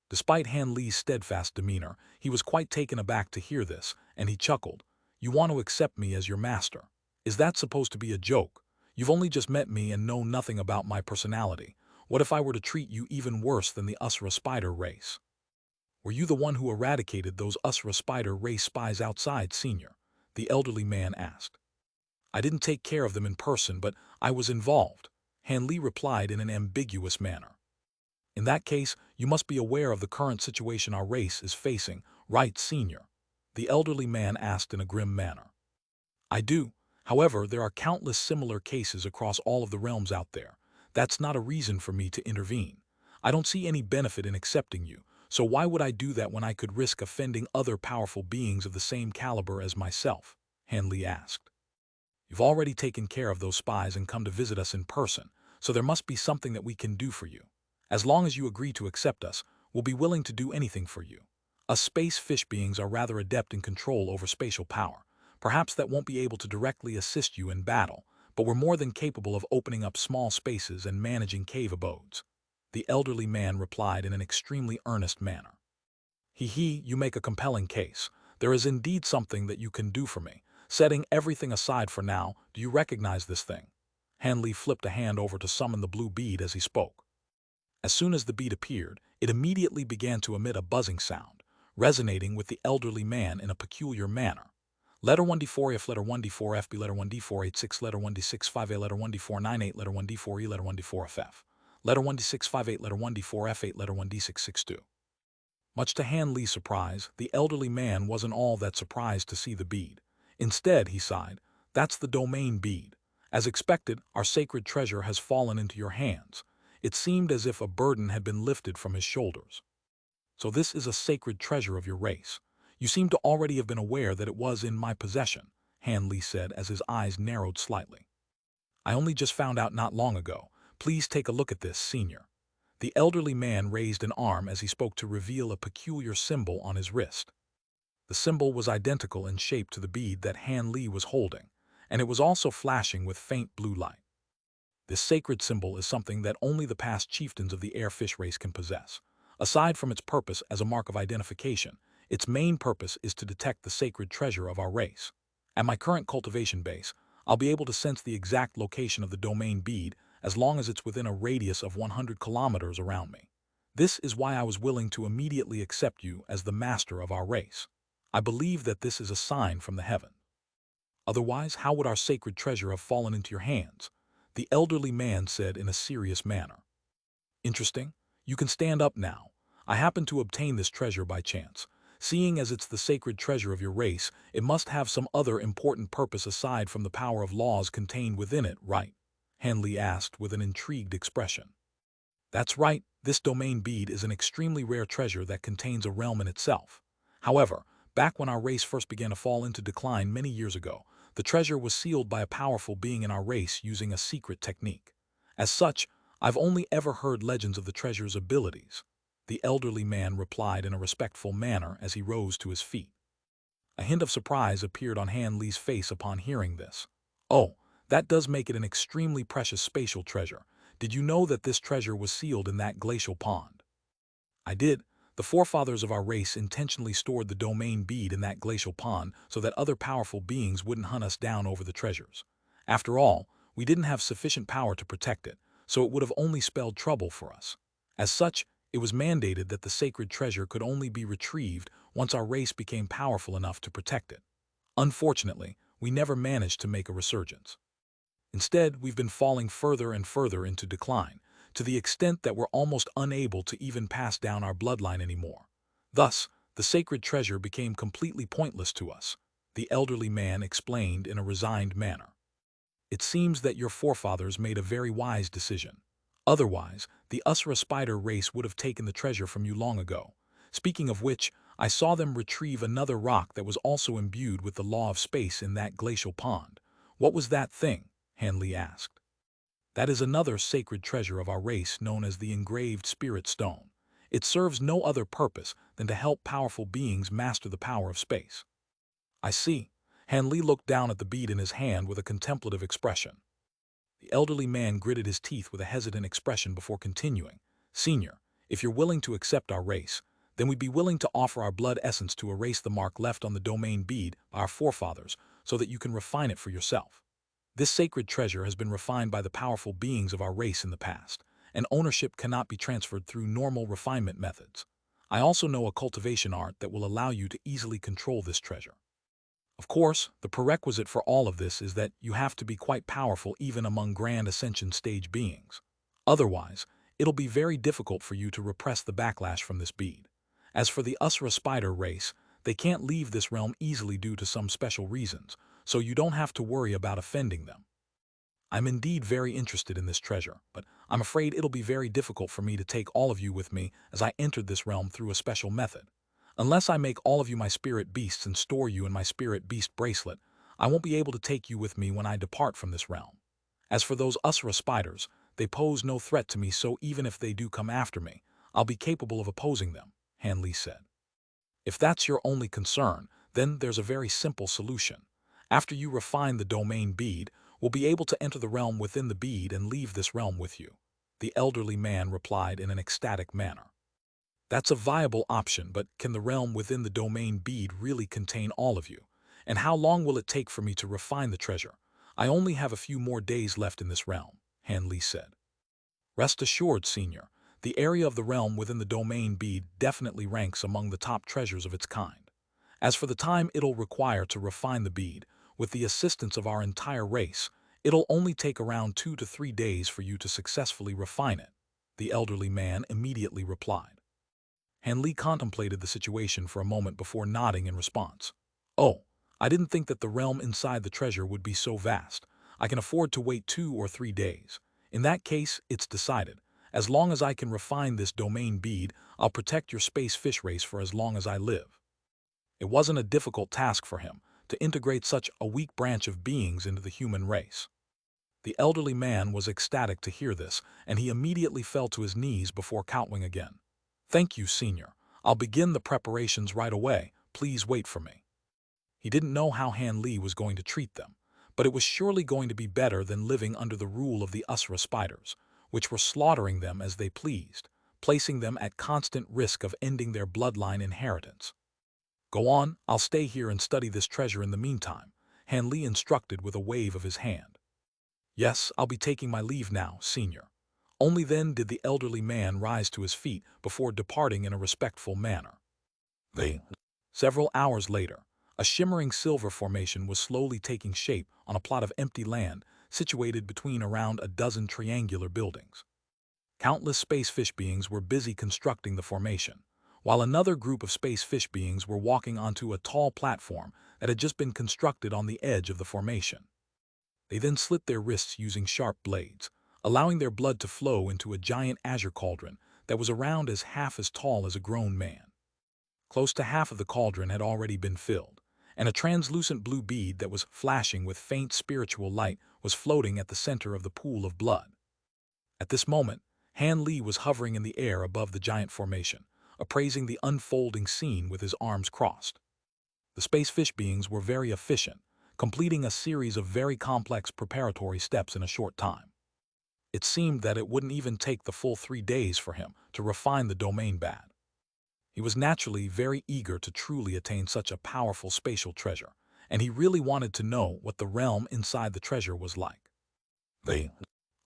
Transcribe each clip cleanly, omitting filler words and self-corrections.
Despite Han Li's steadfast demeanor, he was quite taken aback to hear this, and he chuckled. "You want to accept me as your master? Is that supposed to be a joke? You've only just met me and know nothing about my personality. What if I were to treat you even worse than the Usra spider race? Were you the one who eradicated those Usra spider race spies outside, Senior?" the elderly man asked. "I didn't take care of them in person, but I was involved," Han Li replied in an ambiguous manner. "In that case, you must be aware of the current situation our race is facing, right, Senior?" the elderly man asked in a grim manner. "I do. However, there are countless similar cases across all of the realms out there. That's not a reason for me to intervene. I don't see any benefit in accepting you, so why would I do that when I could risk offending other powerful beings of the same caliber as myself?" Han Li asked. "You've already taken care of those spies and come to visit us in person, so there must be something that we can do for you. As long as you agree to accept us, we'll be willing to do anything for you. Us space fish beings are rather adept in control over spatial power. Perhaps that won't be able to directly assist you in battle, but we're more than capable of opening up small spaces and managing cave abodes," the elderly man replied in an extremely earnest manner. "Hee, you make a compelling case. There is indeed something that you can do for me. Setting everything aside for now, do you recognize this thing?" Han Li flipped a hand over to summon the blue bead as he spoke. As soon as the bead appeared, it immediately began to emit a buzzing sound, resonating with the elderly man in a peculiar manner. Letter 1D4F, letter 1D4FB, letter 1D486, letter 1D65A, letter 1D498, letter 1D4E, letter 1D4FF, letter 1D658, letter 1D4F8, letter 1D662. Much to Han Li's surprise, the elderly man wasn't all that surprised to see the bead. Instead, he sighed, "That's the domain bead. As expected, our sacred treasure has fallen into your hands." It seemed as if a burden had been lifted from his shoulders. "So this is a sacred treasure of your race. You seem to already have been aware that it was in my possession," Han Li said as his eyes narrowed slightly. "I only just found out not long ago. Please take a look at this, Senior." The elderly man raised an arm as he spoke to reveal a peculiar symbol on his wrist. The symbol was identical in shape to the bead that Han Li was holding, and it was also flashing with faint blue light. This sacred symbol is something that only the past chieftains of the airfish race can possess. Aside from its purpose as a mark of identification, its main purpose is to detect the sacred treasure of our race. At my current cultivation base, I'll be able to sense the exact location of the domain bead as long as it's within a radius of 100 kilometers around me. This is why I was willing to immediately accept you as the master of our race. I believe that this is a sign from the heaven. Otherwise, how would our sacred treasure have fallen into your hands?" the elderly man said in a serious manner. "Interesting. You can stand up now. I happened to obtain this treasure by chance. Seeing as it's the sacred treasure of your race, it must have some other important purpose aside from the power of laws contained within it, right?" Han Li asked with an intrigued expression. "That's right. This domain bead is an extremely rare treasure that contains a realm in itself. However, back when our race first began to fall into decline many years ago, the treasure was sealed by a powerful being in our race using a secret technique. As such, I've only ever heard legends of the treasure's abilities," the elderly man replied in a respectful manner as he rose to his feet. A hint of surprise appeared on Han Li's face upon hearing this. "Oh, that does make it an extremely precious spatial treasure. Did you know that this treasure was sealed in that glacial pond?" "I did. The forefathers of our race intentionally stored the domain bead in that glacial pond so that other powerful beings wouldn't hunt us down over the treasures. After all, we didn't have sufficient power to protect it, so it would have only spelled trouble for us. As such, it was mandated that the sacred treasure could only be retrieved once our race became powerful enough to protect it. Unfortunately, we never managed to make a resurgence. Instead, we've been falling further and further into decline, to the extent that we're almost unable to even pass down our bloodline anymore. Thus, the sacred treasure became completely pointless to us," the elderly man explained in a resigned manner. "It seems that your forefathers made a very wise decision. Otherwise, the Usra spider race would have taken the treasure from you long ago. Speaking of which, I saw them retrieve another rock that was also imbued with the law of space in that glacial pond. What was that thing?" Han Li asked. "That is another sacred treasure of our race known as the engraved spirit stone. It serves no other purpose than to help powerful beings master the power of space." "I see." Han Li looked down at the bead in his hand with a contemplative expression. The elderly man gritted his teeth with a hesitant expression before continuing. "Senior, If you're willing to accept our race, then we'd be willing to offer our blood essence to erase the mark left on the domain bead by our forefathers so that you can refine it for yourself. This sacred treasure has been refined by the powerful beings of our race in the past, and ownership cannot be transferred through normal refinement methods. I also know a cultivation art that will allow you to easily control this treasure. Of course, the prerequisite for all of this is that you have to be quite powerful even among Grand Ascension stage beings. Otherwise, it'll be very difficult for you to repress the backlash from this bead. As for the Usra spider race, they can't leave this realm easily due to some special reasons, so you don't have to worry about offending them. I'm indeed very interested in this treasure, but I'm afraid it'll be very difficult for me to take all of you with me as I entered this realm through a special method. Unless I make all of you my spirit beasts and store you in my spirit beast bracelet, I won't be able to take you with me when I depart from this realm. As for those Usra spiders, they pose no threat to me, so even if they do come after me, I'll be capable of opposing them, Han Li said. If that's your only concern, then there's a very simple solution. After you refine the domain bead, we'll be able to enter the realm within the bead and leave this realm with you, the elderly man replied in an ecstatic manner. That's a viable option, but can the realm within the domain bead really contain all of you? And how long will it take for me to refine the treasure? I only have a few more days left in this realm, Han Li said. Rest assured, Senior, the area of the realm within the domain bead definitely ranks among the top treasures of its kind. As for the time it'll require to refine the bead, with the assistance of our entire race, it'll only take around 2 to 3 days for you to successfully refine it, the elderly man immediately replied. Han Li contemplated the situation for a moment before nodding in response. Oh, I didn't think that the realm inside the treasure would be so vast. I can afford to wait 2 or 3 days. In that case, it's decided. As long as I can refine this domain bead, I'll protect your space fish race for as long as I live. It wasn't a difficult task for him to integrate such a weak branch of beings into the human race. The elderly man was ecstatic to hear this, and he immediately fell to his knees before kowtowing again. Thank you, Senior. I'll begin the preparations right away. Please wait for me. He didn't know how Han Li was going to treat them, but it was surely going to be better than living under the rule of the Usra spiders, which were slaughtering them as they pleased, placing them at constant risk of ending their bloodline inheritance. Go on, I'll stay here and study this treasure in the meantime, Han Li instructed with a wave of his hand. Yes, I'll be taking my leave now, Senior. Only then did the elderly man rise to his feet before departing in a respectful manner. Several hours later, a shimmering silver formation was slowly taking shape on a plot of empty land situated between around a dozen triangular buildings. Countless space fish beings were busy constructing the formation, while another group of space fish beings were walking onto a tall platform that had just been constructed on the edge of the formation. They then slit their wrists using sharp blades, allowing their blood to flow into a giant azure cauldron that was around half as tall as a grown man. Close to half of the cauldron had already been filled, and a translucent blue bead that was flashing with faint spiritual light was floating at the center of the pool of blood. At this moment, Han Li was hovering in the air above the giant formation, appraising the unfolding scene with his arms crossed. The space fish beings were very efficient, completing a series of very complex preparatory steps in a short time. It seemed that it wouldn't even take the full 3 days for him to refine the domain bead. He was naturally very eager to truly attain such a powerful spatial treasure, and he really wanted to know what the realm inside the treasure was like.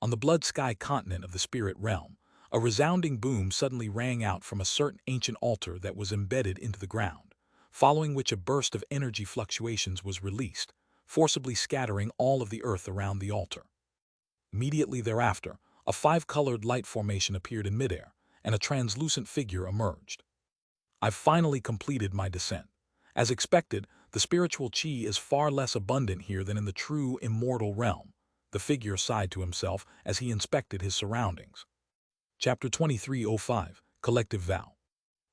On the blood sky continent of the spirit realm, a resounding boom suddenly rang out from a certain ancient altar that was embedded into the ground, following which a burst of energy fluctuations was released, forcibly scattering all of the earth around the altar. Immediately thereafter, a 5-colored light formation appeared in midair, and a translucent figure emerged. I've finally completed my descent. As expected, the spiritual chi is far less abundant here than in the true immortal realm, the figure sighed to himself as he inspected his surroundings. Chapter 2305, Collective Vow.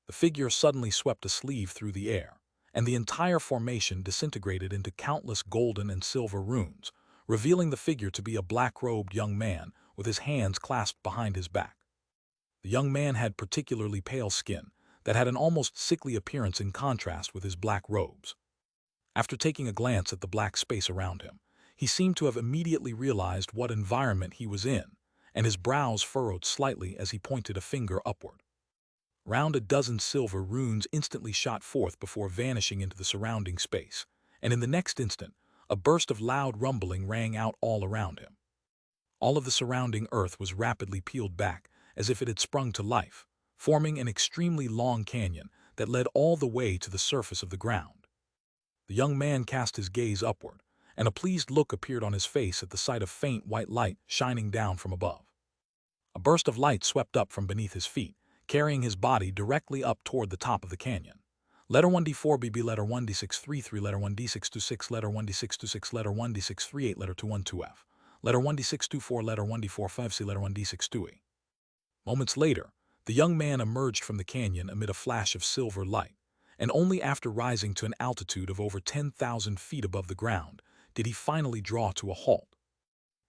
The figure suddenly swept a sleeve through the air, and the entire formation disintegrated into countless golden and silver runes, revealing the figure to be a black-robed young man with his hands clasped behind his back. The young man had particularly pale skin that had an almost sickly appearance in contrast with his black robes. After taking a glance at the black space around him, he seemed to have immediately realized what environment he was in, and his brows furrowed slightly as he pointed a finger upward. Round a dozen silver runes instantly shot forth before vanishing into the surrounding space, and in the next instant, a burst of loud rumbling rang out all around him. All of the surrounding earth was rapidly peeled back, as if it had sprung to life, forming an extremely long canyon that led all the way to the surface of the ground. The young man cast his gaze upward, and a pleased look appeared on his face at the sight of faint white light shining down from above. A burst of light swept up from beneath his feet, carrying his body directly up toward the top of the canyon. Letter 1D4BB, letter 1D633, letter 1D626, letter 1D626, letter 1D638, letter 212F, letter 1D624, letter 1D45C, letter 1D62E. Moments later, the young man emerged from the canyon amid a flash of silver light, and only after rising to an altitude of over 10,000 feet above the ground did he finally draw to a halt.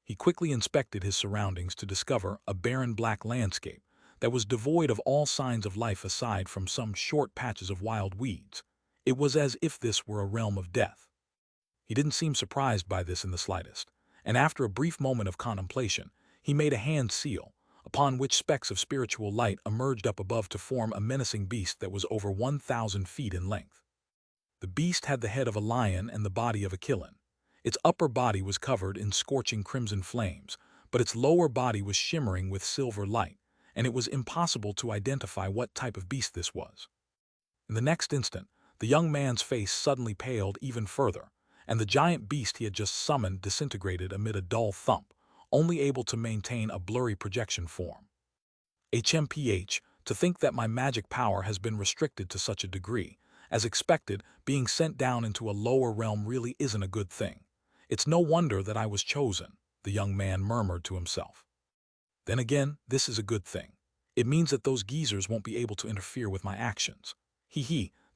He quickly inspected his surroundings to discover a barren black landscape that was devoid of all signs of life aside from some short patches of wild weeds. It was as if this were a realm of death. He didn't seem surprised by this in the slightest, and after a brief moment of contemplation, he made a hand seal, upon which specks of spiritual light emerged up above to form a menacing beast that was over 1,000 feet in length. The beast had the head of a lion and the body of a killin. Its upper body was covered in scorching crimson flames, but its lower body was shimmering with silver light, and it was impossible to identify what type of beast this was. In the next instant, the young man's face suddenly paled even further, and the giant beast he had just summoned disintegrated amid a dull thump, only able to maintain a blurry projection form. HMPH, to think that my magic power has been restricted to such a degree. As expected, being sent down into a lower realm really isn't a good thing. It's no wonder that I was chosen, the young man murmured to himself. Then again, this is a good thing. It means that those geezers won't be able to interfere with my actions.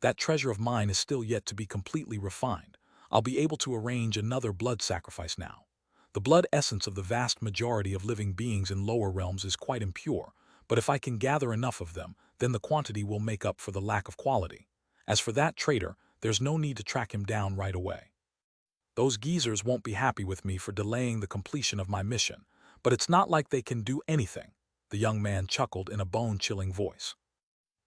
That treasure of mine is still yet to be completely refined. I'll be able to arrange another blood sacrifice now. The blood essence of the vast majority of living beings in lower realms is quite impure, but if I can gather enough of them, then the quantity will make up for the lack of quality. As for that traitor, there's no need to track him down right away. Those geezers won't be happy with me for delaying the completion of my mission, but it's not like they can do anything, the young man chuckled in a bone-chilling voice.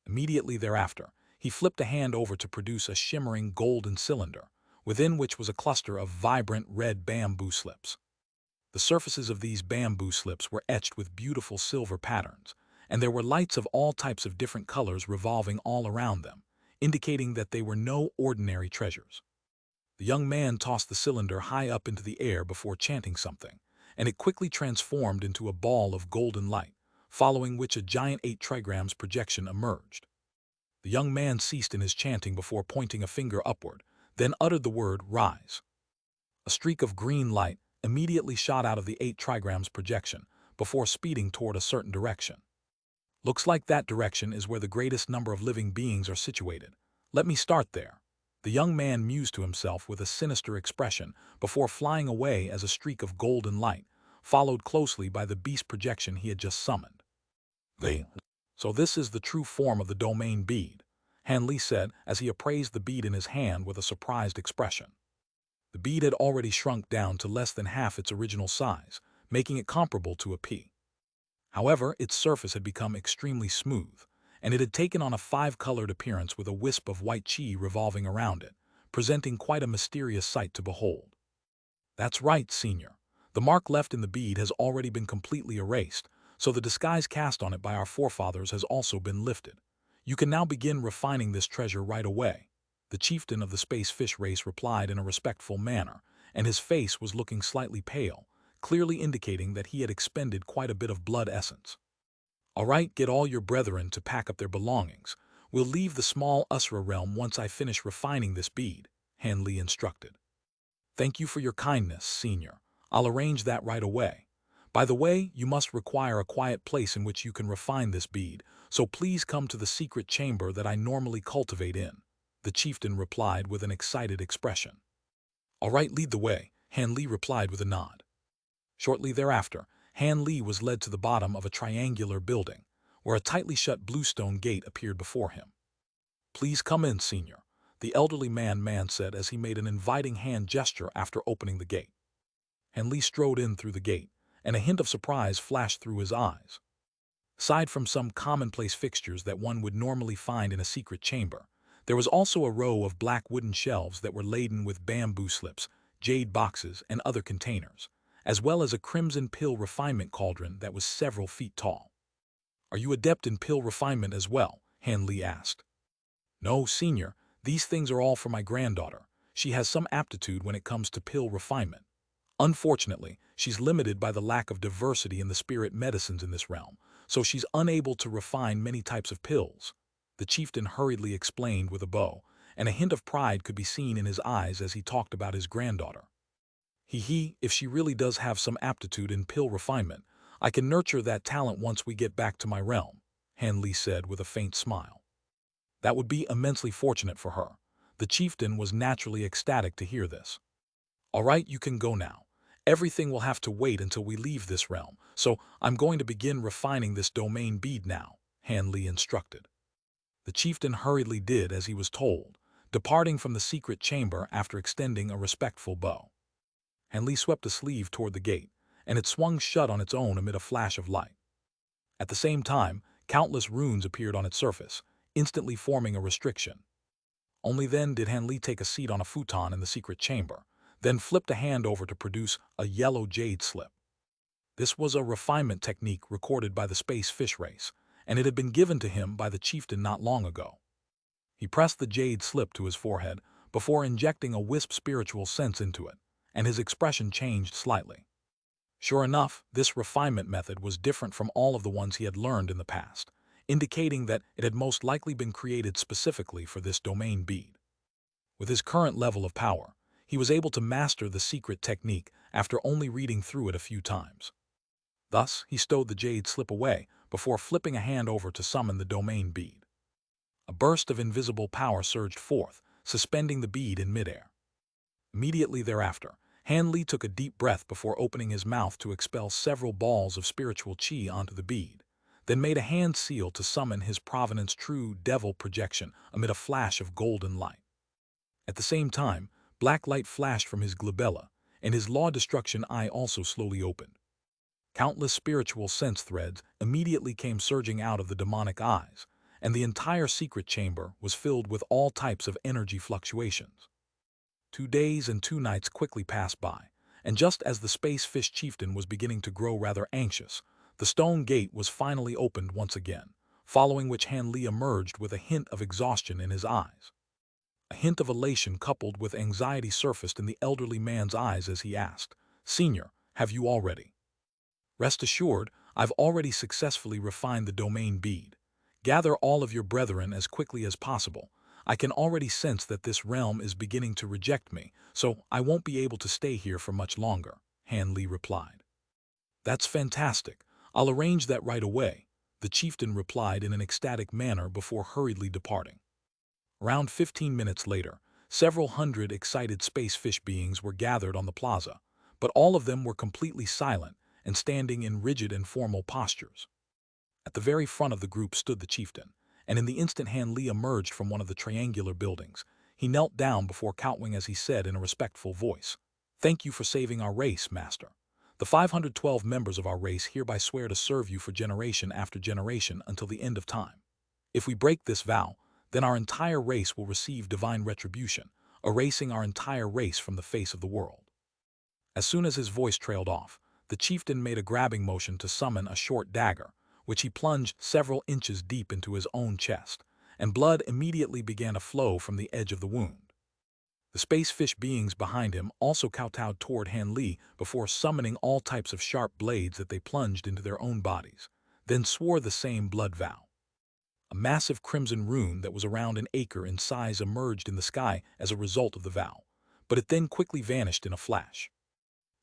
Immediately thereafter, he flipped a hand over to produce a shimmering golden cylinder, within which was a cluster of vibrant red bamboo slips. The surfaces of these bamboo slips were etched with beautiful silver patterns, and there were lights of all types of different colors revolving all around them, indicating that they were no ordinary treasures. The young man tossed the cylinder high up into the air before chanting something, and it quickly transformed into a ball of golden light, following which a giant 8 trigrams projection emerged. The young man ceased in his chanting before pointing a finger upward, then uttered the word, "Rise." A streak of green light immediately shot out of the 8 trigrams projection before speeding toward a certain direction. Looks like that direction is where the greatest number of living beings are situated. Let me start there. The young man mused to himself with a sinister expression before flying away as a streak of golden light, followed closely by the beast projection he had just summoned. So this is the true form of the domain bead, Han Li said as he appraised the bead in his hand with a surprised expression. The bead had already shrunk down to less than half its original size, making it comparable to a pea. However, its surface had become extremely smooth, and it had taken on a 5-colored appearance with a wisp of white chi revolving around it, presenting quite a mysterious sight to behold. That's right, Senior. The mark left in the bead has already been completely erased, so the disguise cast on it by our forefathers has also been lifted. You can now begin refining this treasure right away, the chieftain of the space fish race replied in a respectful manner, and his face was looking slightly pale, clearly indicating that he had expended quite a bit of blood essence. All right, get all your brethren to pack up their belongings. We'll leave the small Usra realm once I finish refining this bead, Han Li instructed. Thank you for your kindness, Senior. I'll arrange that right away. By the way, you must require a quiet place in which you can refine this bead, so please come to the secret chamber that I normally cultivate in, the chieftain replied with an excited expression. All right, lead the way, Han Li replied with a nod. Shortly thereafter, Han Li was led to the bottom of a triangular building, where a tightly shut bluestone gate appeared before him. Please come in, Senior, the elderly man said as he made an inviting hand gesture after opening the gate. Han Li strode in through the gate, and a hint of surprise flashed through his eyes. Aside from some commonplace fixtures that one would normally find in a secret chamber, there was also a row of black wooden shelves that were laden with bamboo slips, jade boxes, and other containers, as well as a crimson pill refinement cauldron that was several feet tall. "Are you adept in pill refinement as well?" Han Li asked. "No, senior, these things are all for my granddaughter. She has some aptitude when it comes to pill refinement. Unfortunately, she's limited by the lack of diversity in the spirit medicines in this realm, so she's unable to refine many types of pills," the chieftain hurriedly explained with a bow, and a hint of pride could be seen in his eyes as he talked about his granddaughter. If she really does have some aptitude in pill refinement, I can nurture that talent once we get back to my realm," Han Li said with a faint smile. That would be immensely fortunate for her. The chieftain was naturally ecstatic to hear this. "All right, you can go now. Everything will have to wait until we leave this realm, so I'm going to begin refining this domain bead now," Han Li instructed. The chieftain hurriedly did as he was told, departing from the secret chamber after extending a respectful bow. Han Li swept a sleeve toward the gate, and it swung shut on its own amid a flash of light. At the same time, countless runes appeared on its surface, instantly forming a restriction. Only then did Han Li take a seat on a futon in the secret chamber, then flipped a hand over to produce a yellow jade slip. This was a refinement technique recorded by the space fish race, and it had been given to him by the chieftain not long ago. He pressed the jade slip to his forehead before injecting a wisp spiritual sense into it, and his expression changed slightly. Sure enough, this refinement method was different from all of the ones he had learned in the past, indicating that it had most likely been created specifically for this domain bead. With his current level of power, he was able to master the secret technique after only reading through it a few times. Thus, he stowed the jade slip away before flipping a hand over to summon the domain bead. A burst of invisible power surged forth, suspending the bead in midair. Immediately thereafter, Han Li took a deep breath before opening his mouth to expel several balls of spiritual qi onto the bead, then made a hand seal to summon his provenance true devil projection amid a flash of golden light. At the same time, black light flashed from his glabella, and his law-destruction eye also slowly opened. Countless spiritual sense threads immediately came surging out of the demonic eyes, and the entire secret chamber was filled with all types of energy fluctuations. 2 days and 2 nights quickly passed by, and just as the space fish chieftain was beginning to grow rather anxious, the stone gate was finally opened once again, following which Han Li emerged with a hint of exhaustion in his eyes. A hint of elation coupled with anxiety surfaced in the elderly man's eyes as he asked, "Senior, have you already?" "Rest assured, I've already successfully refined the domain bead. Gather all of your brethren as quickly as possible. I can already sense that this realm is beginning to reject me, so I won't be able to stay here for much longer," Han Li replied. "That's fantastic. I'll arrange that right away," the chieftain replied in an ecstatic manner before hurriedly departing. Around 15 minutes later, several hundred excited space fish beings were gathered on the plaza, but all of them were completely silent and standing in rigid and formal postures. At the very front of the group stood the chieftain, and in the instant Han Li emerged from one of the triangular buildings, he knelt down before kowtowing as he said in a respectful voice, "Thank you for saving our race, Master. The 512 members of our race hereby swear to serve you for generation after generation until the end of time. If we break this vow, then our entire race will receive divine retribution, erasing our entire race from the face of the world." As soon as his voice trailed off, the chieftain made a grabbing motion to summon a short dagger, which he plunged several inches deep into his own chest, and blood immediately began to flow from the edge of the wound. The space fish beings behind him also kowtowed toward Han Li before summoning all types of sharp blades that they plunged into their own bodies, then swore the same blood vow. A massive crimson rune that was around an acre in size emerged in the sky as a result of the vow, but it then quickly vanished in a flash.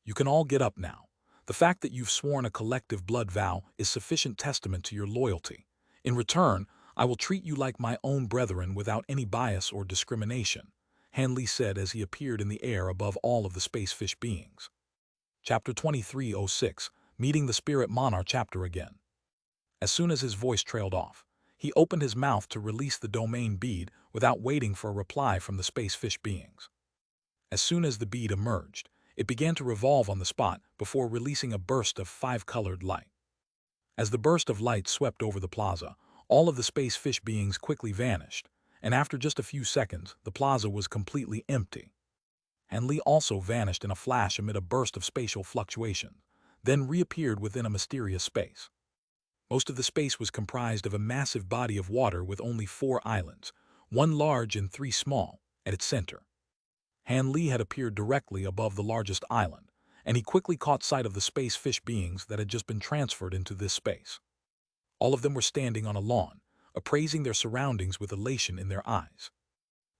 "You can all get up now. The fact that you've sworn a collective blood vow is sufficient testament to your loyalty. In return, I will treat you like my own brethren without any bias or discrimination," Han Li said as he appeared in the air above all of the space fish beings. Chapter 2306, Meeting the Spirit Monarch chapter again. As soon as his voice trailed off, he opened his mouth to release the domain bead without waiting for a reply from the space fish beings. As soon as the bead emerged, it began to revolve on the spot before releasing a burst of 5-colored light. As the burst of light swept over the plaza, all of the space fish beings quickly vanished, and after just a few seconds, the plaza was completely empty. Han Li also vanished in a flash amid a burst of spatial fluctuation, then reappeared within a mysterious space. Most of the space was comprised of a massive body of water with only 4 islands, 1 large and 3 small, at its center. Han Li had appeared directly above the largest island, and he quickly caught sight of the space fish beings that had just been transferred into this space. All of them were standing on a lawn, appraising their surroundings with elation in their eyes.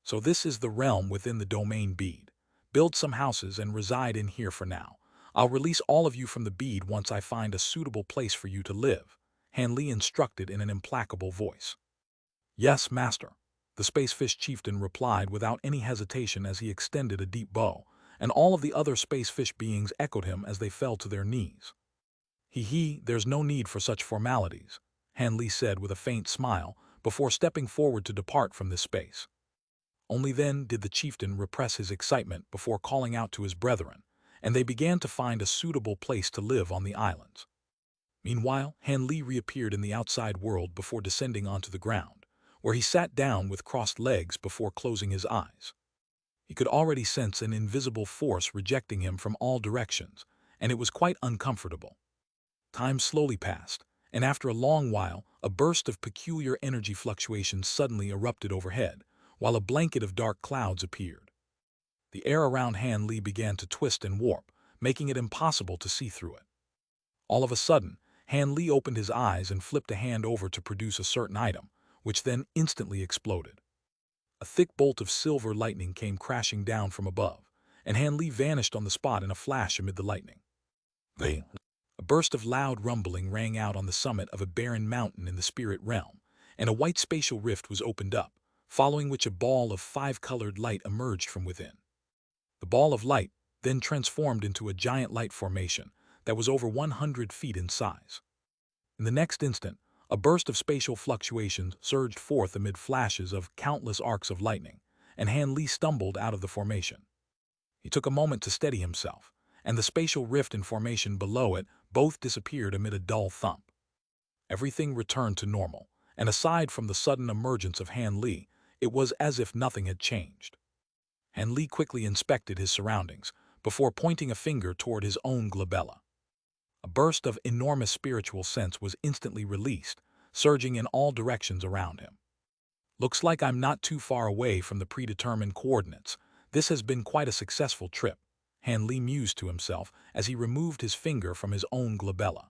So this is the realm within the domain bead. Build some houses and reside in here for now. I'll release all of you from the bead once I find a suitable place for you to live, Han Li instructed in an implacable voice. Yes, master, the spacefish chieftain replied without any hesitation as he extended a deep bow, and all of the other spacefish beings echoed him as they fell to their knees. There's no need for such formalities, Han Li said with a faint smile before stepping forward to depart from this space. Only then did the chieftain repress his excitement before calling out to his brethren, and they began to find a suitable place to live on the islands. Meanwhile, Han Li reappeared in the outside world before descending onto the ground, where he sat down with crossed legs before closing his eyes. He could already sense an invisible force rejecting him from all directions, and it was quite uncomfortable. Time slowly passed, and after a long while, a burst of peculiar energy fluctuations suddenly erupted overhead, while a blanket of dark clouds appeared. The air around Han Li began to twist and warp, making it impossible to see through it. All of a sudden, Han Li opened his eyes and flipped a hand over to produce a certain item, which then instantly exploded. A thick bolt of silver lightning came crashing down from above, and Han Li vanished on the spot in a flash amid the lightning. A burst of loud rumbling rang out on the summit of a barren mountain in the spirit realm, and a white spatial rift was opened up, following which a ball of 5-colored light emerged from within. The ball of light then transformed into a giant light formation that was over 100 feet in size. In the next instant, a burst of spatial fluctuations surged forth amid flashes of countless arcs of lightning, and Han Li stumbled out of the formation. He took a moment to steady himself, and the spatial rift and formation below it both disappeared amid a dull thump. Everything returned to normal, and aside from the sudden emergence of Han Li, it was as if nothing had changed. Han Li quickly inspected his surroundings before pointing a finger toward his own glabella. A burst of enormous spiritual sense was instantly released, surging in all directions around him. Looks like I'm not too far away from the predetermined coordinates. This has been quite a successful trip, Han Li mused to himself as he removed his finger from his own glabella.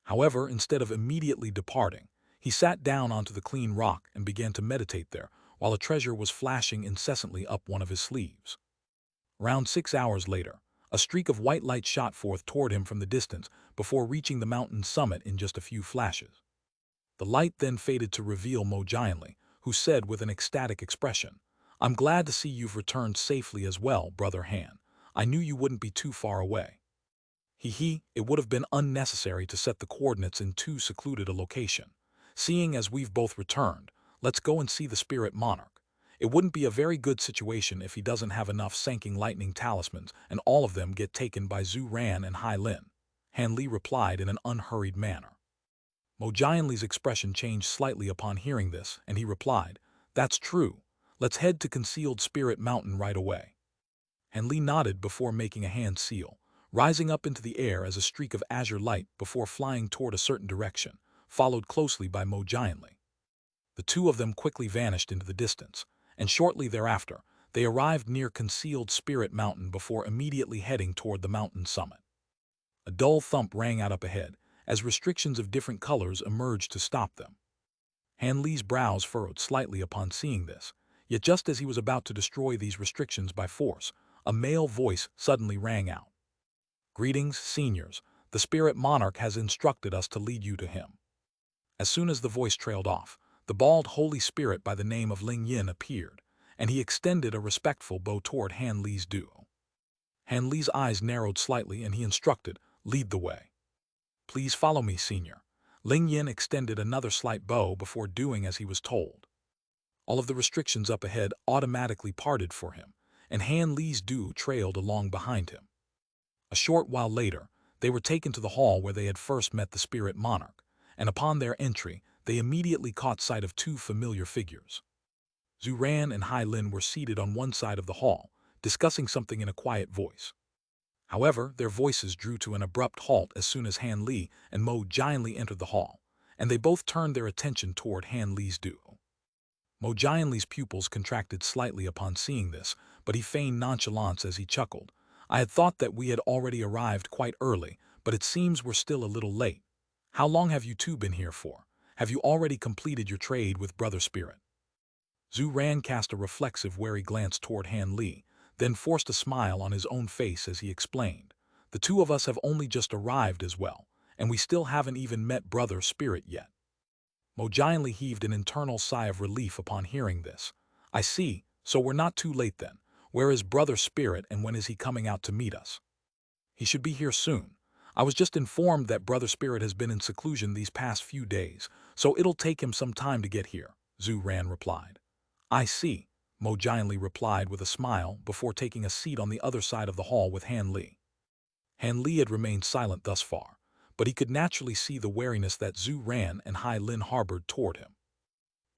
However, instead of immediately departing, he sat down onto the clean rock and began to meditate there, while a treasure was flashing incessantly up one of his sleeves. Around 6 hours later, a streak of white light shot forth toward him from the distance before reaching the mountain's summit in just a few flashes. The light then faded to reveal Mojangli, who said with an ecstatic expression, "I'm glad to see you've returned safely as well, Brother Han. I knew you wouldn't be too far away." It would have been unnecessary to set the coordinates in too secluded a location. Seeing as we've both returned, let's go and see the spirit monarch. It wouldn't be a very good situation if he doesn't have enough Sanking lightning talismans and all of them get taken by Zhu Ran and Hai Lin, Han Li replied in an unhurried manner. Mojianli's expression changed slightly upon hearing this, and he replied, "That's true. Let's head to Concealed Spirit Mountain right away." Han Li nodded before making a hand seal, rising up into the air as a streak of azure light before flying toward a certain direction, followed closely by Mojianli. The two of them quickly vanished into the distance, and shortly thereafter, they arrived near Concealed Spirit Mountain before immediately heading toward the mountain summit. A dull thump rang out up ahead, as restrictions of different colors emerged to stop them. Han Li's brows furrowed slightly upon seeing this, yet just as he was about to destroy these restrictions by force, a male voice suddenly rang out. "Greetings, seniors. The spirit monarch has instructed us to lead you to him." As soon as the voice trailed off, the bald holy spirit by the name of Ling Yin appeared, and he extended a respectful bow toward Han Li's duo. Han Li's eyes narrowed slightly and he instructed, "Lead the way." "Please follow me, senior." Ling Yin extended another slight bow before doing as he was told. All of the restrictions up ahead automatically parted for him, and Han Li's duo trailed along behind him. A short while later, they were taken to the hall where they had first met the spirit monarch, and upon their entry, they immediately caught sight of two familiar figures. Zhu Ran and Hai Lin were seated on one side of the hall, discussing something in a quiet voice. However, their voices drew to an abrupt halt as soon as Han Li and Mo Jianli entered the hall, and they both turned their attention toward Han Li's duo. Mo Jianli's pupils contracted slightly upon seeing this, but he feigned nonchalance as he chuckled. I had thought that we had already arrived quite early, but it seems we're still a little late. How long have you two been here for? Have you already completed your trade with Brother Spirit? Zhu Ran cast a reflexive wary glance toward Han Li, then forced a smile on his own face as he explained. The two of us have only just arrived as well, and we still haven't even met Brother Spirit yet. Mo Jianli heaved an internal sigh of relief upon hearing this. I see, so we're not too late then. Where is Brother Spirit and when is he coming out to meet us? He should be here soon. I was just informed that Brother Spirit has been in seclusion these past few days, so it'll take him some time to get here, Zhu Ran replied. I see, Mo Jianli replied with a smile before taking a seat on the other side of the hall with Han Li. Han Li had remained silent thus far, but he could naturally see the wariness that Zhu Ran and Hai Lin harbored toward him.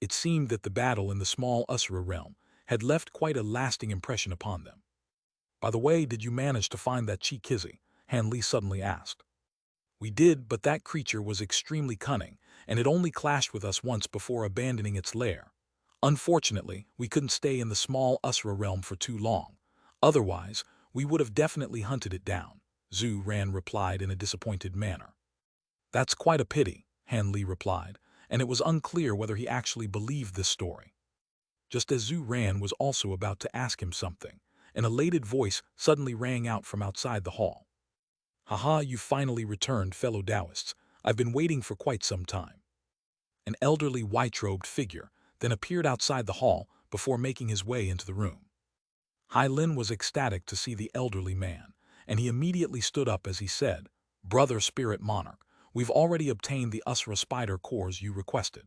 It seemed that the battle in the small Asura realm had left quite a lasting impression upon them. By the way, did you manage to find that Chi Kizzy? Han Li suddenly asked. We did, but that creature was extremely cunning, and it only clashed with us once before abandoning its lair. Unfortunately, we couldn't stay in the small Asura realm for too long. Otherwise, we would have definitely hunted it down, Zhu Ran replied in a disappointed manner. That's quite a pity, Han Li replied, and it was unclear whether he actually believed this story. Just as Zhu Ran was also about to ask him something, an elated voice suddenly rang out from outside the hall. Haha, you finally returned, fellow Taoists. I've been waiting for quite some time. An elderly white-robed figure then appeared outside the hall before making his way into the room. Hai Lin was ecstatic to see the elderly man, and he immediately stood up as he said, Brother Spirit Monarch, we've already obtained the Asura spider cores you requested.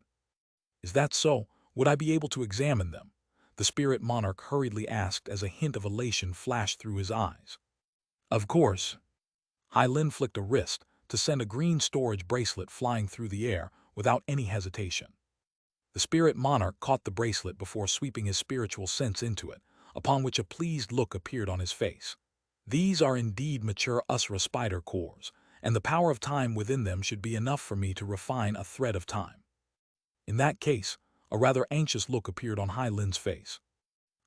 Is that so? Would I be able to examine them? The Spirit Monarch hurriedly asked as a hint of elation flashed through his eyes. Of course. Hai Lin flicked a wrist to send a green storage bracelet flying through the air without any hesitation. The Spirit Monarch caught the bracelet before sweeping his spiritual sense into it, upon which a pleased look appeared on his face. These are indeed mature Asura spider cores, and the power of time within them should be enough for me to refine a thread of time. In that case, a rather anxious look appeared on Hai Lin's face.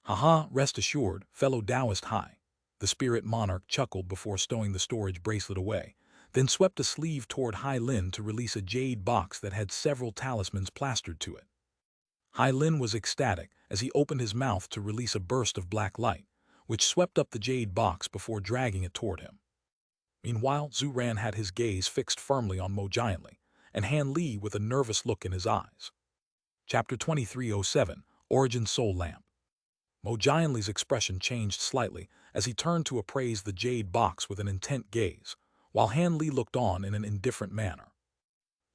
Haha, rest assured, fellow Taoist Hai. The Spirit Monarch chuckled before stowing the storage bracelet away, then swept a sleeve toward Hai Lin to release a jade box that had several talismans plastered to it. Hai Lin was ecstatic as he opened his mouth to release a burst of black light, which swept up the jade box before dragging it toward him. Meanwhile, Zhu Ran had his gaze fixed firmly on Mo Jianli, and Han Li with a nervous look in his eyes. Chapter 2307, Origin Soul Lamp. Mo Jianli's expression changed slightly as he turned to appraise the jade box with an intent gaze, while Han Li looked on in an indifferent manner.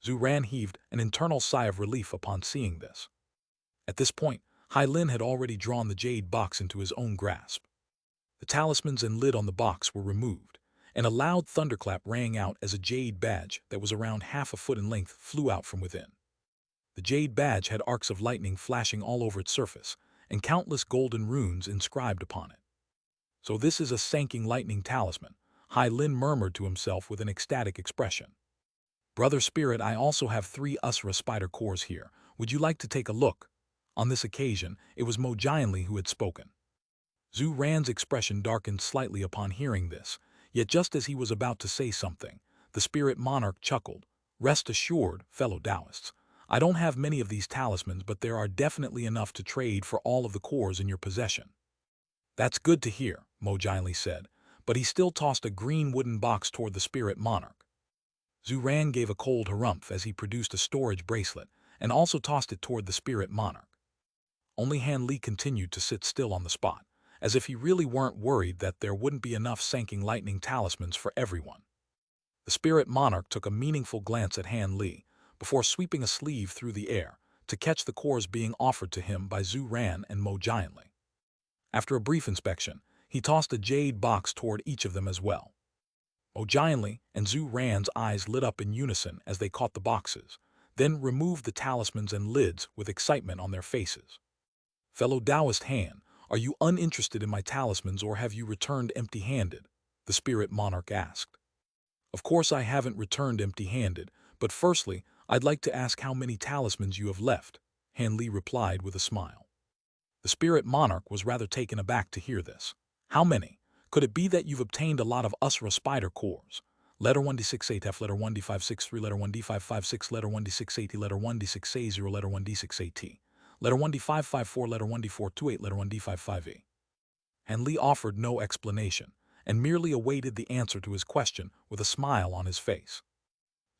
Zhu Ran heaved an internal sigh of relief upon seeing this. At this point, Hai Lin had already drawn the jade box into his own grasp. The talismans and lid on the box were removed, and a loud thunderclap rang out as a jade badge that was around half a foot in length flew out from within. The jade badge had arcs of lightning flashing all over its surface, and countless golden runes inscribed upon it. So this is a Sanking lightning talisman, Hai Lin murmured to himself with an ecstatic expression. Brother Spirit, I also have 3 Asura spider cores here. Would you like to take a look? On this occasion, it was Mo Jianli who had spoken. Zhu Ran's expression darkened slightly upon hearing this, yet just as he was about to say something, the Spirit Monarch chuckled. Rest assured, fellow Taoists, I don't have many of these talismans, but there are definitely enough to trade for all of the cores in your possession. That's good to hear, Mo Jianli said, but he still tossed a green wooden box toward the Spirit Monarch. Zhu Ran gave a cold harumph as he produced a storage bracelet and also tossed it toward the Spirit Monarch. Only Han Li continued to sit still on the spot, as if he really weren't worried that there wouldn't be enough Sanking lightning talismans for everyone. The Spirit Monarch took a meaningful glance at Han Li before sweeping a sleeve through the air to catch the cores being offered to him by Zhu Ran and Mo Jianli. After a brief inspection, he tossed a jade box toward each of them as well. Mo Jianli and Zhu Ran's eyes lit up in unison as they caught the boxes, then removed the talismans and lids with excitement on their faces. "Fellow Taoist Han, are you uninterested in my talismans or have you returned empty-handed?" the spirit monarch asked. "Of course I haven't returned empty-handed, but firstly, I'd like to ask how many talismans you have left," Han Li replied with a smile. The spirit monarch was rather taken aback to hear this. "How many? Could it be that you've obtained a lot of Usra spider cores? Letter 1D68F, letter 1D563, letter 1D556, letter 1D680, letter 1D6A0, letter 1D6AT, letter 1D554, letter 1D428, letter 1D55E." Han Li offered no explanation, and merely awaited the answer to his question with a smile on his face.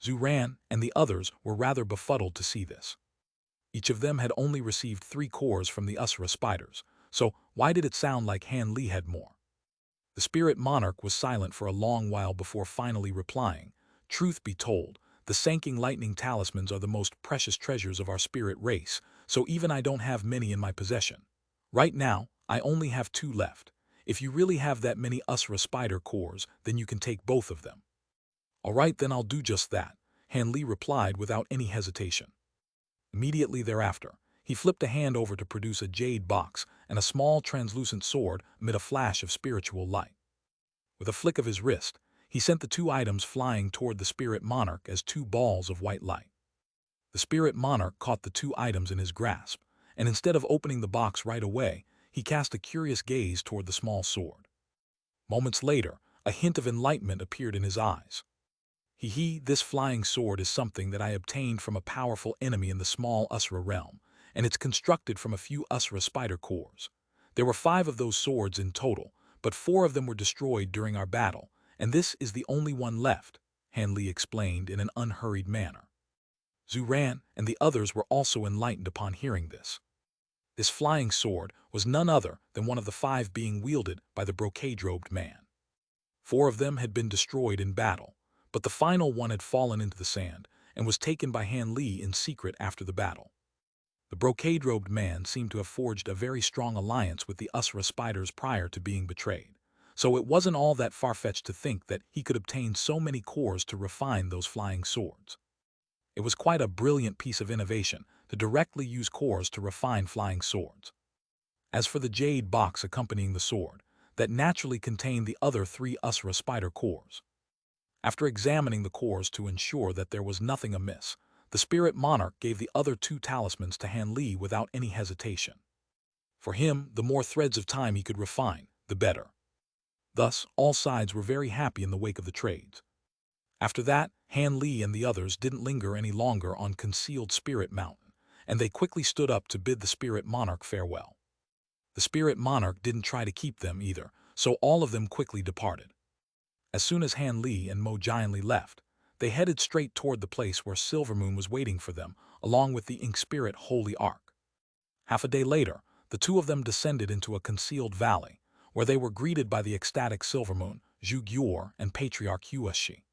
Zhu Ran and the others were rather befuddled to see this. Each of them had only received 3 cores from the Usra spiders, so why did it sound like Han Li had more? The spirit monarch was silent for a long while before finally replying, "Truth be told, the Sanking Lightning talismans are the most precious treasures of our spirit race, so even I don't have many in my possession. Right now, I only have 2 left. If you really have that many Usra spider cores, then you can take both of them." "All right, then I'll do just that," Han Li replied without any hesitation. Immediately thereafter, he flipped a hand over to produce a jade box and a small translucent sword amid a flash of spiritual light. With a flick of his wrist, he sent the 2 items flying toward the spirit monarch as 2 balls of white light. The spirit monarch caught the 2 items in his grasp, and instead of opening the box right away, he cast a curious gaze toward the small sword. Moments later, a hint of enlightenment appeared in his eyes. This flying sword is something that I obtained from a powerful enemy in the small Usra realm, and it's constructed from a few Usra spider cores. There were 5 of those swords in total, but 4 of them were destroyed during our battle, and this is the only one left," Han Li explained in an unhurried manner. Zhu Ran and the others were also enlightened upon hearing this. This flying sword was none other than one of the 5 being wielded by the brocade-robed man. 4 of them had been destroyed in battle, but the final one had fallen into the sand and was taken by Han Li in secret after the battle. The brocade-robed man seemed to have forged a very strong alliance with the Usra spiders prior to being betrayed, so it wasn't all that far-fetched to think that he could obtain so many cores to refine those flying swords. It was quite a brilliant piece of innovation to directly use cores to refine flying swords. As for the jade box accompanying the sword, that naturally contained the other 3 Usra spider cores. After examining the cores to ensure that there was nothing amiss, the spirit monarch gave the other 2 talismans to Han Li without any hesitation. For him, the more threads of time he could refine, the better. Thus, all sides were very happy in the wake of the trades. After that, Han Li and the others didn't linger any longer on concealed Spirit Mountain, and they quickly stood up to bid the spirit monarch farewell. The spirit monarch didn't try to keep them either, so all of them quickly departed. As soon as Han Li and Mo Jianli left, they headed straight toward the place where Silvermoon was waiting for them, along with the Ink Spirit Holy Ark. Half a day later, the 2 of them descended into a concealed valley, where they were greeted by the ecstatic Silvermoon, Zhu Gyur, and Patriarch Huashi.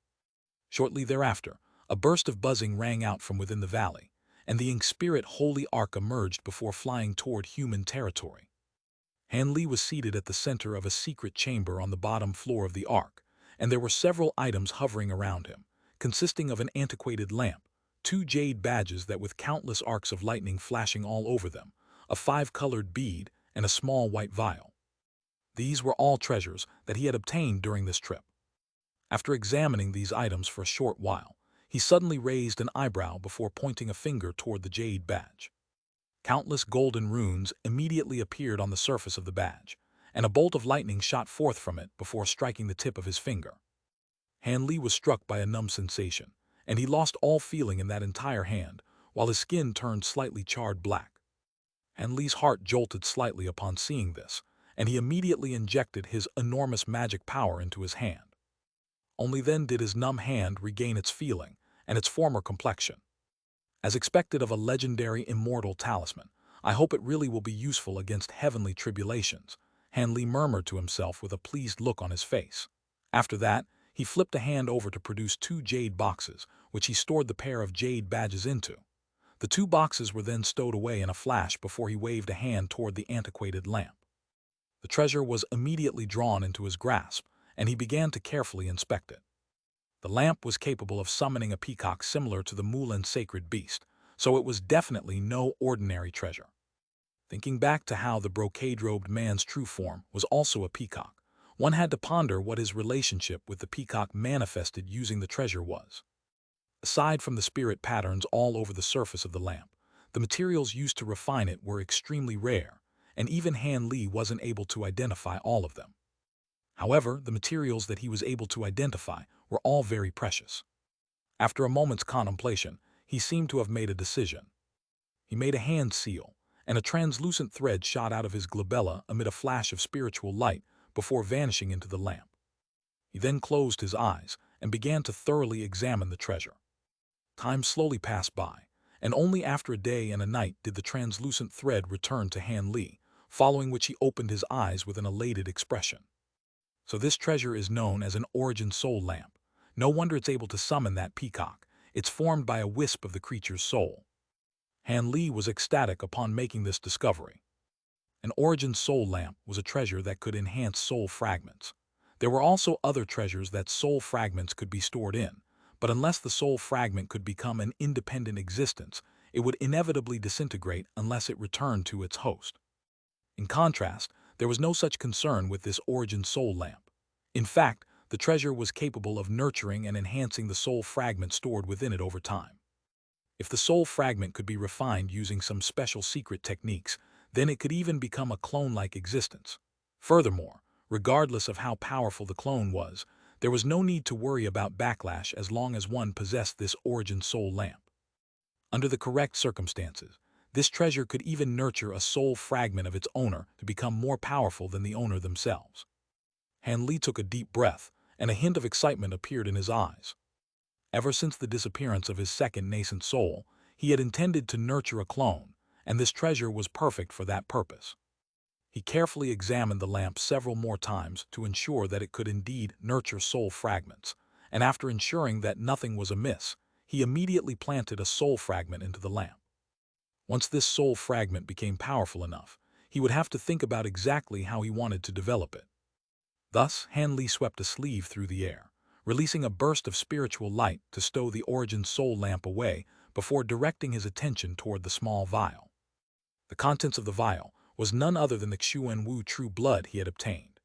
Shortly thereafter, a burst of buzzing rang out from within the valley, and the Ink Spirit Holy Ark emerged before flying toward human territory. Han Li was seated at the center of a secret chamber on the bottom floor of the Ark, and there were several items hovering around him, consisting of an antiquated lamp, 2 jade badges that with countless arcs of lightning flashing all over them, a 5-colored bead, and a small white vial. These were all treasures that he had obtained during this trip. After examining these items for a short while, he suddenly raised an eyebrow before pointing a finger toward the jade badge. Countless golden runes immediately appeared on the surface of the badge, and a bolt of lightning shot forth from it before striking the tip of his finger. Han Li was struck by a numb sensation, and he lost all feeling in that entire hand, while his skin turned slightly charred black. Han Li's heart jolted slightly upon seeing this, and he immediately injected his enormous magic power into his hand. Only then did his numb hand regain its feeling and its former complexion. As expected of a legendary immortal talisman, I hope it really will be useful against heavenly tribulations, Han Li murmured to himself with a pleased look on his face. After that, he flipped a hand over to produce 2 jade boxes, which he stored the pair of jade badges into. The 2 boxes were then stowed away in a flash before he waved a hand toward the antiquated lamp. The treasure was immediately drawn into his grasp, and he began to carefully inspect it. The lamp was capable of summoning a peacock similar to the Mulan sacred beast, so it was definitely no ordinary treasure. Thinking back to how the brocade-robed man's true form was also a peacock, one had to ponder what his relationship with the peacock manifested using the treasure was. Aside from the spirit patterns all over the surface of the lamp, the materials used to refine it were extremely rare, and even Han Li wasn't able to identify all of them. However, the materials that he was able to identify were all very precious. After a moment's contemplation, he seemed to have made a decision. He made a hand seal, and a translucent thread shot out of his glabella amid a flash of spiritual light before vanishing into the lamp. He then closed his eyes and began to thoroughly examine the treasure. Time slowly passed by, and only after a day and a night did the translucent thread return to Han Li, following which he opened his eyes with an elated expression. So this treasure is known as an origin soul lamp. No wonder it's able to summon that peacock. It's formed by a wisp of the creature's soul. Han Li was ecstatic upon making this discovery. An origin soul lamp was a treasure that could enhance soul fragments. There were also other treasures that soul fragments could be stored in, but unless the soul fragment could become an independent existence, it would inevitably disintegrate unless it returned to its host. In contrast, there was no such concern with this origin soul lamp. In fact, the treasure was capable of nurturing and enhancing the soul fragment stored within it over time. If the soul fragment could be refined using some special secret techniques, then it could even become a clone-like existence. Furthermore, regardless of how powerful the clone was, there was no need to worry about backlash as long as one possessed this origin soul lamp. Under the correct circumstances, this treasure could even nurture a soul fragment of its owner to become more powerful than the owner themselves. Han Li took a deep breath, and a hint of excitement appeared in his eyes. Ever since the disappearance of his second nascent soul, he had intended to nurture a clone, and this treasure was perfect for that purpose. He carefully examined the lamp several more times to ensure that it could indeed nurture soul fragments, and after ensuring that nothing was amiss, he immediately planted a soul fragment into the lamp. Once this soul fragment became powerful enough, he would have to think about exactly how he wanted to develop it. Thus, Han Li swept a sleeve through the air, releasing a burst of spiritual light to stow the origin soul lamp away before directing his attention toward the small vial. The contents of the vial was none other than the Xuanwu true blood he had obtained.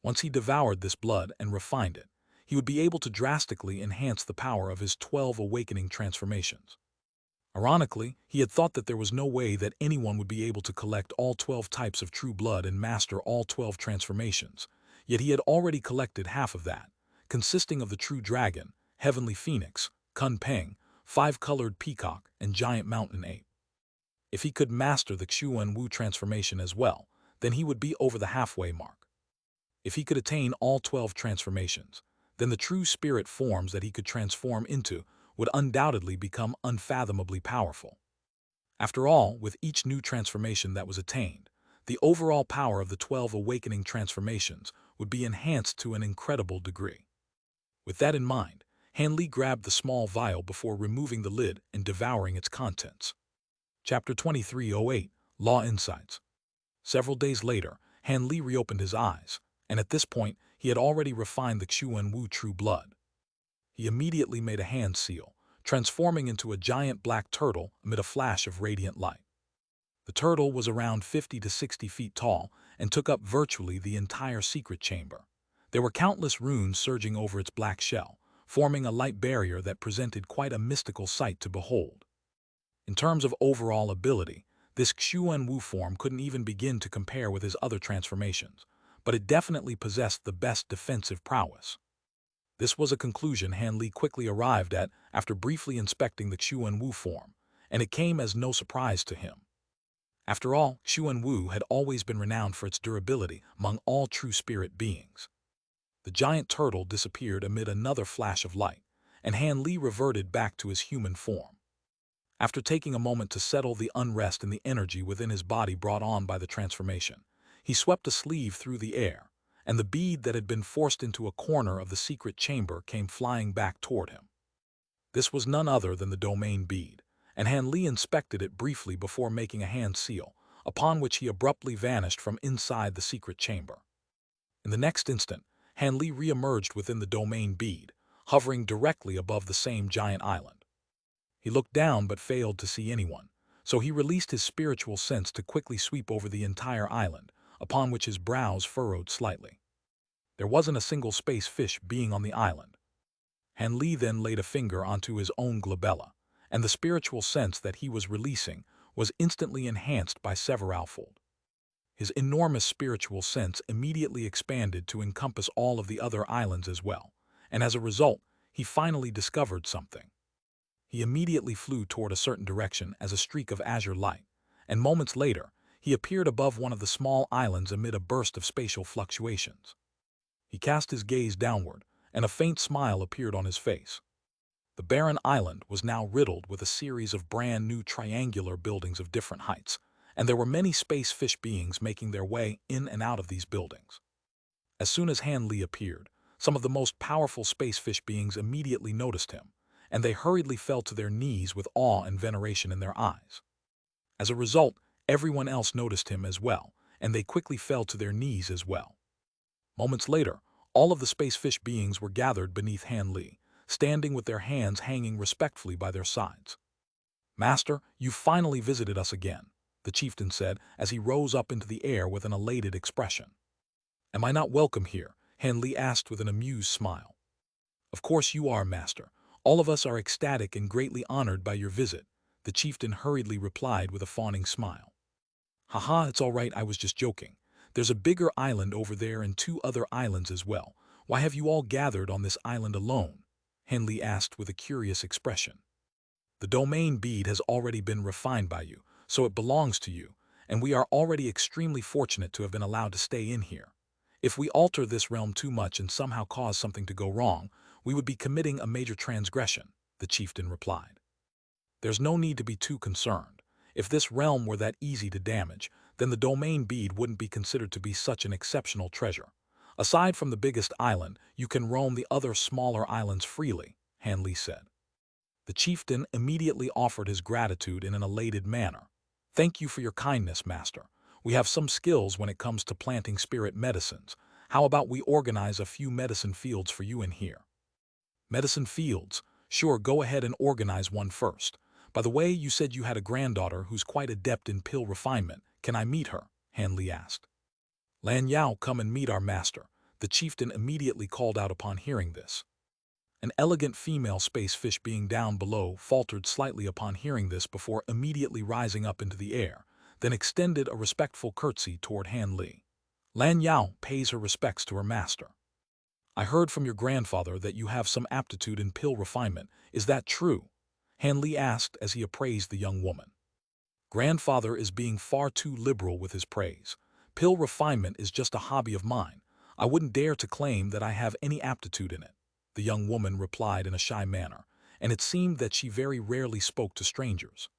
Once he devoured this blood and refined it, he would be able to drastically enhance the power of his 12 awakening transformations. Ironically, he had thought that there was no way that anyone would be able to collect all 12 types of true blood and master all 12 transformations, yet he had already collected half of that, consisting of the true dragon, heavenly phoenix, cunning, five-colored peacock, and giant mountain ape. If he could master the Xuanwu transformation as well, then he would be over the halfway mark. If he could attain all 12 transformations, then the true spirit forms that he could transform into would undoubtedly become unfathomably powerful. After all, with each new transformation that was attained, the overall power of the 12 awakening transformations would be enhanced to an incredible degree. With that in mind, Han Li grabbed the small vial before removing the lid and devouring its contents. Chapter 2308, Law Insights. Several days later, Han Li reopened his eyes, and at this point, he had already refined the Xuanwu true blood. He immediately made a hand seal, transforming into a giant black turtle amid a flash of radiant light. The turtle was around 50 to 60 feet tall and took up virtually the entire secret chamber. There were countless runes surging over its black shell, forming a light barrier that presented quite a mystical sight to behold. In terms of overall ability, this Xuanwu form couldn't even begin to compare with his other transformations, but it definitely possessed the best defensive prowess. This was a conclusion Han Li quickly arrived at after briefly inspecting the Xuanwu form, and it came as no surprise to him. After all, Xuanwu had always been renowned for its durability among all true spirit beings. The giant turtle disappeared amid another flash of light, and Han Li reverted back to his human form. After taking a moment to settle the unrest and the energy within his body brought on by the transformation, he swept a sleeve through the air, and the bead that had been forced into a corner of the secret chamber came flying back toward him. This was none other than the domain bead, and Han Li inspected it briefly before making a hand seal, upon which he abruptly vanished from inside the secret chamber. In the next instant, Han Li re-emerged within the domain bead, hovering directly above the same giant island. He looked down but failed to see anyone, so he released his spiritual sense to quickly sweep over the entire island, upon which his brows furrowed slightly. There wasn't a single space fish being on the island. Han Li then laid a finger onto his own glabella, and the spiritual sense that he was releasing was instantly enhanced by severalfold. His enormous spiritual sense immediately expanded to encompass all of the other islands as well, and as a result, he finally discovered something. He immediately flew toward a certain direction as a streak of azure light, and moments later, he appeared above one of the small islands amid a burst of spatial fluctuations. He cast his gaze downward, and a faint smile appeared on his face. The barren island was now riddled with a series of brand new triangular buildings of different heights, and there were many space fish beings making their way in and out of these buildings. As soon as Han Li appeared, some of the most powerful space fish beings immediately noticed him, and they hurriedly fell to their knees with awe and veneration in their eyes. As a result, everyone else noticed him as well, and they quickly fell to their knees as well. Moments later, all of the space fish beings were gathered beneath Han Li, standing with their hands hanging respectfully by their sides. "Master, you finally visited us again," the chieftain said as he rose up into the air with an elated expression. "Am I not welcome here?" Han Li asked with an amused smile. "Of course you are, Master. All of us are ecstatic and greatly honored by your visit," the chieftain hurriedly replied with a fawning smile. "Haha, it's all right, I was just joking. There's a bigger island over there and 2 other islands as well. Why have you all gathered on this island alone?" Han Li asked with a curious expression. "The domain bead has already been refined by you, so it belongs to you, and we are already extremely fortunate to have been allowed to stay in here. If we alter this realm too much and somehow cause something to go wrong, we would be committing a major transgression," the chieftain replied. "There's no need to be too concerned. If this realm were that easy to damage, then the domain bead wouldn't be considered to be such an exceptional treasure. Aside from the biggest island, you can roam the other smaller islands freely," Han Li said. The chieftain immediately offered his gratitude in an elated manner. "Thank you for your kindness, Master. We have some skills when it comes to planting spirit medicines. How about we organize a few medicine fields for you in here?" "Medicine fields? Sure, go ahead and organize one first. By the way, you said you had a granddaughter who's quite adept in pill refinement. Can I meet her?" Han Li asked. "Lan Yao, come and meet our master," the chieftain immediately called out upon hearing this. An elegant female space fish being down below faltered slightly upon hearing this before immediately rising up into the air, then extended a respectful curtsy toward Han Li. "Lan Yao pays her respects to her master. I heard from your grandfather that you have some aptitude in pill refinement. Is that true?" Han Li asked as he appraised the young woman. "Grandfather is being far too liberal with his praise. Pill refinement is just a hobby of mine. I wouldn't dare to claim that I have any aptitude in it," the young woman replied in a shy manner, and it seemed that she very rarely spoke to strangers.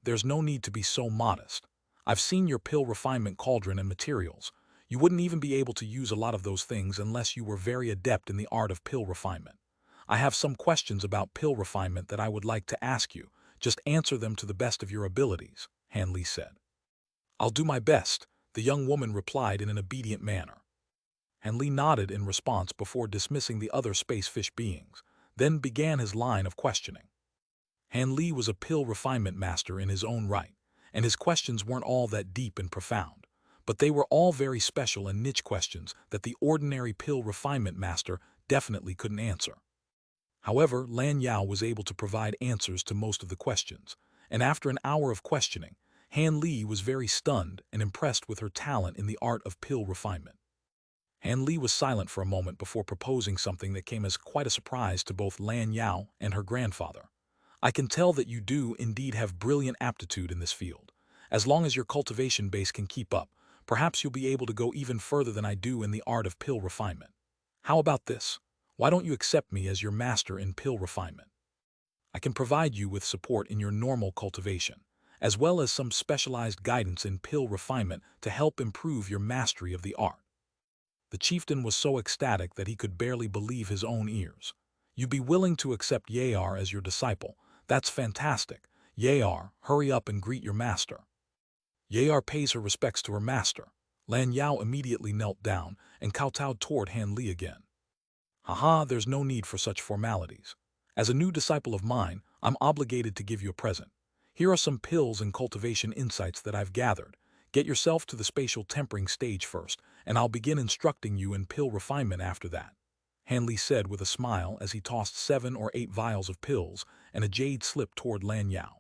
There's no need to be so modest. I've seen your pill refinement cauldron and materials. You wouldn't even be able to use a lot of those things unless you were very adept in the art of pill refinement. I have some questions about pill refinement that I would like to ask you. Just answer them to the best of your abilities," Han Li said. "I'll do my best," the young woman replied in an obedient manner. Han Li nodded in response before dismissing the other space fish beings, then began his line of questioning. Han Li was a pill refinement master in his own right, and his questions weren't all that deep and profound, but they were all very special and niche questions that the ordinary pill refinement master definitely couldn't answer. However, Lan Yao was able to provide answers to most of the questions, and after an hour of questioning, Han Li was very stunned and impressed with her talent in the art of pill refinement. Han Li was silent for a moment before proposing something that came as quite a surprise to both Lan Yao and her grandfather. "I can tell that you do indeed have brilliant aptitude in this field. As long as your cultivation base can keep up, perhaps you'll be able to go even further than I do in the art of pill refinement. How about this? Why don't you accept me as your master in pill refinement? I can provide you with support in your normal cultivation, as well as some specialized guidance in pill refinement to help improve your mastery of the art." The chieftain was so ecstatic that he could barely believe his own ears. "You'd be willing to accept Yar as your disciple? That's fantastic. Yar, hurry up and greet your master." Yar pays her respects to her master. Lan Yao immediately knelt down and kowtowed toward Han Li again. Haha, there's no need for such formalities. As a new disciple of mine, I'm obligated to give you a present. Here are some pills and cultivation insights that I've gathered. Get yourself to the spatial tempering stage first, and I'll begin instructing you in pill refinement after that. Hanli said with a smile as he tossed 7 or 8 vials of pills and a jade slip toward Lan Yao.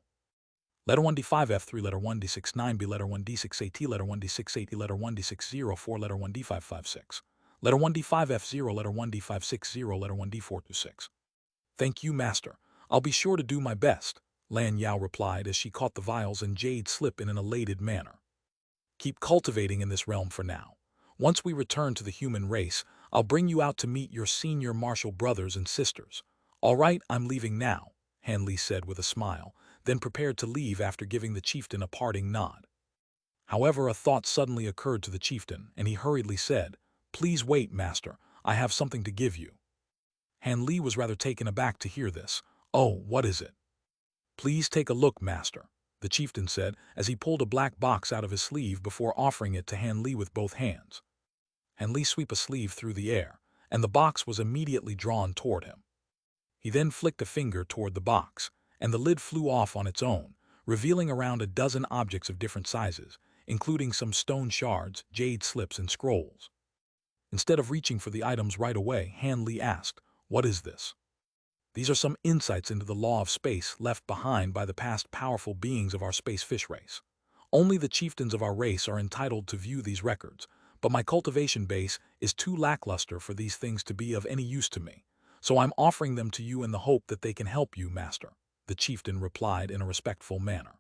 Letter 1D5F3, letter 1D69B, letter 1D6AT, letter 1D680, letter 1D604, letter 1D556. Letter 1D5F0, letter 1D560, letter 1D426. Thank you, Master. I'll be sure to do my best, Lan Yao replied as she caught the vials and jade slip in an elated manner. Keep cultivating in this realm for now. Once we return to the human race, I'll bring you out to meet your senior martial brothers and sisters. All right, I'm leaving now, Hanli said with a smile, then prepared to leave after giving the chieftain a parting nod. However, a thought suddenly occurred to the chieftain, and he hurriedly said, "Please wait, Master. I have something to give you." Hanli was rather taken aback to hear this. "Oh, what is it?" "Please take a look, Master," the chieftain said as he pulled a black box out of his sleeve before offering it to Hanli with both hands. Hanli swept a sleeve through the air, and the box was immediately drawn toward him. He then flicked a finger toward the box, and the lid flew off on its own, revealing around a dozen objects of different sizes, including some stone shards, jade slips, and scrolls. Instead of reaching for the items right away, Hanli asked, "What is this?" "These are some insights into the law of space left behind by the past powerful beings of our space fish race. Only the chieftains of our race are entitled to view these records, but my cultivation base is too lackluster for these things to be of any use to me, so I'm offering them to you in the hope that they can help you, Master," the chieftain replied in a respectful manner.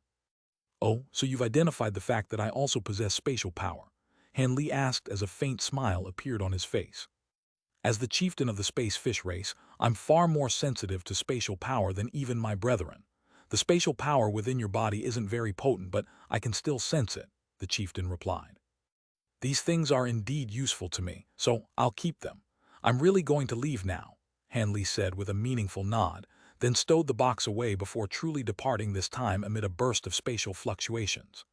"Oh, so you've identified the fact that I also possess spatial power?" Hanli asked as a faint smile appeared on his face. "As the chieftain of the space fish race, I'm far more sensitive to spatial power than even my brethren. The spatial power within your body isn't very potent, but I can still sense it," the chieftain replied. "These things are indeed useful to me, so I'll keep them. I'm really going to leave now," Hanli said with a meaningful nod, then stowed the box away before truly departing, this time amid a burst of spatial fluctuations.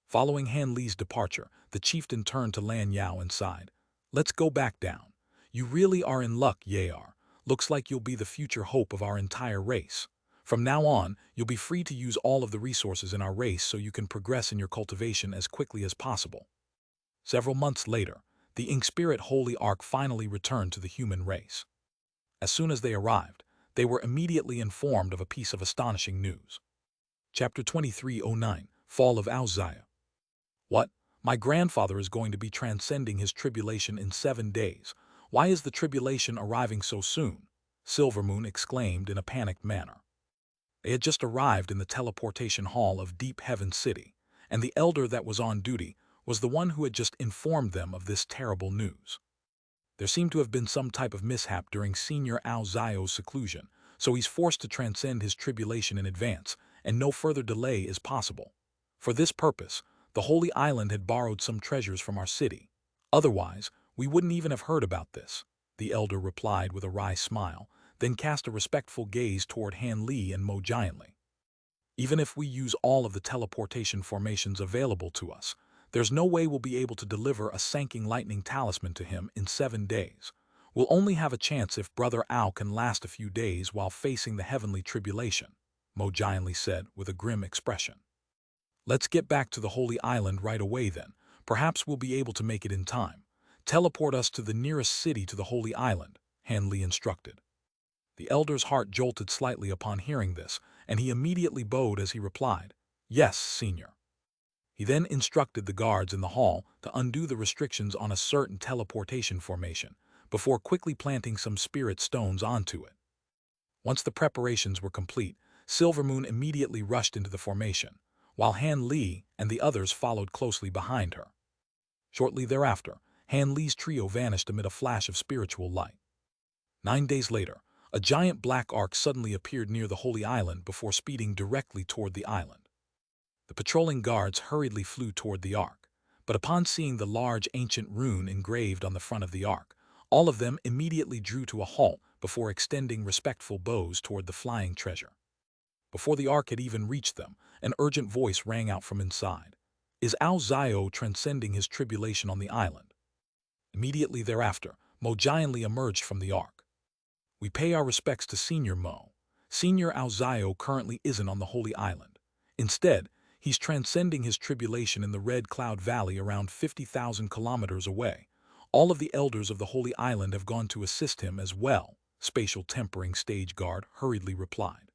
Following Hanli's departure, the chieftain turned to Lan Yao and sighed, "Let's go back down. You really are in luck, Yar. Looks like you'll be the future hope of our entire race. From now on, you'll be free to use all of the resources in our race so you can progress in your cultivation as quickly as possible." Several months later, the Ink Spirit Holy Ark finally returned to the human race. As soon as they arrived, they were immediately informed of a piece of astonishing news. Chapter 2309, Fall of Xianxia. "What? My grandfather is going to be transcending his tribulation in 7 days. Why is the tribulation arriving so soon?" Silvermoon exclaimed in a panicked manner. They had just arrived in the teleportation hall of Deep Heaven City, and the elder that was on duty was the one who had just informed them of this terrible news. There seemed to have been some type of mishap during Senior Xiao's seclusion, so he's forced to transcend his tribulation in advance, and no further delay is possible. For this purpose, the Holy Island had borrowed some treasures from our city. Otherwise, we wouldn't even have heard about this, the elder replied with a wry smile, then cast a respectful gaze toward Hanli and Mo Giantly. "Even if we use all of the teleportation formations available to us, there's no way we'll be able to deliver a Sanking Lightning Talisman to him in 7 days. We'll only have a chance if Brother Ao can last a few days while facing the heavenly tribulation," Mo Giantly said with a grim expression. "Let's get back to the Holy Island right away then. Perhaps we'll be able to make it in time. Teleport us to the nearest city to the Holy Island," Hanli instructed. The elder's heart jolted slightly upon hearing this, and he immediately bowed as he replied, "Yes, Senior." He then instructed the guards in the hall to undo the restrictions on a certain teleportation formation, before quickly planting some spirit stones onto it. Once the preparations were complete, Silvermoon immediately rushed into the formation, while Hanli and the others followed closely behind her. Shortly thereafter, Hanli's trio vanished amid a flash of spiritual light. 9 days later, a giant black ark suddenly appeared near the Holy Island before speeding directly toward the island. The patrolling guards hurriedly flew toward the ark, but upon seeing the large ancient rune engraved on the front of the ark, all of them immediately drew to a halt before extending respectful bows toward the flying treasure. Before the ark had even reached them, an urgent voice rang out from inside. "Is Xiao transcending his tribulation on the island?" Immediately thereafter, Mo Giantly emerged from the ark. We pay our respects to Senior Mo. Senior Aozio currently isn't on the Holy Island. Instead, he's transcending his tribulation in the Red Cloud Valley around 50,000 kilometers away. All of the elders of the Holy Island have gone to assist him as well, Spatial Tempering Stage Guard hurriedly replied.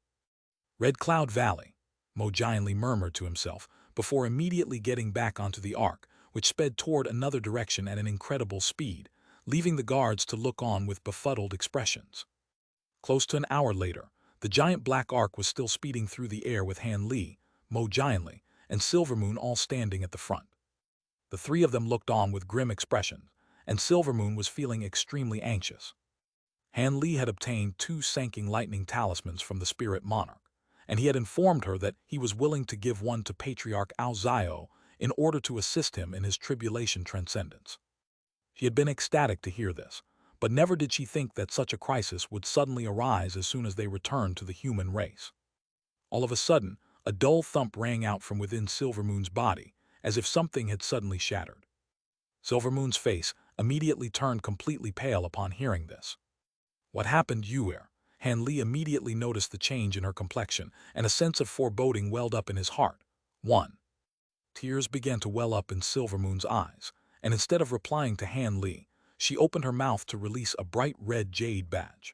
Red Cloud Valley, Mo giantly murmured to himself before immediately getting back onto the ark, which sped toward another direction at an incredible speed, leaving the guards to look on with befuddled expressions. Close to an hour later, the giant black ark was still speeding through the air with Han Li, Mo giantly, and Silvermoon all standing at the front. The three of them looked on with grim expressions, and Silvermoon was feeling extremely anxious. Han Li had obtained 2 Sanking Lightning talismans from the Spirit Monarch, and he had informed her that he was willing to give one to Patriarch Aozio in order to assist him in his tribulation transcendence. She had been ecstatic to hear this, but never did she think that such a crisis would suddenly arise as soon as they returned to the human race. All of a sudden, a dull thump rang out from within Silvermoon's body, as if something had suddenly shattered. Silvermoon's face immediately turned completely pale upon hearing this. What happened, Yuer? Han Li immediately noticed the change in her complexion, and a sense of foreboding welled up in his heart. 1. Tears began to well up in Silvermoon's eyes, and instead of replying to Han Li, she opened her mouth to release a bright red jade badge.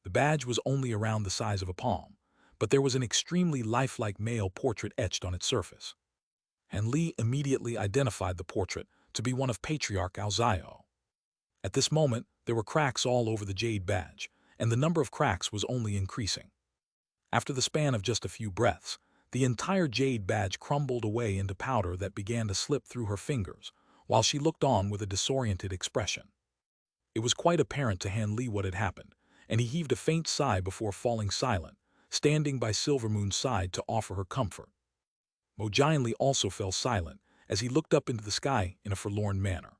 The badge was only around the size of a palm, but there was an extremely lifelike male portrait etched on its surface. Han Li immediately identified the portrait to be one of Patriarch Aozio. At this moment, there were cracks all over the jade badge, and the number of cracks was only increasing. After the span of just a few breaths, the entire jade badge crumbled away into powder that began to slip through her fingers, while she looked on with a disoriented expression. It was quite apparent to Han Li what had happened, and he heaved a faint sigh before falling silent, standing by Silvermoon's side to offer her comfort. Mo Jianli also fell silent as he looked up into the sky in a forlorn manner.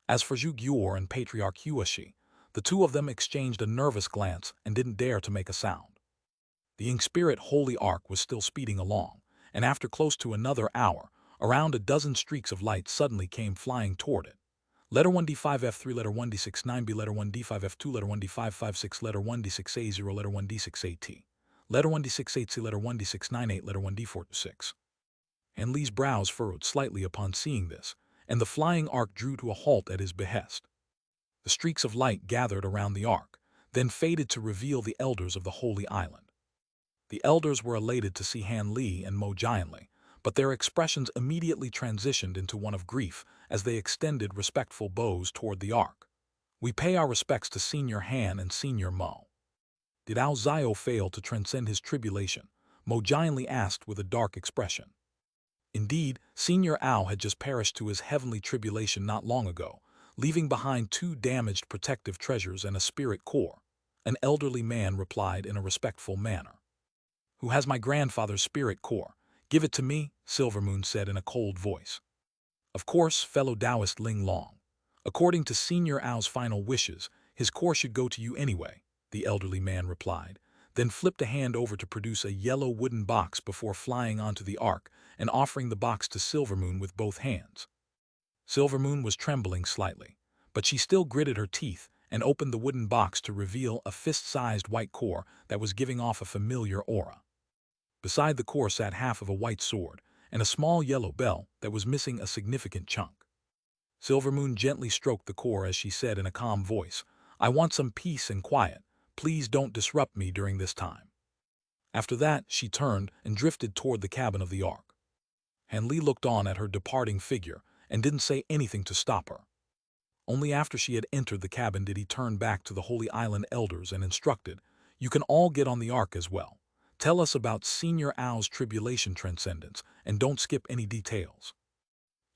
As for Zhu Gyur and Patriarch Huashi, the two of them exchanged a nervous glance and didn't dare to make a sound. The Ink-Spirit Holy Ark was still speeding along, and after close to another hour, around a dozen streaks of light suddenly came flying toward it. Letter 1D5F3, letter 1D69B, letter 1D5F2, letter 1D556, letter 1D6A0, letter 1D6AT, letter 1D6AC, letter 1D698, letter 1D46. Han Li's brows furrowed slightly upon seeing this, and the flying ark drew to a halt at his behest. The streaks of light gathered around the ark, then faded to reveal the elders of the Holy Island. The elders were elated to see Han Li and Mo Jianli, but their expressions immediately transitioned into one of grief as they extended respectful bows toward the ark. We pay our respects to Senior Han and Senior Mo. Did Aozio fail to transcend his tribulation? Mo Jianli asked with a dark expression. Indeed, Senior Ao had just perished to his heavenly tribulation not long ago, leaving behind 2 damaged protective treasures and a spirit core. An elderly man replied in a respectful manner. Who has my grandfather's spirit core? Give it to me, Silvermoon said in a cold voice. Of course, fellow Taoist Ling Long. According to Senior Ao's final wishes, his core should go to you anyway, the elderly man replied, then flipped a hand over to produce a yellow wooden box before flying onto the ark and offering the box to Silvermoon with both hands. Silvermoon was trembling slightly, but she still gritted her teeth and opened the wooden box to reveal a fist-sized white core that was giving off a familiar aura. Beside the core sat half of a white sword and a small yellow bell that was missing a significant chunk. Silvermoon gently stroked the core as she said in a calm voice, I want some peace and quiet. Please don't disrupt me during this time. After that, she turned and drifted toward the cabin of the ark. Han Li looked on at her departing figure and didn't say anything to stop her. Only after she had entered the cabin did he turn back to the Holy Island elders and instructed, you can all get on the ark as well. Tell us about Senior Ao's tribulation transcendence and don't skip any details.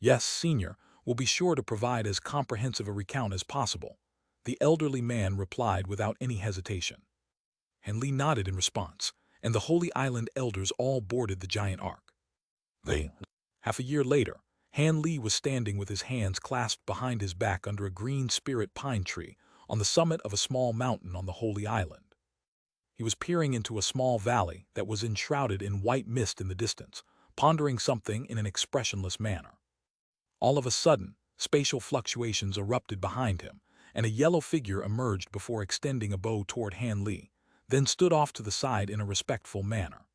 Yes, Senior, we'll be sure to provide as comprehensive a recount as possible, the elderly man replied without any hesitation. Han Li nodded in response, and the Holy Island elders all boarded the giant ark. Half a year later, Han Li was standing with his hands clasped behind his back under a green spirit pine tree on the summit of a small mountain on the Holy Island. He was peering into a small valley that was enshrouded in white mist in the distance, pondering something in an expressionless manner. All of a sudden, spatial fluctuations erupted behind him, and a yellow figure emerged before extending a bow toward Han Li, then stood off to the side in a respectful manner.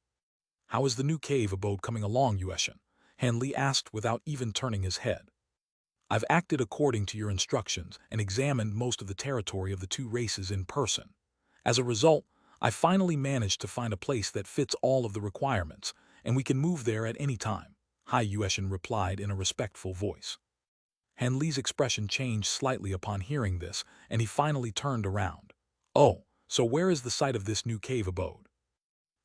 "How is the new cave abode coming along, Yueshin?" Han Li asked without even turning his head. "I've acted according to your instructions and examined most of the territory of the two races in person. As a result, I finally managed to find a place that fits all of the requirements, and we can move there at any time," Han Yueshin replied in a respectful voice. Han Li's expression changed slightly upon hearing this, and he finally turned around. "Oh, so where is the site of this new cave abode?"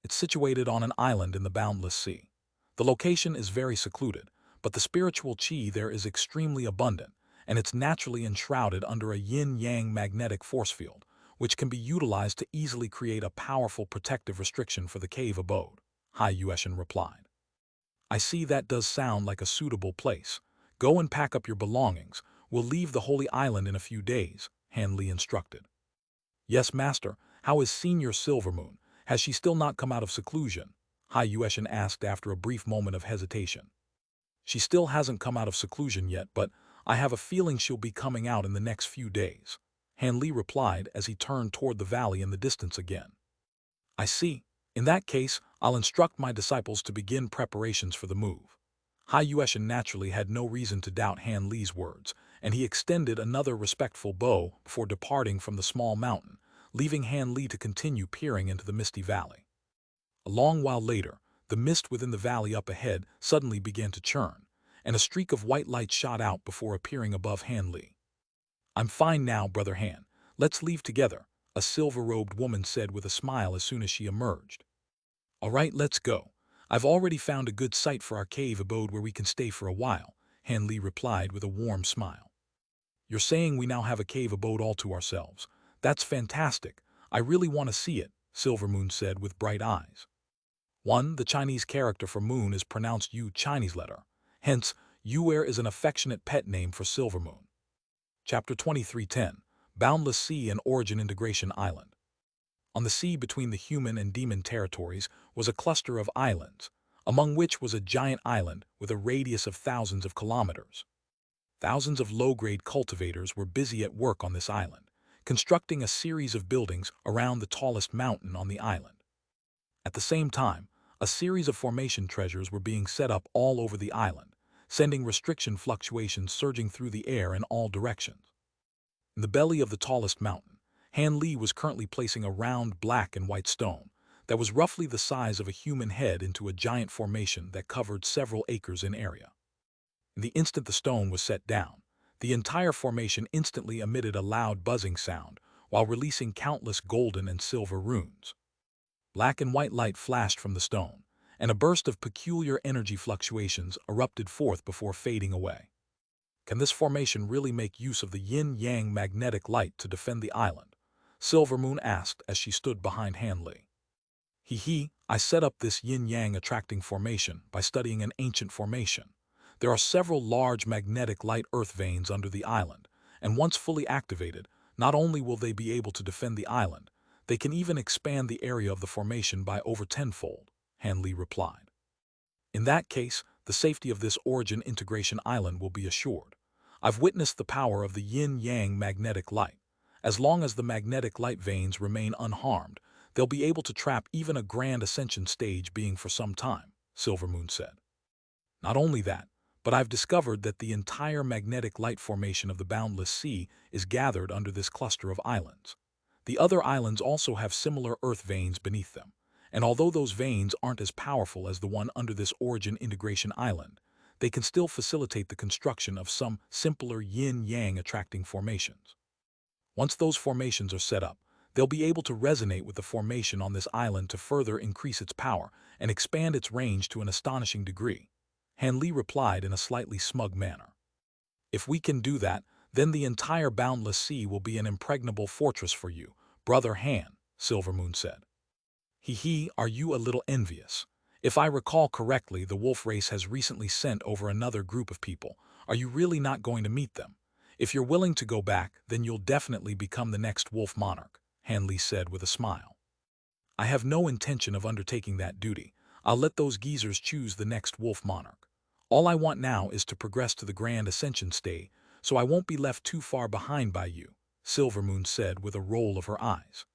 "It's situated on an island in the boundless sea. The location is very secluded, but the spiritual qi there is extremely abundant, and it's naturally enshrouded under a yin-yang magnetic force field, which can be utilized to easily create a powerful protective restriction for the cave abode," Han Yueshin replied. "I see that does sound like a suitable place. Go and pack up your belongings. We'll leave the Holy Island in a few days," Han Li instructed. "Yes, Master. How is Senior Silvermoon? Has she still not come out of seclusion?" Han Yueshin asked after a brief moment of hesitation. "She still hasn't come out of seclusion yet, but I have a feeling she'll be coming out in the next few days," Han Li replied as he turned toward the valley in the distance again. "I see. In that case, I'll instruct my disciples to begin preparations for the move." Han Yueshin naturally had no reason to doubt Han Li's words, and he extended another respectful bow before departing from the small mountain, leaving Han Li to continue peering into the misty valley. A long while later, the mist within the valley up ahead suddenly began to churn, and a streak of white light shot out before appearing above Han Li. "I'm fine now, Brother Han. Let's leave together," a silver-robed woman said with a smile as soon as she emerged. "All right, let's go. I've already found a good site for our cave abode where we can stay for a while," Han Li replied with a warm smile. "You're saying we now have a cave abode all to ourselves? That's fantastic. I really want to see it," Silvermoon said with bright eyes. The Chinese character for moon is pronounced U Chinese letter. Hence, Yuer is an affectionate pet name for Silvermoon. Chapter 2310, Boundless Sea and Origin Integration Island. On the sea between the human and demon territories was a cluster of islands, among which was a giant island with a radius of thousands of kilometers. Thousands of low-grade cultivators were busy at work on this island, constructing a series of buildings around the tallest mountain on the island. At the same time, a series of formation treasures were being set up all over the island, sending restriction fluctuations surging through the air in all directions. In the belly of the tallest mountain, Han Li was currently placing a round black and white stone that was roughly the size of a human head into a giant formation that covered several acres in area. In the instant the stone was set down, the entire formation instantly emitted a loud buzzing sound while releasing countless golden and silver runes. Black and white light flashed from the stone, and a burst of peculiar energy fluctuations erupted forth before fading away. "Can this formation really make use of the yin-yang magnetic light to defend the island?" Silvermoon asked as she stood behind Han Li. I set up this yin-yang attracting formation by studying an ancient formation. There are several large magnetic light earth veins under the island, and once fully activated, not only will they be able to defend the island, they can even expand the area of the formation by over tenfold," Han Li replied. "In that case, the safety of this origin integration island will be assured. I've witnessed the power of the yin-yang magnetic light. As long as the magnetic light veins remain unharmed, they'll be able to trap even a grand ascension stage being for some time," Silvermoon said. "Not only that, but I've discovered that the entire magnetic light formation of the boundless sea is gathered under this cluster of islands. The other islands also have similar earth veins beneath them, and although those veins aren't as powerful as the one under this origin integration island, they can still facilitate the construction of some simpler yin-yang attracting formations. Once those formations are set up, they'll be able to resonate with the formation on this island to further increase its power and expand its range to an astonishing degree," Han Li replied in a slightly smug manner. "If we can do that, then the entire boundless sea will be an impregnable fortress for you, Brother Han," Silvermoon said. Are you a little envious? If I recall correctly, the wolf race has recently sent over another group of people. Are you really not going to meet them? If you're willing to go back, then you'll definitely become the next wolf monarch," Han Li said with a smile. "I have no intention of undertaking that duty. I'll let those geezers choose the next wolf monarch. All I want now is to progress to the grand ascension stage, so I won't be left too far behind by you," Silvermoon said with a roll of her eyes.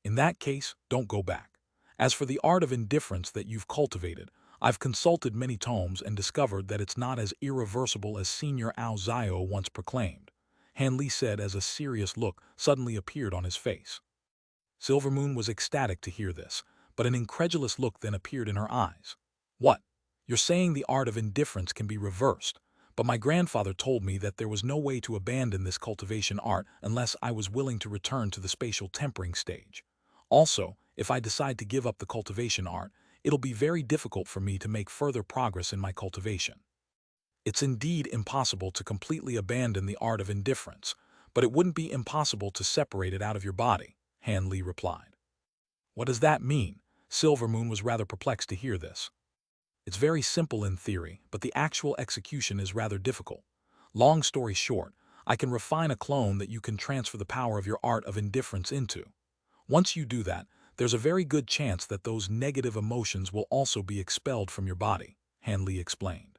In that case, don't go back. As for the art of indifference that you've cultivated, I've consulted many tomes and discovered that it's not as irreversible as Senior Ao Zio once proclaimed, Han Li said as a serious look suddenly appeared on his face. Silvermoon was ecstatic to hear this, but an incredulous look then appeared in her eyes. What? You're saying the art of indifference can be reversed, but my grandfather told me that there was no way to abandon this cultivation art unless I was willing to return to the spatial tempering stage. Also, if I decide to give up the cultivation art, it'll be very difficult for me to make further progress in my cultivation. It's indeed impossible to completely abandon the art of indifference, but it wouldn't be impossible to separate it out of your body, Han Li replied. What does that mean? Silvermoon was rather perplexed to hear this. It's very simple in theory, but the actual execution is rather difficult. Long story short, I can refine a clone that you can transfer the power of your art of indifference into. Once you do that, there's a very good chance that those negative emotions will also be expelled from your body, Han Li explained.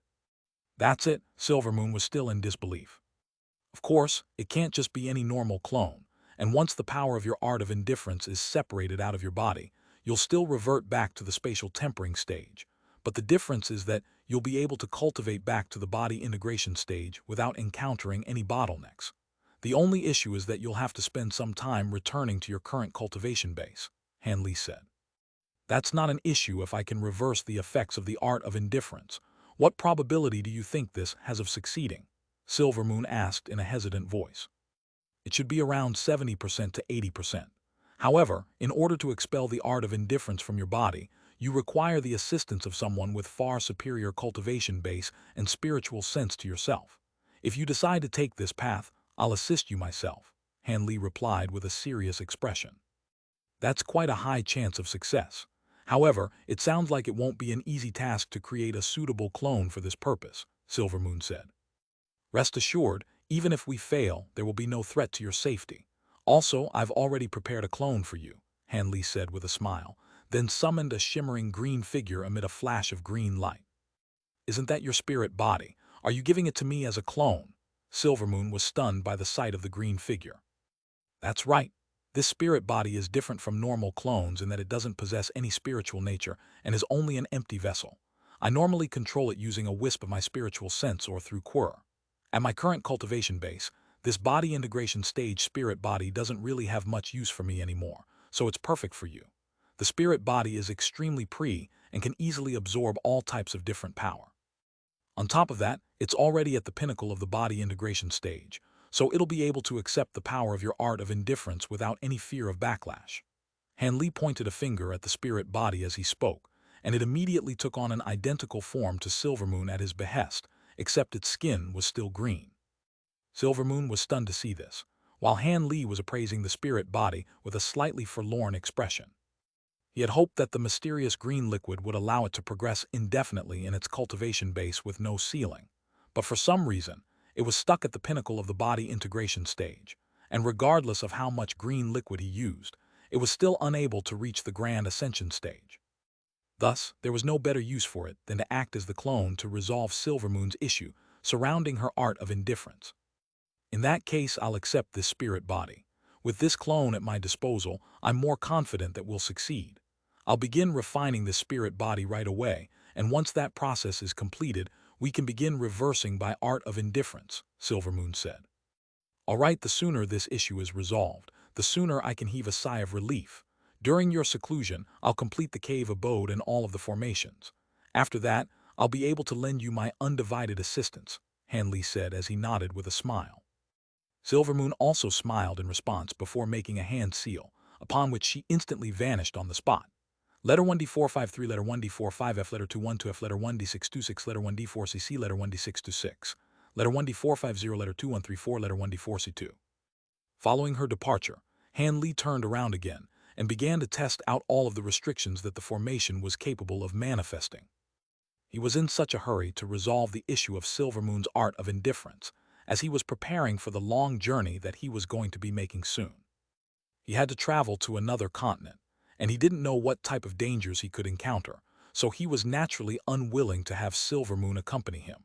That's it, Silvermoon was still in disbelief. Of course, it can't just be any normal clone, and once the power of your art of indifference is separated out of your body, you'll still revert back to the spatial tempering stage. But the difference is that you'll be able to cultivate back to the body integration stage without encountering any bottlenecks. The only issue is that you'll have to spend some time returning to your current cultivation base, Han Li said. That's not an issue if I can reverse the effects of the art of indifference. What probability do you think this has of succeeding? Silvermoon asked in a hesitant voice. It should be around 70% to 80%. However, in order to expel the art of indifference from your body, you require the assistance of someone with far superior cultivation base and spiritual sense to yourself. If you decide to take this path, I'll assist you myself, Han Li replied with a serious expression. That's quite a high chance of success. However, it sounds like it won't be an easy task to create a suitable clone for this purpose, Silvermoon said. Rest assured, even if we fail, there will be no threat to your safety. Also, I've already prepared a clone for you, Han Li said with a smile, then summoned a shimmering green figure amid a flash of green light. Isn't that your spirit body? Are you giving it to me as a clone? Silvermoon was stunned by the sight of the green figure. That's right. This spirit body is different from normal clones in that it doesn't possess any spiritual nature and is only an empty vessel. I normally control it using a wisp of my spiritual sense or through Quer. At my current cultivation base, this body integration stage spirit body doesn't really have much use for me anymore, so it's perfect for you. The spirit body is extremely and can easily absorb all types of different power. On top of that, it's already at the pinnacle of the body integration stage, so it'll be able to accept the power of your art of indifference without any fear of backlash. Han Li pointed a finger at the spirit body as he spoke, and it immediately took on an identical form to Silvermoon at his behest, except its skin was still green. Silvermoon was stunned to see this, while Han Li was appraising the spirit body with a slightly forlorn expression. He had hoped that the mysterious green liquid would allow it to progress indefinitely in its cultivation base with no ceiling, but for some reason, it was stuck at the pinnacle of the body integration stage, and regardless of how much green liquid he used, it was still unable to reach the grand ascension stage. Thus, there was no better use for it than to act as the clone to resolve Silvermoon's issue surrounding her art of indifference. In that case, I'll accept this spirit body. With this clone at my disposal, I'm more confident that we'll succeed. I'll begin refining this spirit body right away, and once that process is completed, we can begin reversing by art of indifference, Silvermoon said. All right, the sooner this issue is resolved, the sooner I can heave a sigh of relief. During your seclusion, I'll complete the cave abode and all of the formations. After that, I'll be able to lend you my undivided assistance, Han Li said as he nodded with a smile. Silvermoon also smiled in response before making a hand seal, upon which she instantly vanished on the spot. Letter 1D453, letter 1D45F, letter 212F, letter 1D626, letter 1D4CC, letter 1D626, letter 1D450, letter 2134, letter 1D4C2. Following her departure, Han Li turned around again and began to test out all of the restrictions that the formation was capable of manifesting. He was in such a hurry to resolve the issue of Silvermoon's art of indifference, as he was preparing for the long journey that he was going to be making soon. He had to travel to another continent, and he didn't know what type of dangers he could encounter, so he was naturally unwilling to have Silvermoon accompany him.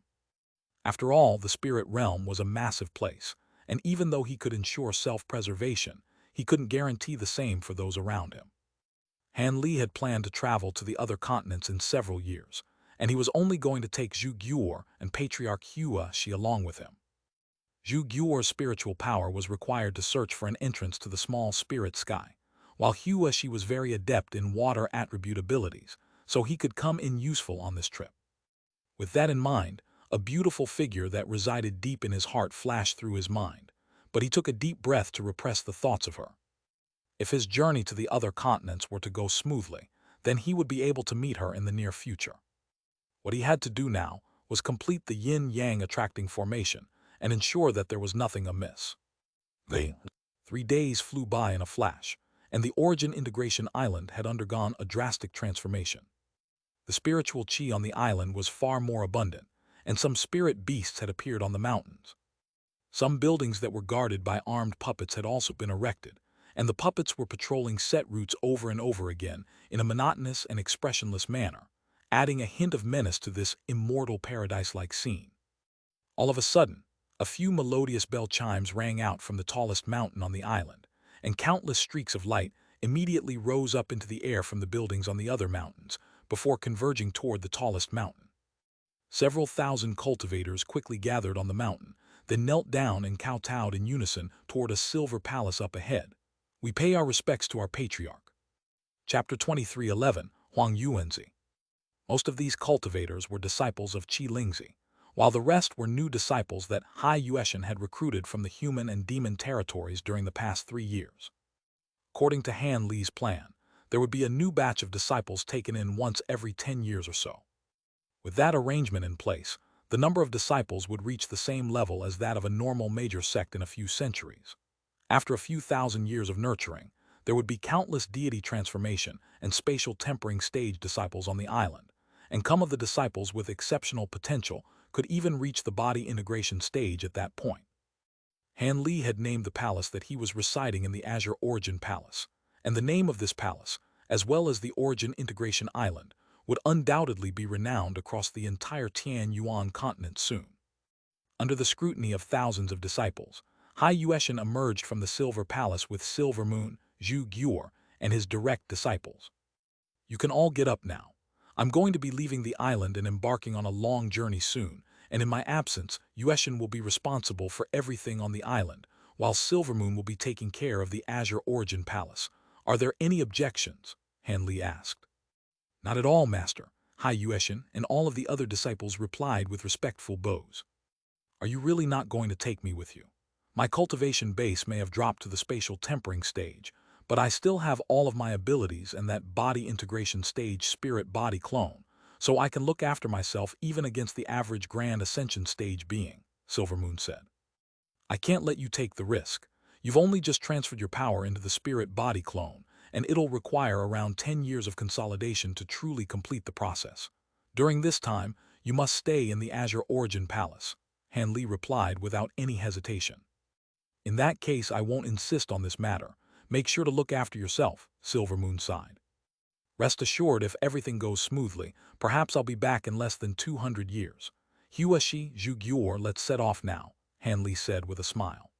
After all, the spirit realm was a massive place, and even though he could ensure self-preservation, he couldn't guarantee the same for those around him. Han Li had planned to travel to the other continents in several years, and he was only going to take Zhu Guor and Patriarch Xianxia along with him. Zhu Guor's spiritual power was required to search for an entrance to the small spirit sky, while Xianxia was very adept in water attribute abilities, so he could come in useful on this trip. With that in mind, a beautiful figure that resided deep in his heart flashed through his mind, but he took a deep breath to repress the thoughts of her. If his journey to the other continents were to go smoothly, then he would be able to meet her in the near future. What he had to do now was complete the yin-yang attracting formation and ensure that there was nothing amiss. 3 days flew by in a flash, and the Origin Integration Island had undergone a drastic transformation. The spiritual chi on the island was far more abundant, and some spirit beasts had appeared on the mountains. Some buildings that were guarded by armed puppets had also been erected, and the puppets were patrolling set routes over and over again in a monotonous and expressionless manner, adding a hint of menace to this immortal paradise-like scene. All of a sudden, a few melodious bell chimes rang out from the tallest mountain on the island, and countless streaks of light immediately rose up into the air from the buildings on the other mountains before converging toward the tallest mountain. Several thousand cultivators quickly gathered on the mountain, then knelt down and kowtowed in unison toward a silver palace up ahead. We pay our respects to our patriarch. Chapter 23:11, Huang Yuanzi. Most of these cultivators were disciples of Qi Lingzi, while the rest were new disciples that Hai Yueshan had recruited from the human and demon territories during the past 3 years. According to Han Li's plan, there would be a new batch of disciples taken in once every 10 years or so. With that arrangement in place, the number of disciples would reach the same level as that of a normal major sect in a few centuries. After a few thousand years of nurturing, there would be countless deity transformation and spatial tempering stage disciples on the island, and some of the disciples with exceptional potential could even reach the body integration stage at that point. Han Li had named the palace that he was residing in the Azure Origin Palace, and the name of this palace, as well as the Origin Integration Island, would undoubtedly be renowned across the entire Tian Yuan continent soon. Under the scrutiny of thousands of disciples, Hai Yueshan emerged from the Silver Palace with Silver Moon, Zhu Guor, and his direct disciples. You can all get up now. I'm going to be leaving the island and embarking on a long journey soon, and in my absence, Yueshan will be responsible for everything on the island, while Silver Moon will be taking care of the Azure Origin Palace. Are there any objections? Han Li asked. Not at all, Master, Hai Yueshan and all of the other disciples replied with respectful bows. Are you really not going to take me with you? My cultivation base may have dropped to the spatial tempering stage, but I still have all of my abilities and that body integration stage spirit-body clone, so I can look after myself even against the average Grand Ascension stage being, Silver Moon said. I can't let you take the risk. You've only just transferred your power into the spirit-body clone, and it'll require around 10 years of consolidation to truly complete the process. During this time, you must stay in the Azure Origin Palace, Han Li replied without any hesitation. In that case, I won't insist on this matter. Make sure to look after yourself, Silver Moon sighed. Rest assured, if everything goes smoothly, perhaps I'll be back in less than 200 years. Huashi Zhu Guor, let's set off now, Han Li said with a smile.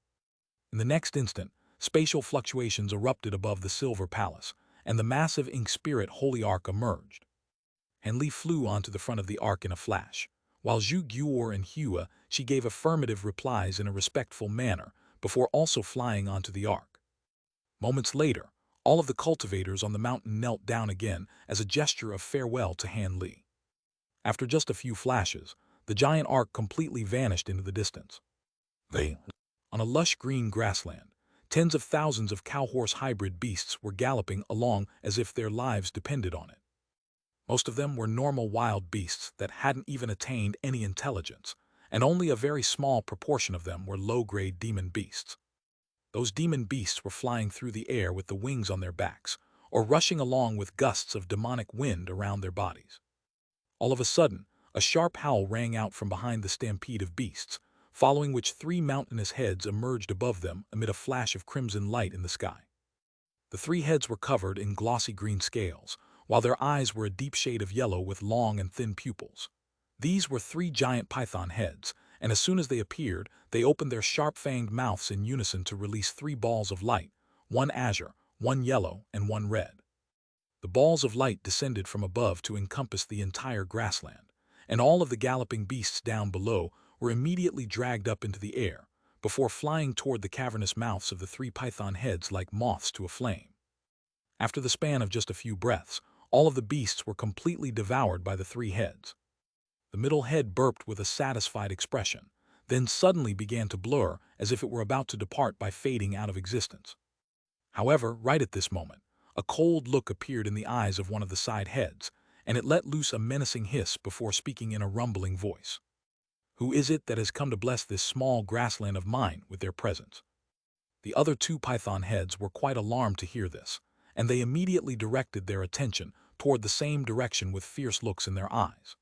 In the next instant, spatial fluctuations erupted above the Silver Palace, and the massive ink spirit Holy Ark emerged. Han Li flew onto the front of the Ark in a flash. While Zhu Guor and Hua, she gave affirmative replies in a respectful manner, before also flying onto the Ark. Moments later, all of the cultivators on the mountain knelt down again as a gesture of farewell to Han Li. After just a few flashes, the giant Ark completely vanished into the distance. On a lush green grassland, tens of thousands of cow-horse hybrid beasts were galloping along as if their lives depended on it. Most of them were normal wild beasts that hadn't even attained any intelligence, and only a very small proportion of them were low-grade demon beasts. Those demon beasts were flying through the air with the wings on their backs, or rushing along with gusts of demonic wind around their bodies. All of a sudden, a sharp howl rang out from behind the stampede of beasts, following which 3 mountainous heads emerged above them amid a flash of crimson light in the sky. The 3 heads were covered in glossy green scales, while their eyes were a deep shade of yellow with long and thin pupils. These were 3 giant python heads, and as soon as they appeared, they opened their sharp-fanged mouths in unison to release 3 balls of light, one azure, one yellow, and one red. The balls of light descended from above to encompass the entire grassland, and all of the galloping beasts down below were immediately dragged up into the air, before flying toward the cavernous mouths of the 3 python heads like moths to a flame. After the span of just a few breaths, all of the beasts were completely devoured by the 3 heads. The middle head burped with a satisfied expression, then suddenly began to blur as if it were about to depart by fading out of existence. However, right at this moment, a cold look appeared in the eyes of one of the side heads, and it let loose a menacing hiss before speaking in a rumbling voice. "Who is it that has come to bless this small grassland of mine with their presence?" The other 2 python heads were quite alarmed to hear this, and they immediately directed their attention toward the same direction with fierce looks in their eyes.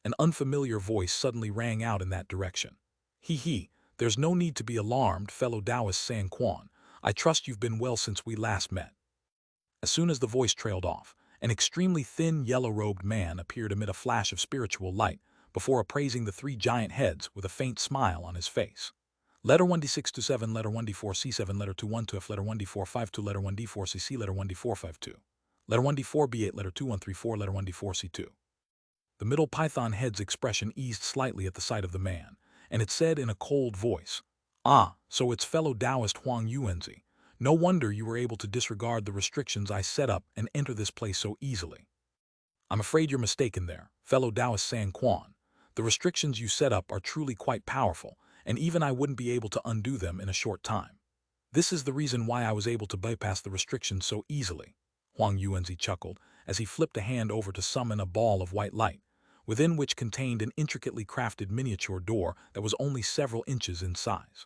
An unfamiliar voice suddenly rang out in that direction. "He, there's no need to be alarmed, fellow Taoist San Quan. I trust you've been well since we last met." As soon as the voice trailed off, an extremely thin, yellow-robed man appeared amid a flash of spiritual light before appraising the 3 giant heads with a faint smile on his face. Letter 1D627, letter 1D4C7, letter 212F, letter 1D452, letter 1D4CC, letter 1D452. Letter 1D4B8, letter 2134, letter 1D4C2. The middle python head's expression eased slightly at the sight of the man, and it said in a cold voice, "Ah, so it's fellow Taoist Huang Yuanzi. No wonder you were able to disregard the restrictions I set up and enter this place so easily." "I'm afraid you're mistaken there, fellow Taoist San Quan. The restrictions you set up are truly quite powerful, and even I wouldn't be able to undo them in a short time. This is the reason why I was able to bypass the restrictions so easily." Huang Yuanzi chuckled as he flipped a hand over to summon a ball of white light, within which contained an intricately crafted miniature door that was only several inches in size.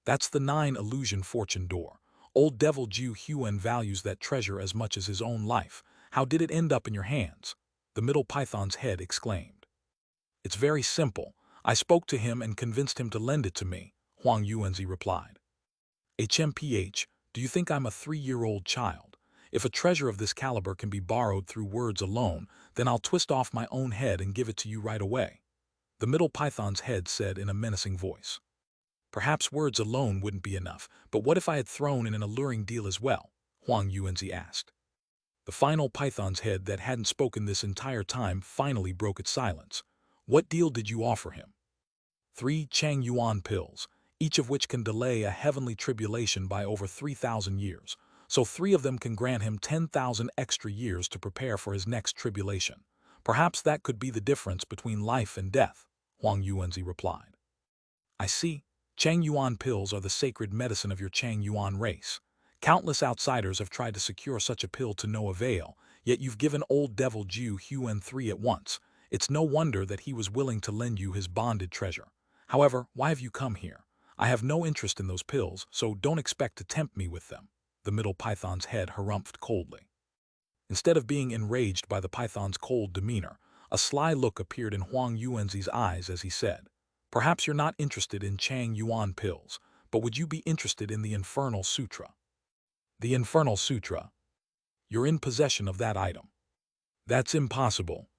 "That's the 9 illusion fortune door. Old devil Ju Huan values that treasure as much as his own life. How did it end up in your hands?" the middle python's head exclaimed. "It's very simple. I spoke to him and convinced him to lend it to me," Huang Yuanzi replied. "HMPH, do you think I'm a 3-year-old child? If a treasure of this caliber can be borrowed through words alone, then I'll twist off my own head and give it to you right away," the middle python's head said in a menacing voice. "Perhaps words alone wouldn't be enough, but what if I had thrown in an alluring deal as well?" Huang Yuanzi asked. The final python's head that hadn't spoken this entire time finally broke its silence. "What deal did you offer him?" 3 Chang Yuan pills, each of which can delay a heavenly tribulation by over 3,000 years, so 3 of them can grant him 10,000 extra years to prepare for his next tribulation. Perhaps that could be the difference between life and death," Huang Yuanzi replied. "I see. Chang Yuan pills are the sacred medicine of your Chang Yuan race. Countless outsiders have tried to secure such a pill to no avail, yet you've given old devil Ju Huan 3 at once. It's no wonder that he was willing to lend you his bonded treasure. However, why have you come here? I have no interest in those pills, so don't expect to tempt me with them," the middle python's head harumphed coldly. Instead of being enraged by the python's cold demeanor, a sly look appeared in Huang Yuanzi's eyes as he said, "Perhaps you're not interested in Chang Yuan pills, but would you be interested in the Infernal Sutra?" "The Infernal Sutra? You're in possession of that item?" "That's impossible."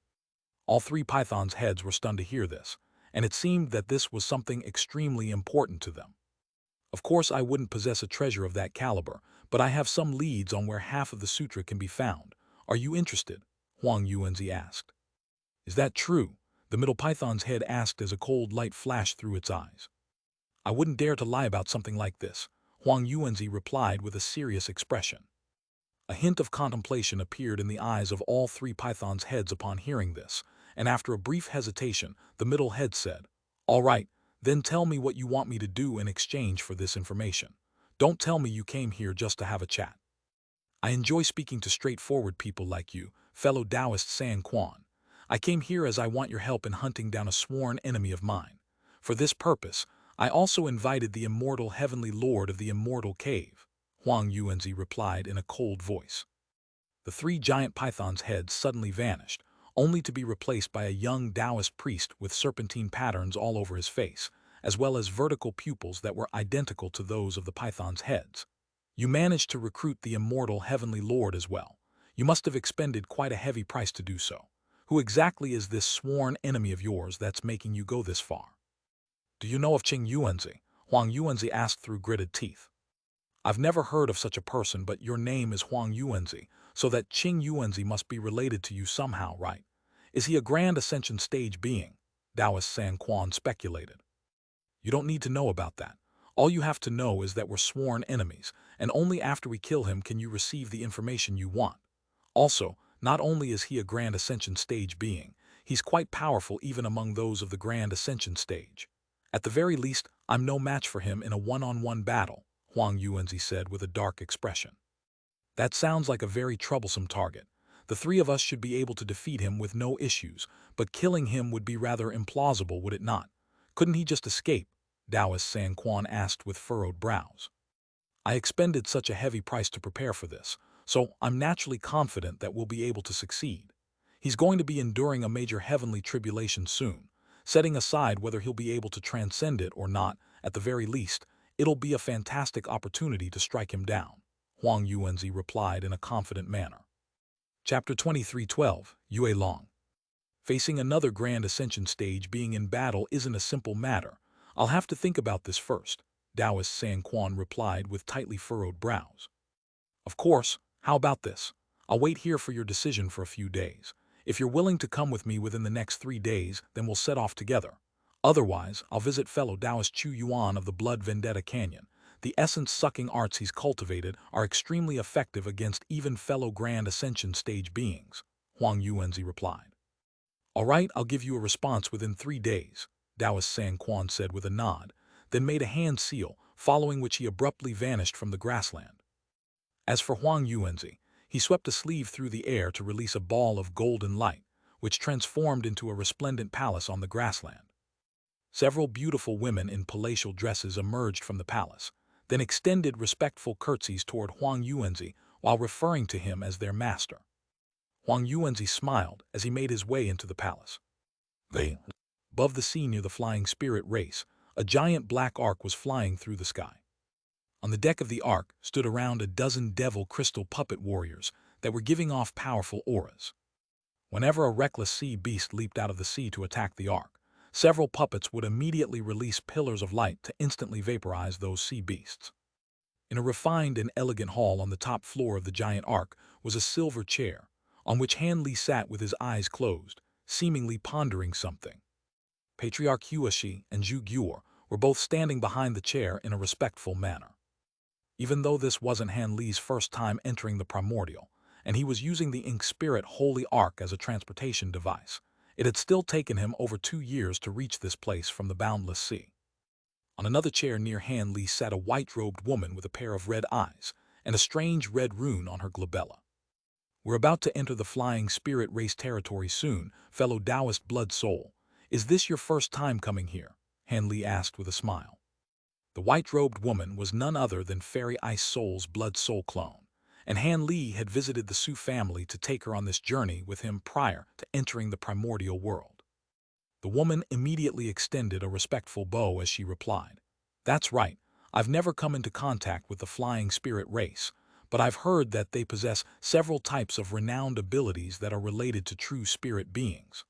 All 3 pythons' heads were stunned to hear this, and it seemed that this was something extremely important to them. "Of course I wouldn't possess a treasure of that caliber, but I have some leads on where half of the sutra can be found. Are you interested?" Huang Yuanzi asked. "Is that true?" the middle python's head asked as a cold light flashed through its eyes. "I wouldn't dare to lie about something like this," Huang Yuanzi replied with a serious expression. A hint of contemplation appeared in the eyes of all 3 pythons' heads upon hearing this, and after a brief hesitation, the middle head said, "All right, then tell me what you want me to do in exchange for this information. Don't tell me you came here just to have a chat." "I enjoy speaking to straightforward people like you, fellow Taoist San Quan. I came here as I want your help in hunting down a sworn enemy of mine. For this purpose, I also invited the immortal heavenly lord of the immortal cave," Huang Yuanzi replied in a cold voice. The 3 giant pythons' heads suddenly vanished, only to be replaced by a young Taoist priest with serpentine patterns all over his face, as well as vertical pupils that were identical to those of the pythons' heads. "You managed to recruit the immortal heavenly lord as well. You must have expended quite a heavy price to do so. Who exactly is this sworn enemy of yours that's making you go this far?" Do you know of Qing Yuanzi? Huang Yuanzi asked through gritted teeth. I've never heard of such a person, but your name is Huang Yuanzi, so that Qing Yuanzi must be related to you somehow, right? Is he a grand ascension stage being? Taoist San Quan speculated. You don't need to know about that. All you have to know is that we're sworn enemies, and only after we kill him can you receive the information you want. Also, not only is he a Grand Ascension stage being, he's quite powerful even among those of the Grand Ascension stage. At the very least, I'm no match for him in a one-on-one battle, Huang Yuanzi said with a dark expression. That sounds like a very troublesome target. The three of us should be able to defeat him with no issues, but killing him would be rather implausible, would it not? Couldn't he just escape? Taoist San Quan asked with furrowed brows. I expended such a heavy price to prepare for this, so I'm naturally confident that we'll be able to succeed. He's going to be enduring a major heavenly tribulation soon. Setting aside whether he'll be able to transcend it or not, at the very least, it'll be a fantastic opportunity to strike him down, Huang Yuanzi replied in a confident manner. Chapter 23:12, Yue Long. Facing another Grand Ascension stage being in battle isn't a simple matter. I'll have to think about this first, Taoist San Quan replied with tightly furrowed brows. Of course, how about this? I'll wait here for your decision for a few days. If you're willing to come with me within the next 3 days, then we'll set off together. Otherwise, I'll visit fellow Taoist Chu Yuan of the Blood Vendetta Canyon. The essence-sucking arts he's cultivated are extremely effective against even fellow Grand Ascension stage beings, Huang Yuanzi replied. All right, I'll give you a response within 3 days, Taoist San Quan said with a nod, then made a hand seal, following which he abruptly vanished from the grassland. As for Huang Yuanzi, he swept a sleeve through the air to release a ball of golden light, which transformed into a resplendent palace on the grassland. Several beautiful women in palatial dresses emerged from the palace, then extended respectful curtsies toward Huang Yuanzi while referring to him as their master. Huang Yuanzi smiled as he made his way into the palace. Above the sea near the flying spirit race, a giant black ark was flying through the sky. On the deck of the ark stood around a dozen devil crystal puppet warriors that were giving off powerful auras. Whenever a reckless sea beast leaped out of the sea to attack the ark, several puppets would immediately release pillars of light to instantly vaporize those sea beasts. In a refined and elegant hall on the top floor of the giant ark was a silver chair, on which Han Li sat with his eyes closed, seemingly pondering something. Patriarch Huashi and Zhu Gyur were both standing behind the chair in a respectful manner. Even though this wasn't Han Li's first time entering the primordial, and he was using the Ink Spirit Holy Ark as a transportation device, it had still taken him over 2 years to reach this place from the boundless sea. On another chair near Han Li sat a white-robed woman with a pair of red eyes and a strange red rune on her glabella. We're about to enter the flying spirit race territory soon, fellow Taoist blood soul. Is this your first time coming here? Han Li asked with a smile. The white-robed woman was none other than Fairy Ice Soul's blood soul clone, and Han Li had visited the Su family to take her on this journey with him prior to entering the primordial world. The woman immediately extended a respectful bow as she replied, "That's right, I've never come into contact with the flying spirit race, but I've heard that they possess several types of renowned abilities that are related to true spirit beings.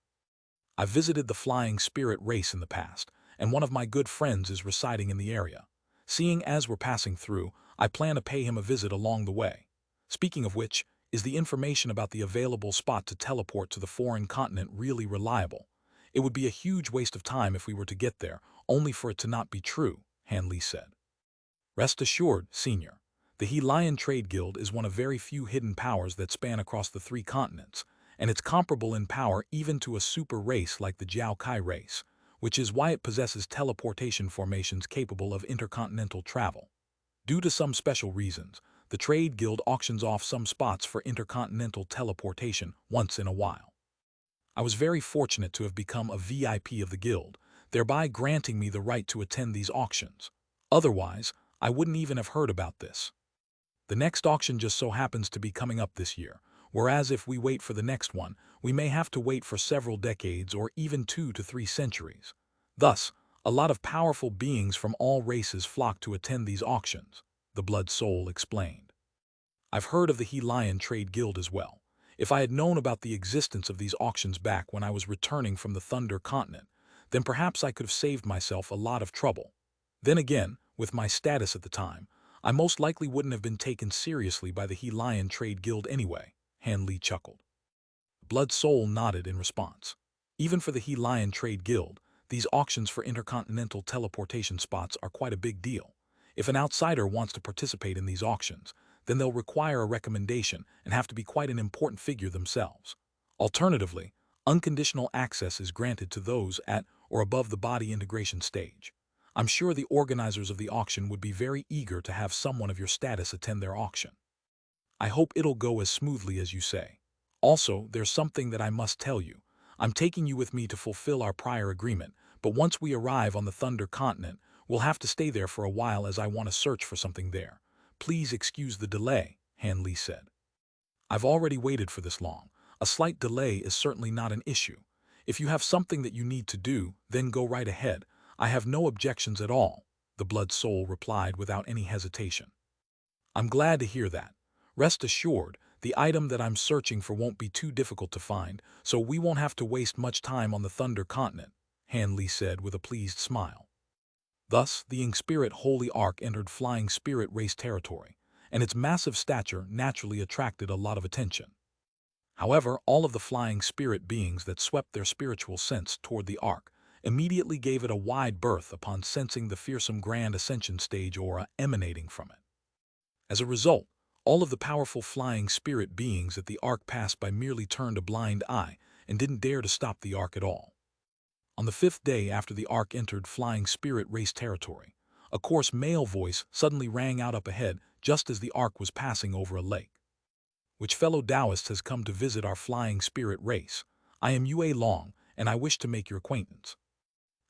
I've visited the flying spirit race in the past, and one of my good friends is residing in the area. Seeing as we're passing through, I plan to pay him a visit along the way. Speaking of which, is the information about the available spot to teleport to the foreign continent really reliable? It would be a huge waste of time if we were to get there, only for it to not be true," Han Li said. "Rest assured, Senior, the He Lion Trade Guild is one of very few hidden powers that span across the 3 continents, and it's comparable in power even to a super race like the Jiao Kai race, which is why it possesses teleportation formations capable of intercontinental travel. Due to some special reasons, the Trade Guild auctions off some spots for intercontinental teleportation once in a while. I was very fortunate to have become a VIP of the guild, thereby granting me the right to attend these auctions. Otherwise, I wouldn't even have heard about this. The next auction just so happens to be coming up this year, whereas if we wait for the next one, we may have to wait for several decades or even 2 to 3 centuries. Thus, a lot of powerful beings from all races flock to attend these auctions," the Blood Soul explained. "I've heard of the He Lion Trade Guild as well. If I had known about the existence of these auctions back when I was returning from the Thunder Continent, then perhaps I could have saved myself a lot of trouble. Then again, with my status at the time, I most likely wouldn't have been taken seriously by the He-Lion Trade Guild anyway, Han Li chuckled. Blood Soul nodded in response. Even for the He-Lion Trade Guild, these auctions for intercontinental teleportation spots are quite a big deal. If an outsider wants to participate in these auctions, then they'll require a recommendation and have to be quite an important figure themselves. Alternatively, unconditional access is granted to those at or above the body integration stage. I'm sure the organizers of the auction would be very eager to have someone of your status attend their auction. I hope it'll go as smoothly as you say. Also, there's something that I must tell you. I'm taking you with me to fulfill our prior agreement, but once we arrive on the Thunder Continent, we'll have to stay there for a while as I want to search for something there. Please excuse the delay, Han Li said. I've already waited for this long. A slight delay is certainly not an issue. If you have something that you need to do, then go right ahead. I have no objections at all, the Blood Soul replied without any hesitation. I'm glad to hear that. Rest assured, the item that I'm searching for won't be too difficult to find, so we won't have to waste much time on the Thunder Continent, Han Li said with a pleased smile. Thus, the Ing Spirit Holy Ark entered Flying Spirit Race territory, and its massive stature naturally attracted a lot of attention. However, all of the Flying Spirit beings that swept their spiritual sense toward the Ark immediately gave it a wide berth upon sensing the fearsome Grand Ascension stage aura emanating from it. As a result, all of the powerful Flying Spirit beings that the Ark passed by merely turned a blind eye and didn't dare to stop the Ark at all. On the 5th day after the Ark entered Flying Spirit Race territory, a coarse male voice suddenly rang out up ahead just as the Ark was passing over a lake. Which fellow Taoist has come to visit our Flying Spirit Race? I am Yue Long, and I wish to make your acquaintance.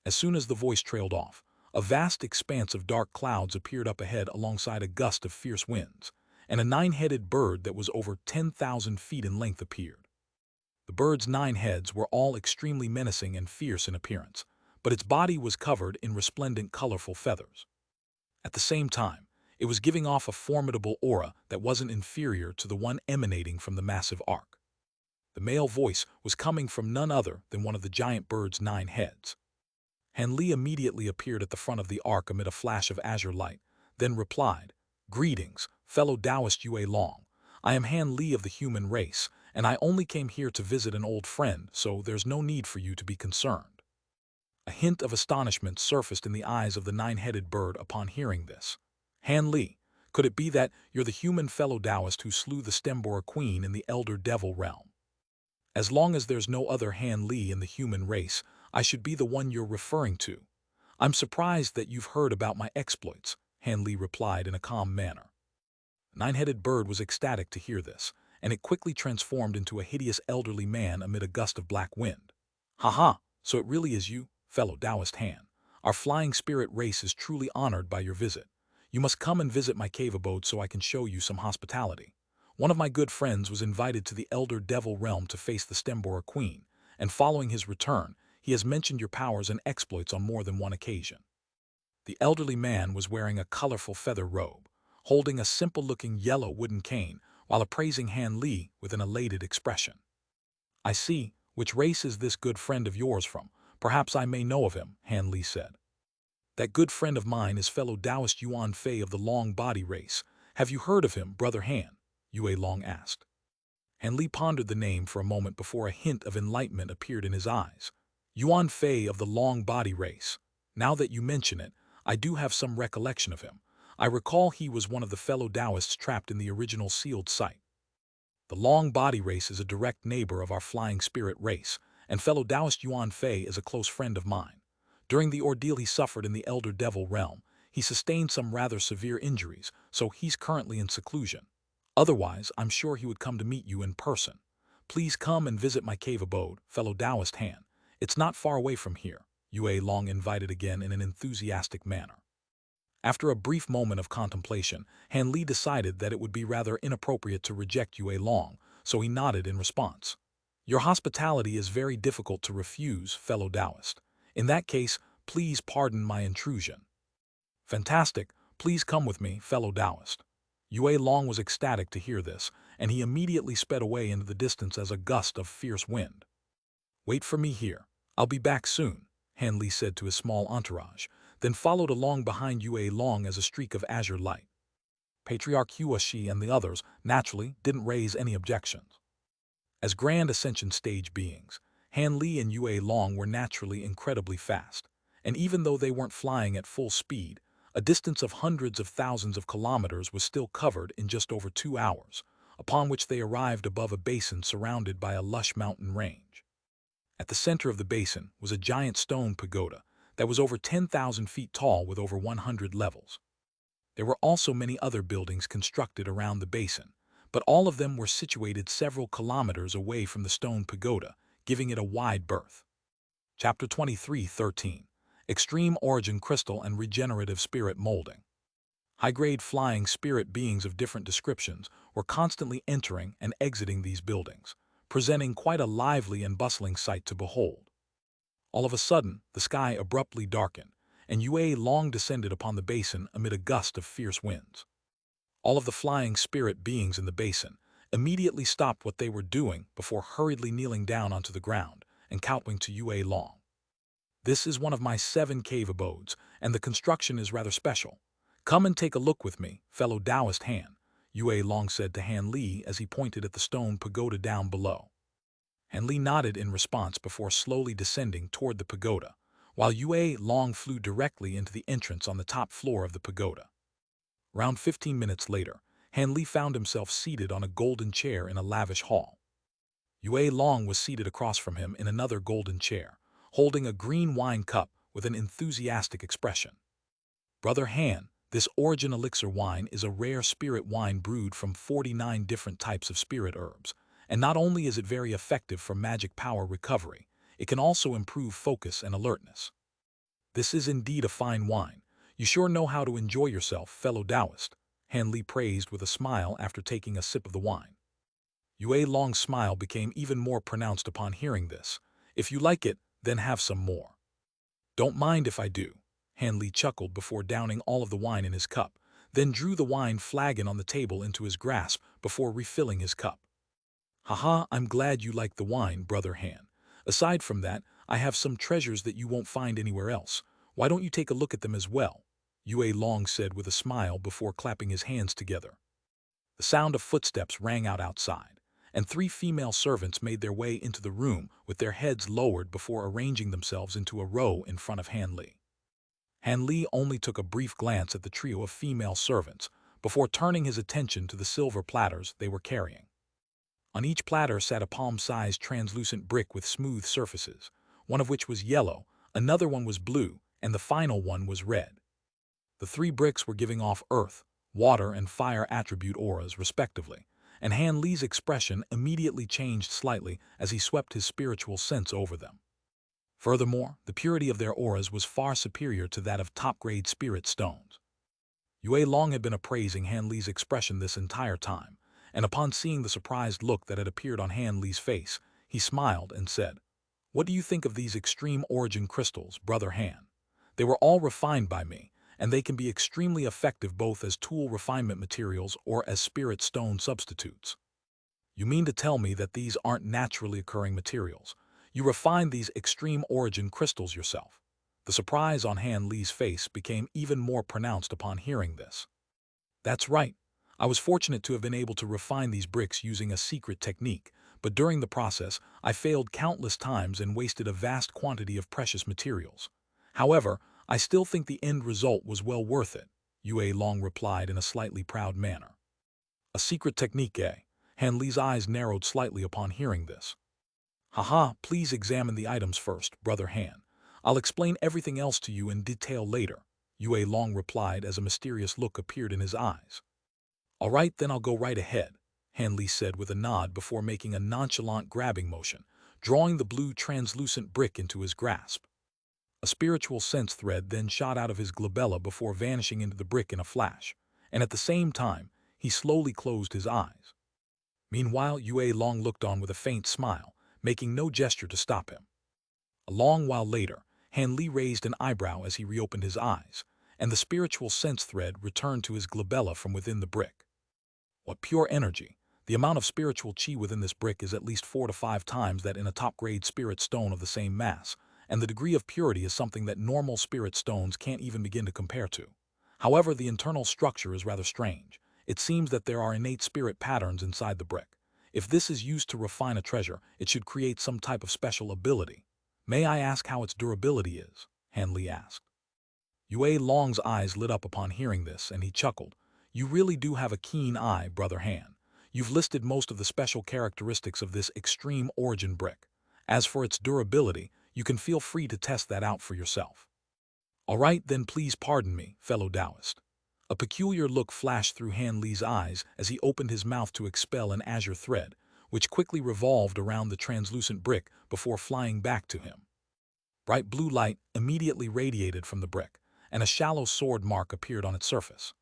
As soon as the voice trailed off, a vast expanse of dark clouds appeared up ahead alongside a gust of fierce winds, and a 9-headed bird that was over 10,000 feet in length appeared. The bird's 9 heads were all extremely menacing and fierce in appearance, but its body was covered in resplendent colorful feathers. At the same time, it was giving off a formidable aura that wasn't inferior to the one emanating from the massive Ark. The male voice was coming from none other than one of the giant bird's 9 heads. Han Li immediately appeared at the front of the Ark amid a flash of azure light, then replied, "Greetings, fellow Taoist Yue Long. I am Han Li of the human race, and I only came here to visit an old friend, so there's no need for you to be concerned." A hint of astonishment surfaced in the eyes of the 9-headed bird upon hearing this. Han Li, could it be that you're the human fellow Taoist who slew the Stembora Queen in the Elder Devil realm? As long as there's no other Han Li in the human race, I should be the one you're referring to. I'm surprised that you've heard about my exploits, Han Li replied in a calm manner. The 9-headed bird was ecstatic to hear this, and it quickly transformed into a hideous elderly man amid a gust of black wind. "Haha, so it really is you, fellow Taoist Han. Our Flying Spirit Race is truly honored by your visit. You must come and visit my cave abode so I can show you some hospitality. One of my good friends was invited to the Elder Devil realm to face the Stembora Queen, and following his return, he has mentioned your powers and exploits on more than one occasion." The elderly man was wearing a colorful feather robe, holding a simple-looking yellow wooden cane while appraising Han Li with an elated expression. "I see. Which race is this good friend of yours from? Perhaps I may know of him," Han Li said. "That good friend of mine is fellow Taoist Yuan Fei of the Long Body race. Have you heard of him, Brother Han?" Yue Long asked. Han Li pondered the name for a moment before a hint of enlightenment appeared in his eyes. "Yuan Fei of the Long Body race. Now that you mention it, I do have some recollection of him. I recall he was one of the fellow Taoists trapped in the original sealed site. The Long Body race is a direct neighbor of our Flying Spirit race, and fellow Taoist Yuan Fei is a close friend of mine. During the ordeal he suffered in the Elder Devil realm, he sustained some rather severe injuries, so he's currently in seclusion. Otherwise, I'm sure he would come to meet you in person. Please come and visit my cave abode, fellow Taoist Han. It's not far away from here," Yue Long invited again in an enthusiastic manner. After a brief moment of contemplation, Han Li decided that it would be rather inappropriate to reject Yue Long, so he nodded in response. "Your hospitality is very difficult to refuse, fellow Taoist. In that case, please pardon my intrusion." "Fantastic. Please come with me, fellow Taoist." Yue Long was ecstatic to hear this, and he immediately sped away into the distance as a gust of fierce wind. "Wait for me here. I'll be back soon," Han Li said to his small entourage, then followed along behind Yue Long as a streak of azure light. Patriarch Hua Shi and the others, naturally, didn't raise any objections. As Grand Ascension stage beings, Han Li and Yue Long were naturally incredibly fast, and even though they weren't flying at full speed, a distance of hundreds of thousands of kilometers was still covered in just over 2 hours, upon which they arrived above a basin surrounded by a lush mountain range. At the center of the basin was a giant stone pagoda that was over 10,000 feet tall with over 100 levels. There were also many other buildings constructed around the basin, but all of them were situated several kilometers away from the stone pagoda, giving it a wide berth. Chapter 23:13 Extreme Origin Crystal and Regenerative Spirit Molding. High-grade flying spirit beings of different descriptions were constantly entering and exiting these buildings, presenting quite a lively and bustling sight to behold. All of a sudden, the sky abruptly darkened, and Yue Long descended upon the basin amid a gust of fierce winds. All of the flying spirit beings in the basin immediately stopped what they were doing before hurriedly kneeling down onto the ground and kowtowing to Yue Long. "This is one of my 7 cave abodes, and the construction is rather special. Come and take a look with me, fellow Taoist Han," Yue Long said to Han Li as he pointed at the stone pagoda down below. Han Li nodded in response before slowly descending toward the pagoda, while Yue Long flew directly into the entrance on the top floor of the pagoda. Around 15 minutes later, Han Li found himself seated on a golden chair in a lavish hall. Yue Long was seated across from him in another golden chair, holding a green wine cup with an enthusiastic expression. "Brother Han, this Origin Elixir wine is a rare spirit wine brewed from 49 different types of spirit herbs, and not only is it very effective for magic power recovery, it can also improve focus and alertness. This is indeed a fine wine. You sure know how to enjoy yourself, fellow Taoist," Han Li praised with a smile after taking a sip of the wine. Yue Long's smile became even more pronounced upon hearing this. "If you like it, then have some more." "Don't mind if I do," Han Li chuckled before downing all of the wine in his cup, then drew the wine flagon on the table into his grasp before refilling his cup. "Haha, I'm glad you like the wine, Brother Han. Aside from that, I have some treasures that you won't find anywhere else. Why don't you take a look at them as well?" Yue Long said with a smile before clapping his hands together. The sound of footsteps rang out outside, and 3 female servants made their way into the room with their heads lowered before arranging themselves into a row in front of Han Li. Han Li only took a brief glance at the trio of female servants before turning his attention to the silver platters they were carrying. On each platter sat a palm-sized translucent brick with smooth surfaces, one of which was yellow, another one was blue, and the final one was red. The 3 bricks were giving off earth, water, and fire attribute auras, respectively, and Han Li's expression immediately changed slightly as he swept his spiritual sense over them. Furthermore, the purity of their auras was far superior to that of top-grade spirit stones. Yue Long had been appraising Han Li's expression this entire time, and upon seeing the surprised look that had appeared on Han Li's face, he smiled and said, "What do you think of these extreme origin crystals, Brother Han? They were all refined by me, and they can be extremely effective both as tool refinement materials or as spirit stone substitutes." "You mean to tell me that these aren't naturally occurring materials? You refined these extreme origin crystals yourself?" The surprise on Han Li's face became even more pronounced upon hearing this. "That's right. I was fortunate to have been able to refine these bricks using a secret technique, but during the process, I failed countless times and wasted a vast quantity of precious materials. However, I still think the end result was well worth it," Yue Long replied in a slightly proud manner. "A secret technique, eh?" Han Li's eyes narrowed slightly upon hearing this. "Haha, please examine the items first, Brother Han. I'll explain everything else to you in detail later," Yue Long replied as a mysterious look appeared in his eyes. "All right, then I'll go right ahead," Han Li said with a nod before making a nonchalant grabbing motion, drawing the blue translucent brick into his grasp. A spiritual sense thread then shot out of his glabella before vanishing into the brick in a flash, and at the same time, he slowly closed his eyes. Meanwhile, Yue Long looked on with a faint smile, making no gesture to stop him. A long while later, Han Li raised an eyebrow as he reopened his eyes, and the spiritual sense thread returned to his glabella from within the brick. What pure energy! The amount of spiritual chi within this brick is at least 4 to 5 times that in a top-grade spirit stone of the same mass, and the degree of purity is something that normal spirit stones can't even begin to compare to. However, the internal structure is rather strange. It seems that there are innate spirit patterns inside the brick. If this is used to refine a treasure, it should create some type of special ability. May I ask how its durability is? Han Li asked. Yue Long's eyes lit up upon hearing this, and he chuckled. You really do have a keen eye, Brother Han. You've listed most of the special characteristics of this extreme origin brick. As for its durability, you can feel free to test that out for yourself. All right, then please pardon me, fellow Taoist. A peculiar look flashed through Han Li's eyes as he opened his mouth to expel an azure thread, which quickly revolved around the translucent brick before flying back to him. Bright blue light immediately radiated from the brick, and a shallow sword mark appeared on its surface.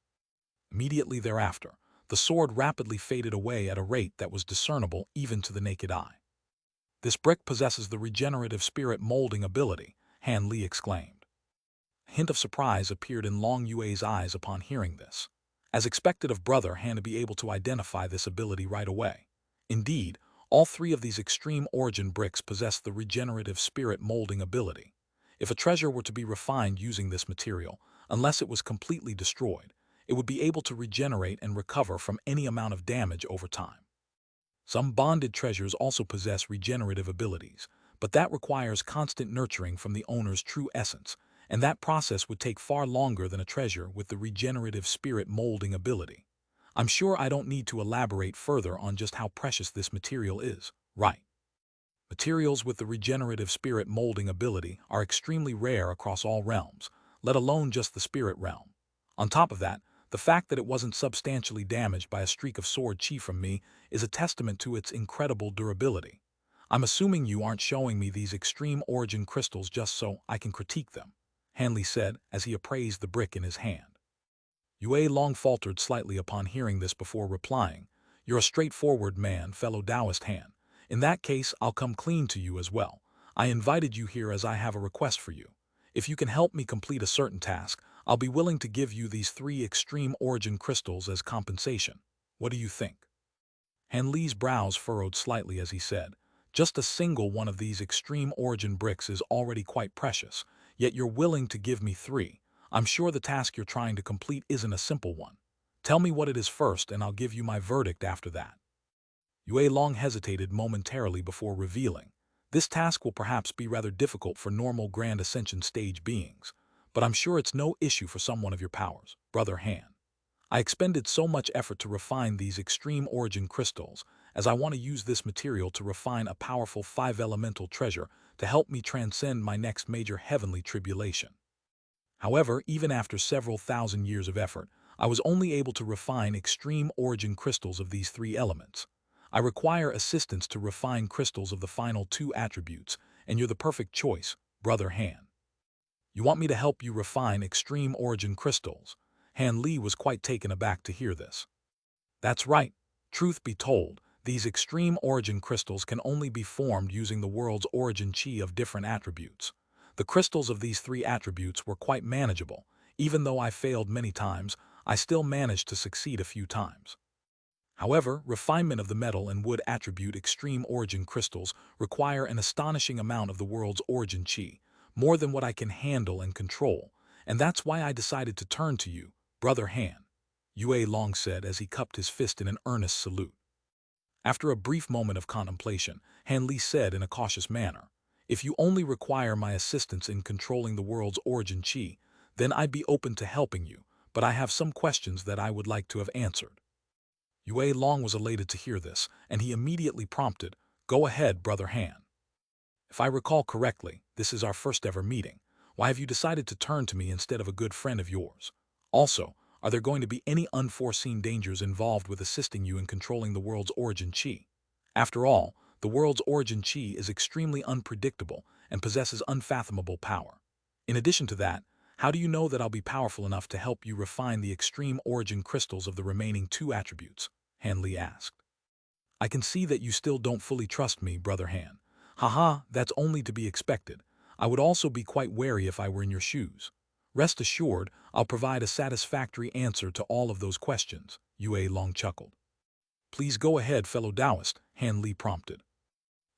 Immediately thereafter, the sword rapidly faded away at a rate that was discernible even to the naked eye. This brick possesses the regenerative spirit molding ability, Han Li exclaimed. A hint of surprise appeared in Long Yue's eyes upon hearing this. As expected of Brother Han to be able to identify this ability right away. Indeed, all three of these extreme origin bricks possess the regenerative spirit molding ability. If a treasure were to be refined using this material, unless it was completely destroyed, it would be able to regenerate and recover from any amount of damage over time. Some bonded treasures also possess regenerative abilities, but that requires constant nurturing from the owner's true essence, and that process would take far longer than a treasure with the regenerative spirit molding ability. I'm sure I don't need to elaborate further on just how precious this material is, right? Materials with the regenerative spirit molding ability are extremely rare across all realms, let alone just the spirit realm. On top of that, the fact that it wasn't substantially damaged by a streak of sword chi from me is a testament to its incredible durability. I'm assuming you aren't showing me these extreme origin crystals just so I can critique them, Han Li said as he appraised the brick in his hand. Yue Long faltered slightly upon hearing this before replying, You're a straightforward man, fellow Taoist Han. In that case, I'll come clean to you as well. I invited you here as I have a request for you. If you can help me complete a certain task, I'll be willing to give you these 3 extreme origin crystals as compensation. What do you think? Han Li's brows furrowed slightly as he said, Just a single one of these extreme origin bricks is already quite precious, yet you're willing to give me 3. I'm sure the task you're trying to complete isn't a simple one. Tell me what it is first and I'll give you my verdict after that. Yue Long hesitated momentarily before revealing, This task will perhaps be rather difficult for normal Grand Ascension stage beings, but I'm sure it's no issue for someone of your powers, Brother Han. I expended so much effort to refine these extreme origin crystals, as I want to use this material to refine a powerful 5-elemental treasure to help me transcend my next major heavenly tribulation. However, even after several thousand years of effort, I was only able to refine extreme origin crystals of these 3 elements. I require assistance to refine crystals of the final 2 attributes, and you're the perfect choice, Brother Han. You want me to help you refine extreme origin crystals? Han Li was quite taken aback to hear this. That's right. Truth be told, these extreme origin crystals can only be formed using the world's origin chi of different attributes. The crystals of these 3 attributes were quite manageable. Even though I failed many times, I still managed to succeed a few times. However, refinement of the metal and wood attribute extreme origin crystals require an astonishing amount of the world's origin chi, more than what I can handle and control, and that's why I decided to turn to you, Brother Han, Yue Long said as he cupped his fist in an earnest salute. After a brief moment of contemplation, Han Li said in a cautious manner, If you only require my assistance in controlling the world's origin chi, then I'd be open to helping you, but I have some questions that I would like to have answered. Yue Long was elated to hear this, and he immediately prompted, Go ahead, Brother Han. If I recall correctly, this is our first ever meeting. Why have you decided to turn to me instead of a good friend of yours? Also, are there going to be any unforeseen dangers involved with assisting you in controlling the world's origin chi? After all, the world's origin chi is extremely unpredictable and possesses unfathomable power. In addition to that, how do you know that I'll be powerful enough to help you refine the extreme origin crystals of the remaining 2 attributes? Han Li asked. I can see that you still don't fully trust me, Brother Han. Haha, that's only to be expected. I would also be quite wary if I were in your shoes. Rest assured, I'll provide a satisfactory answer to all of those questions, Yue Long chuckled. Please go ahead, fellow Taoist, Han Li prompted.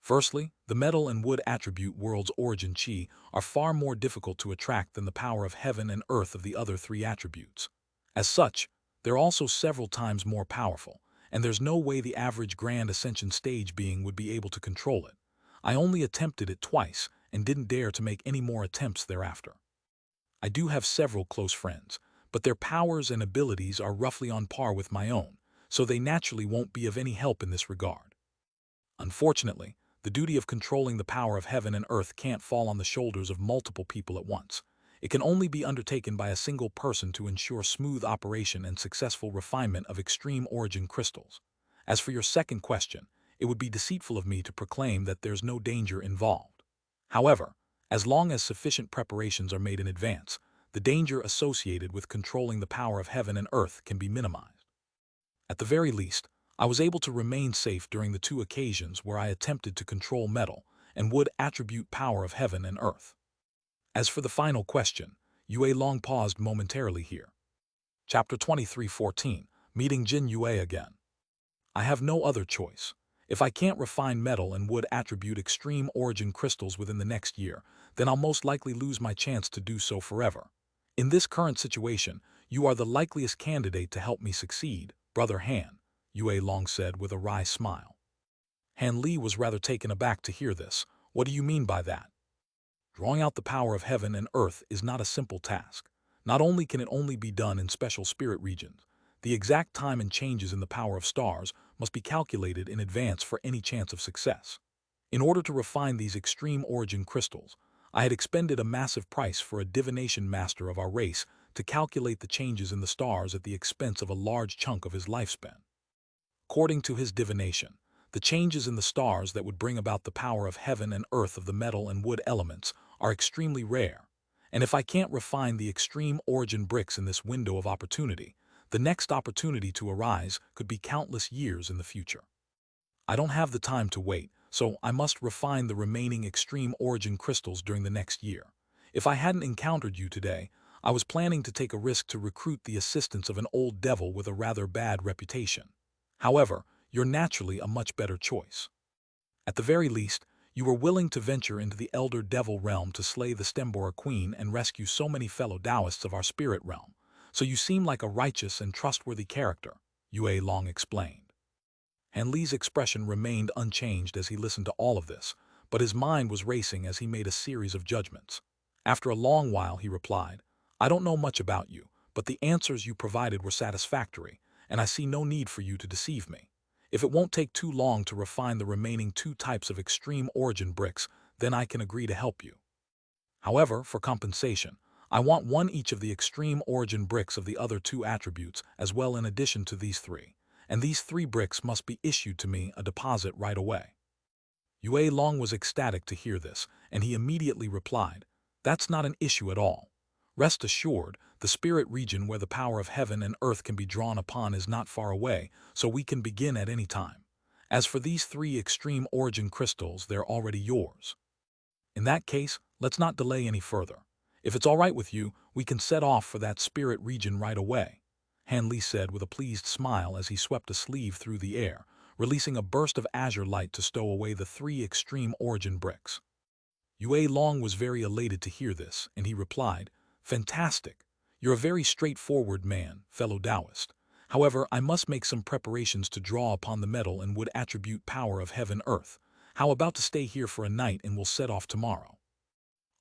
Firstly, the metal and wood attribute world's origin chi are far more difficult to attract than the power of heaven and earth of the other three attributes. As such, they're also several times more powerful, and there's no way the average Grand Ascension stage being would be able to control it. I only attempted it twice and didn't dare to make any more attempts thereafter. I do have several close friends, but their powers and abilities are roughly on par with my own, so they naturally won't be of any help in this regard. Unfortunately, the duty of controlling the power of heaven and earth can't fall on the shoulders of multiple people at once. It can only be undertaken by a single person to ensure smooth operation and successful refinement of extreme origin crystals. As for your second question, it would be deceitful of me to proclaim that there's no danger involved. However, as long as sufficient preparations are made in advance, the danger associated with controlling the power of heaven and earth can be minimized. At the very least, I was able to remain safe during the two occasions where I attempted to control metal and would attribute power of heaven and earth. As for the final question, Yue Long paused momentarily here. Chapter 23:14, Meeting Jin Yue again. I have no other choice. If I can't refine metal and wood attribute extreme origin crystals within the next year, then I'll most likely lose my chance to do so forever. In this current situation, you are the likeliest candidate to help me succeed, Brother Han, Yue Long said with a wry smile. Han Li was rather taken aback to hear this. What do you mean by that? Drawing out the power of heaven and earth is not a simple task. Not only can it only be done in special spirit regions, the exact time and changes in the power of stars must be calculated in advance for any chance of success. In order to refine these extreme origin crystals, I had expended a massive price for a divination master of our race to calculate the changes in the stars at the expense of a large chunk of his lifespan. According to his divination, the changes in the stars that would bring about the power of heaven and earth of the metal and wood elements are extremely rare, and if I can't refine the extreme origin bricks in this window of opportunity, the next opportunity to arise could be countless years in the future. I don't have the time to wait, so I must refine the remaining extreme origin crystals during the next year. If I hadn't encountered you today, I was planning to take a risk to recruit the assistance of an old devil with a rather bad reputation. However, you're naturally a much better choice. At the very least, you were willing to venture into the elder devil realm to slay the Stembora Queen and rescue so many fellow Taoists of our spirit realm, so you seem like a righteous and trustworthy character, Yue Long explained. Han Li's expression remained unchanged as he listened to all of this, but his mind was racing as he made a series of judgments. After a long while, he replied, I don't know much about you, but the answers you provided were satisfactory, and I see no need for you to deceive me. If it won't take too long to refine the remaining two types of extreme origin bricks, then I can agree to help you. However, for compensation, I want one each of the extreme origin bricks of the other two attributes as well in addition to these three, and these 3 bricks must be issued to me a deposit right away. Yue Long was ecstatic to hear this, and he immediately replied, That's not an issue at all. Rest assured, the spirit region where the power of heaven and earth can be drawn upon is not far away, so we can begin at any time. As for these 3 extreme origin crystals, they're already yours. In that case, let's not delay any further. If it's all right with you, we can set off for that spirit region right away, Han Li said with a pleased smile as he swept a sleeve through the air, releasing a burst of azure light to stow away the 3 extreme origin bricks. Yue Long was very elated to hear this, and he replied, Fantastic. You're a very straightforward man, fellow Taoist. However, I must make some preparations to draw upon the metal and wood attribute power of heaven-earth. How about to stay here for a night and we'll set off tomorrow?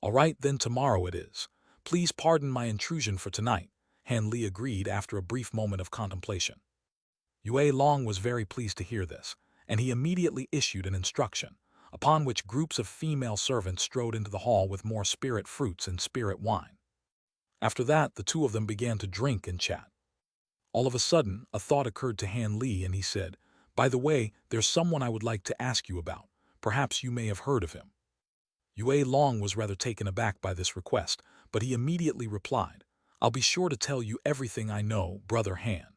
All right, then tomorrow it is. Please pardon my intrusion for tonight, Han Li agreed after a brief moment of contemplation. Yue Long was very pleased to hear this, and he immediately issued an instruction, upon which groups of female servants strode into the hall with more spirit fruits and spirit wine. After that, the two of them began to drink and chat. All of a sudden, a thought occurred to Han Li and he said, By the way, there's someone I would like to ask you about. Perhaps you may have heard of him. Yue Long was rather taken aback by this request, but he immediately replied, I'll be sure to tell you everything I know, Brother Han.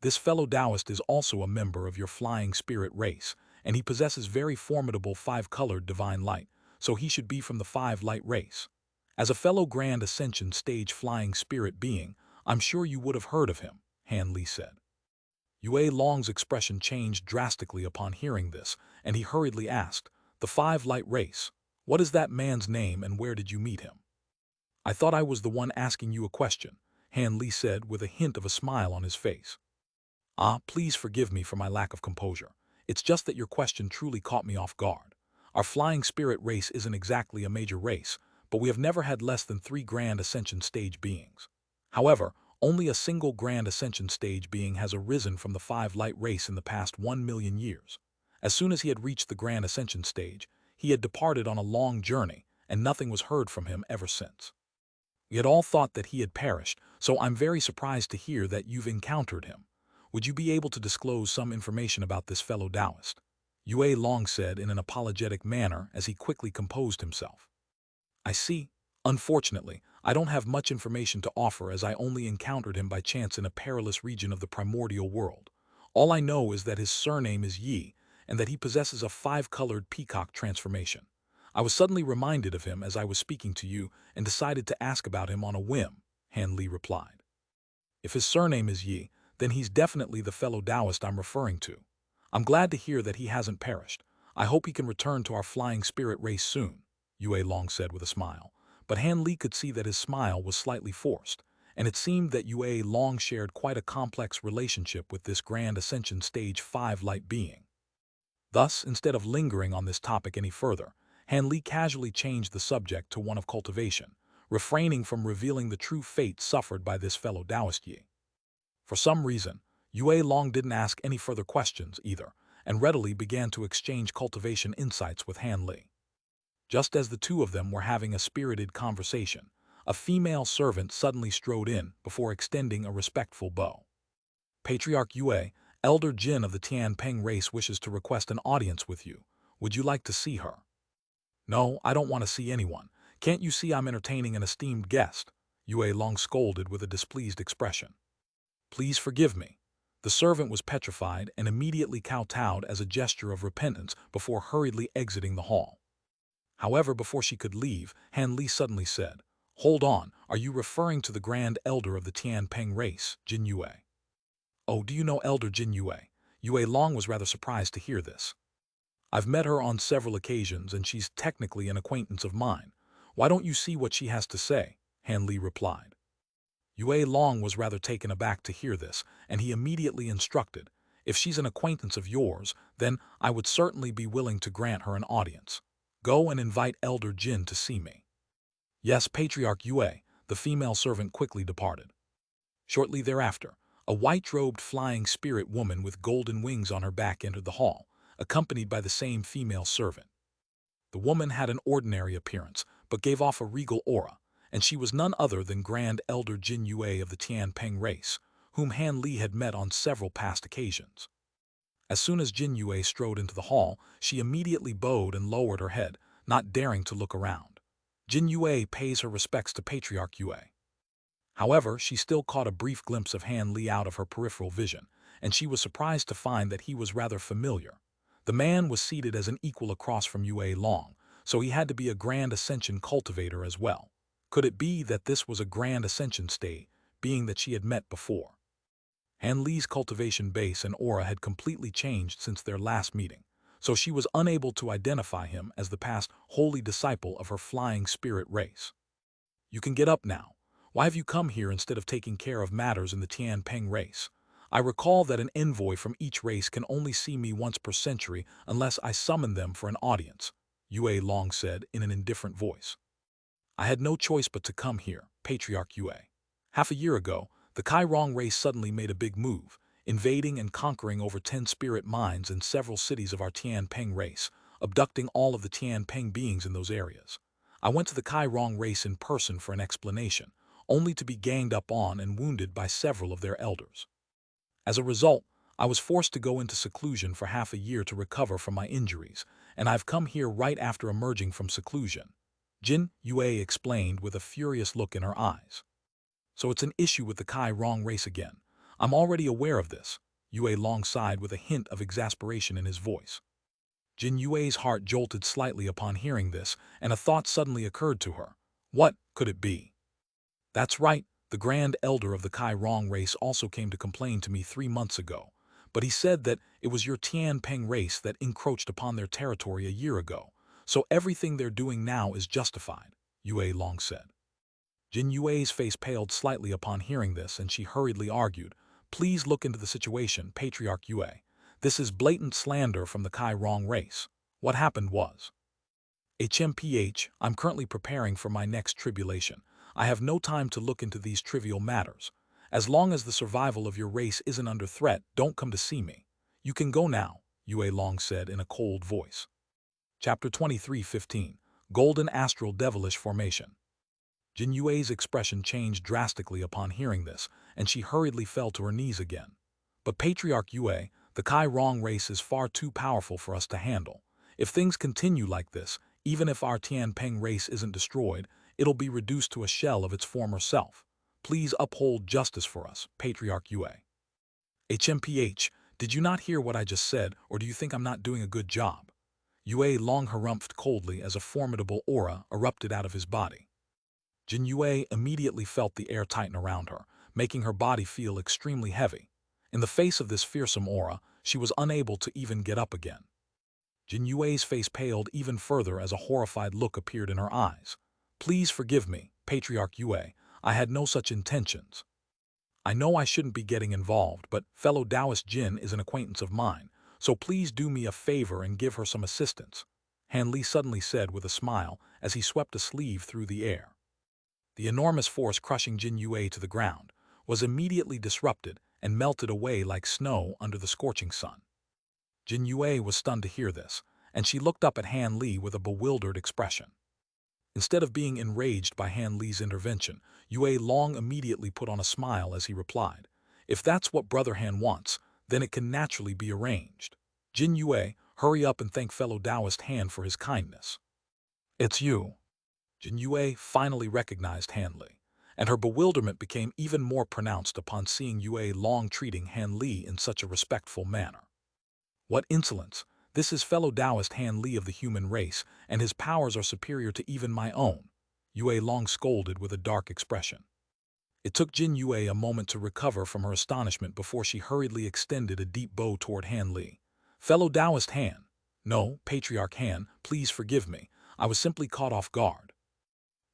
This fellow Taoist is also a member of your flying spirit race, and he possesses very formidable 5-colored divine light, so he should be from the 5-light race. As a fellow Grand Ascension stage flying spirit being, I'm sure you would have heard of him, Han Li said. Yue Long's expression changed drastically upon hearing this, and he hurriedly asked, "The Five Light Race. What is that man's name and where did you meet him?" "I thought I was the one asking you a question," Han Li said with a hint of a smile on his face. "Ah, please forgive me for my lack of composure. It's just that your question truly caught me off guard. Our flying spirit race isn't exactly a major race, but we have never had less than 3 Grand Ascension stage beings. However, only a single Grand Ascension stage being has arisen from the 5 Light race in the past 1 million years. As soon as he had reached the Grand Ascension stage, he had departed on a long journey, and nothing was heard from him ever since. We had all thought that he had perished, so I'm very surprised to hear that you've encountered him. Would you be able to disclose some information about this fellow Taoist?" Yue Long said in an apologetic manner as he quickly composed himself. "I see. Unfortunately, I don't have much information to offer as I only encountered him by chance in a perilous region of the primordial world. All I know is that his surname is Yi, and that he possesses a 5-colored peacock transformation. I was suddenly reminded of him as I was speaking to you and decided to ask about him on a whim," Han Li replied. "If his surname is Yi, then he's definitely the fellow Taoist I'm referring to. I'm glad to hear that he hasn't perished. I hope he can return to our flying spirit race soon," Yue Long said with a smile. But Han Li could see that his smile was slightly forced, and it seemed that Yue Long shared quite a complex relationship with this Grand Ascension Stage 5 light being. Thus, instead of lingering on this topic any further, Han Li casually changed the subject to one of cultivation, refraining from revealing the true fate suffered by this fellow Taoist Yi. For some reason, Yue Long didn't ask any further questions either, and readily began to exchange cultivation insights with Han Li. Just as the two of them were having a spirited conversation, a female servant suddenly strode in before extending a respectful bow. "Patriarch Yue, Elder Jin of the Tianping race wishes to request an audience with you. Would you like to see her?" "No, I don't want to see anyone. Can't you see I'm entertaining an esteemed guest?" Yue Long scolded with a displeased expression. "Please forgive me." The servant was petrified and immediately kowtowed as a gesture of repentance before hurriedly exiting the hall. However, before she could leave, Han Li suddenly said, "Hold on, are you referring to the Grand Elder of the Tianping race, Jin Yue?" "Oh, do you know Elder Jin Yue?" Yue Long was rather surprised to hear this. "I've met her on several occasions and she's technically an acquaintance of mine. Why don't you see what she has to say?" Han Li replied. Yue Long was rather taken aback to hear this, and he immediately instructed, "If she's an acquaintance of yours, then I would certainly be willing to grant her an audience. Go and invite Elder Jin to see me." "Yes, Patriarch Yue," the female servant quickly departed. Shortly thereafter, a white-robed flying spirit woman with golden wings on her back entered the hall, accompanied by the same female servant. The woman had an ordinary appearance, but gave off a regal aura, and she was none other than Grand Elder Jin Yue of the Tianping race, whom Han Li had met on several past occasions. As soon as Jin Yue strode into the hall, she immediately bowed and lowered her head, not daring to look around. Jin Yue pays her respects to Patriarch Yue. However, she still caught a brief glimpse of Han Li out of her peripheral vision, and she was surprised to find that he was rather familiar. The man was seated as an equal across from Yue Long, so he had to be a Grand Ascension cultivator as well. Could it be that this was a Grand Ascension state, being that she had met before? Han Li's cultivation base and aura had completely changed since their last meeting, so she was unable to identify him as the past holy disciple of her flying spirit race. "You can get up now. Why have you come here instead of taking care of matters in the Tianping race? I recall that an envoy from each race can only see me once per century unless I summon them for an audience," Yue Long said in an indifferent voice. "I had no choice but to come here, Patriarch Yue. Half a year ago, the Kairong race suddenly made a big move, invading and conquering over 10 spirit mines in several cities of our Tianping race, abducting all of the Tianping beings in those areas. I went to the Kairong race in person for an explanation, only to be ganged up on and wounded by several of their elders. As a result, I was forced to go into seclusion for half a year to recover from my injuries, and I've come here right after emerging from seclusion," Jin Yue explained with a furious look in her eyes. "So it's an issue with the Kairong race again. I'm already aware of this," Yue Long sighed with a hint of exasperation in his voice. Jin Yue's heart jolted slightly upon hearing this, and a thought suddenly occurred to her. What could it be? "That's right, the Grand Elder of the Kairong race also came to complain to me 3 months ago. but he said that it was your Tianpeng race that encroached upon their territory a year ago, so everything they're doing now is justified, Yue Long said. Jin Yue's face paled slightly upon hearing this, and she hurriedly argued, "Please look into the situation, Patriarch Yue. This is blatant slander from the Kai Rong race. What happened was..." HMPH, I'm currently preparing for my next tribulation. I have no time to look into these trivial matters. As long as the survival of your race isn't under threat, don't come to see me. You can go now, Yue Long said in a cold voice. Chapter 23:15, Golden Astral Devilish Formation. Jin Yue's expression changed drastically upon hearing this, and she hurriedly fell to her knees again. But Patriarch Yue, the Kai Rong race is far too powerful for us to handle. If things continue like this, even if our Tianpeng race isn't destroyed, it'll be reduced to a shell of its former self. Please uphold justice for us, Patriarch Yue. HMPH, did you not hear what I just said, or do you think I'm not doing a good job? Yue Long harumphed coldly as a formidable aura erupted out of his body. Jin Yue immediately felt the air tighten around her, making her body feel extremely heavy. In the face of this fearsome aura, she was unable to even get up again. Jin Yue's face paled even further as a horrified look appeared in her eyes. Please forgive me, Patriarch Yue. I had no such intentions. I know I shouldn't be getting involved, but fellow Taoist Jin is an acquaintance of mine, so please do me a favor and give her some assistance, Han Li suddenly said with a smile as he swept a sleeve through the air. The enormous force crushing Jin Yue to the ground was immediately disrupted and melted away like snow under the scorching sun. Jin Yue was stunned to hear this, and she looked up at Han Li with a bewildered expression. Instead of being enraged by Han Li's intervention, Yue Long immediately put on a smile as he replied, "If that's what Brother Han wants, then it can naturally be arranged. Jin Yue, hurry up and thank fellow Taoist Han for his kindness." "It's you." Jin Yue finally recognized Han Li, and her bewilderment became even more pronounced upon seeing Yue Long treating Han Li in such a respectful manner. What insolence! This is fellow Taoist Han Li of the human race, and his powers are superior to even my own, Yue Long scolded with a dark expression. It took Jin Yue a moment to recover from her astonishment before she hurriedly extended a deep bow toward Han Li. "Fellow Taoist Han." "No, Patriarch Han, please forgive me. I was simply caught off guard."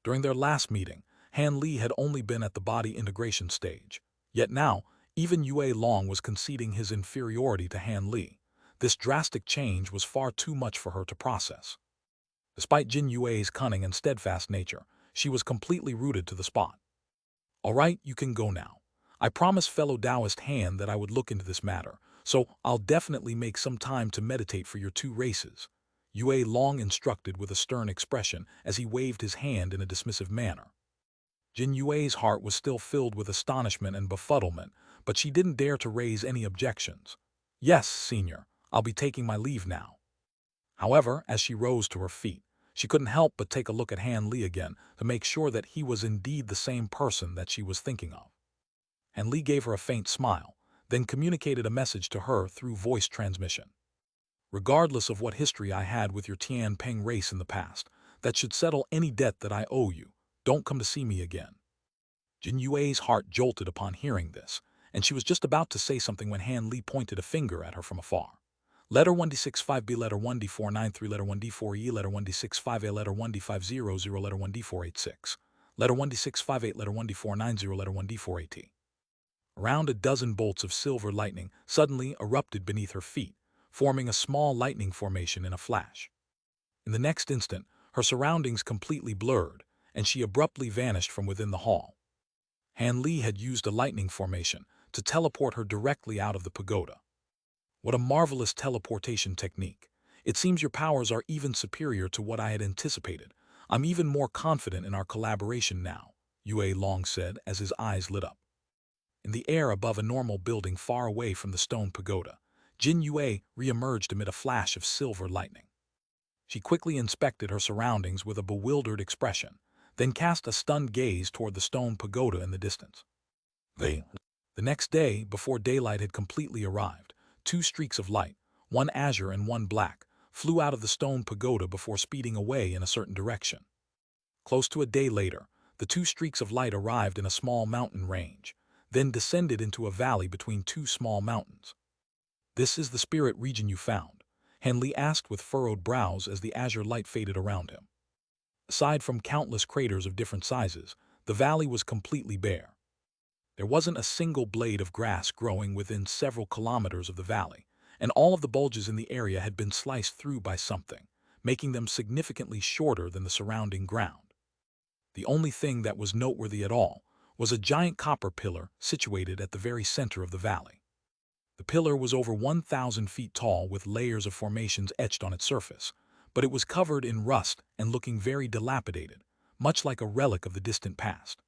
During their last meeting, Han Li had only been at the body integration stage. Yet now, even Yue Long was conceding his inferiority to Han Li. This drastic change was far too much for her to process. Despite Jin Yue's cunning and steadfast nature, she was completely rooted to the spot. "All right, you can go now. I promised fellow Taoist Han that I would look into this matter, so I'll definitely make some time to meditate for your two races," Yue Long instructed with a stern expression as he waved his hand in a dismissive manner. Jin Yue's heart was still filled with astonishment and befuddlement, but she didn't dare to raise any objections. "Yes, Senior, I'll be taking my leave now." However, as she rose to her feet, she couldn't help but take a look at Han Li again to make sure that he was indeed the same person that she was thinking of. Han Li gave her a faint smile, then communicated a message to her through voice transmission. "Regardless of what history I had with your Tianpeng race in the past, that should settle any debt that I owe you. Don't come to see me again." Jin Yue's heart jolted upon hearing this, and she was just about to say something when Han Li pointed a finger at her from afar. "Letter 1D65B, letter 1D493, letter 1D4E, letter 1D65A, letter 1D500, letter 1D486, letter 1D658, letter 1D490, letter 1D4AT. Around a dozen bolts of silver lightning suddenly erupted beneath her feet, forming a small lightning formation in a flash. In the next instant, her surroundings completely blurred, and she abruptly vanished from within the hall. Han Li had used a lightning formation to teleport her directly out of the pagoda. "What a marvelous teleportation technique. It seems your powers are even superior to what I had anticipated. I'm even more confident in our collaboration now," Yue Long said as his eyes lit up. In the air above a normal building far away from the stone pagoda, Jin Yue re-emerged amid a flash of silver lightning. She quickly inspected her surroundings with a bewildered expression, then cast a stunned gaze toward the stone pagoda in the distance. The next day, before daylight had completely arrived, two streaks of light, one azure and one black, flew out of the stone pagoda before speeding away in a certain direction. Close to a day later, the two streaks of light arrived in a small mountain range, then descended into a valley between two small mountains. This is the spirit region you found, Henley asked with furrowed brows as the azure light faded around him. Aside from countless craters of different sizes, the valley was completely bare. There wasn't a single blade of grass growing within several kilometers of the valley, and all of the bulges in the area had been sliced through by something, making them significantly shorter than the surrounding ground. The only thing that was noteworthy at all was a giant copper pillar situated at the very center of the valley. The pillar was over 1,000 feet tall with layers of formations etched on its surface, but it was covered in rust and looking very dilapidated, much like a relic of the distant past.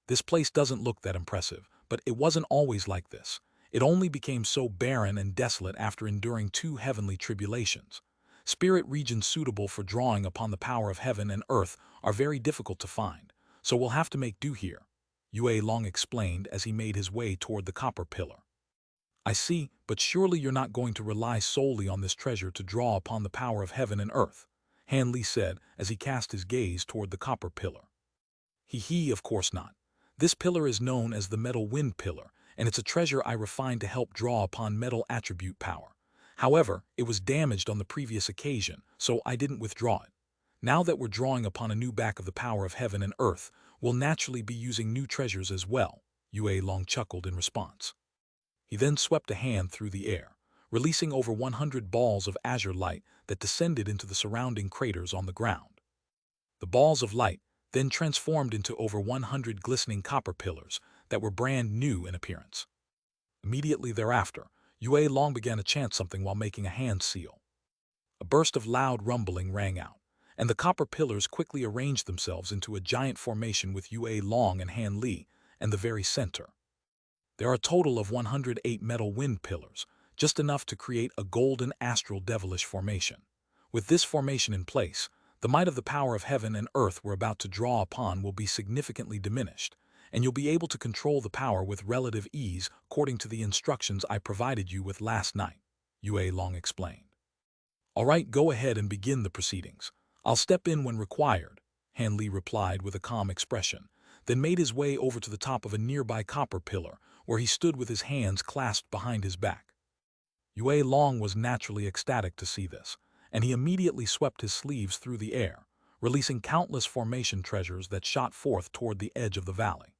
This place doesn't look that impressive, but it wasn't always like this. It only became so barren and desolate after enduring 2 heavenly tribulations. Spirit regions suitable for drawing upon the power of heaven and earth are very difficult to find, so we'll have to make do here, Yue Long explained as he made his way toward the copper pillar. I see, but surely you're not going to rely solely on this treasure to draw upon the power of heaven and earth, Han Li said as he cast his gaze toward the copper pillar. Of course not. This pillar is known as the Metal Wind Pillar, and it's a treasure I refined to help draw upon metal attribute power. However, it was damaged on the previous occasion, so I didn't withdraw it. Now that we're drawing upon a new back of the power of heaven and earth, we'll naturally be using new treasures as well, Yue Long chuckled in response. He then swept a hand through the air, releasing over 100 balls of azure light that descended into the surrounding craters on the ground. The balls of light then transformed into over 100 glistening copper pillars that were brand new in appearance. Immediately thereafter, Yue Long began to chant something while making a hand seal. A burst of loud rumbling rang out, and the copper pillars quickly arranged themselves into a giant formation with Yue Long and Han Li in the very center. There are a total of 108 metal wind pillars, just enough to create a golden astral devilish formation. With this formation in place, the might of the power of heaven and earth we're about to draw upon will be significantly diminished, and you'll be able to control the power with relative ease according to the instructions I provided you with last night, Yue Long explained. All right, go ahead and begin the proceedings. I'll step in when required, Han Li replied with a calm expression, then made his way over to the top of a nearby copper pillar, where he stood with his hands clasped behind his back. Yue Long was naturally ecstatic to see this, and he immediately swept his sleeves through the air, releasing countless formation treasures that shot forth toward the edge of the valley.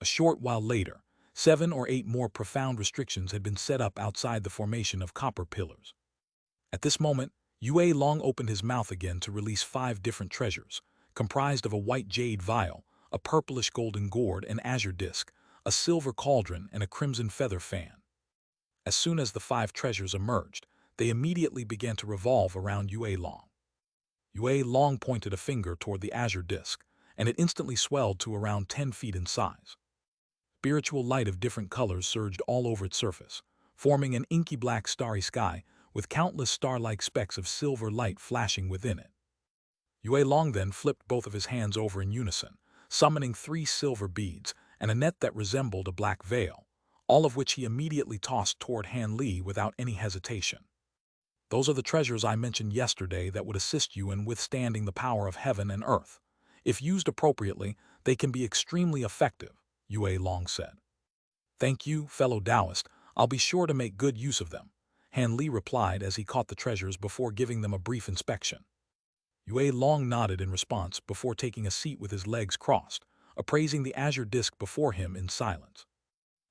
A short while later, 7 or 8 more profound restrictions had been set up outside the formation of copper pillars. At this moment, Yue Long opened his mouth again to release 5 different treasures, comprised of a white jade vial, a purplish golden gourd and azure disc, a silver cauldron, and a crimson feather fan. As soon as the 5 treasures emerged, they immediately began to revolve around Yue Long. Yue Long pointed a finger toward the azure disc, and it instantly swelled to around 10 feet in size. Spiritual light of different colors surged all over its surface, forming an inky black starry sky with countless star-like specks of silver light flashing within it. Yue Long then flipped both of his hands over in unison, summoning 3 silver beads and a net that resembled a black veil, all of which he immediately tossed toward Han Li without any hesitation. Those are the treasures I mentioned yesterday that would assist you in withstanding the power of heaven and earth. If used appropriately, they can be extremely effective, Yue Long said. Thank you, fellow Taoist. I'll be sure to make good use of them, Han Li replied as he caught the treasures before giving them a brief inspection. Yue Long nodded in response before taking a seat with his legs crossed, appraising the azure disc before him in silence.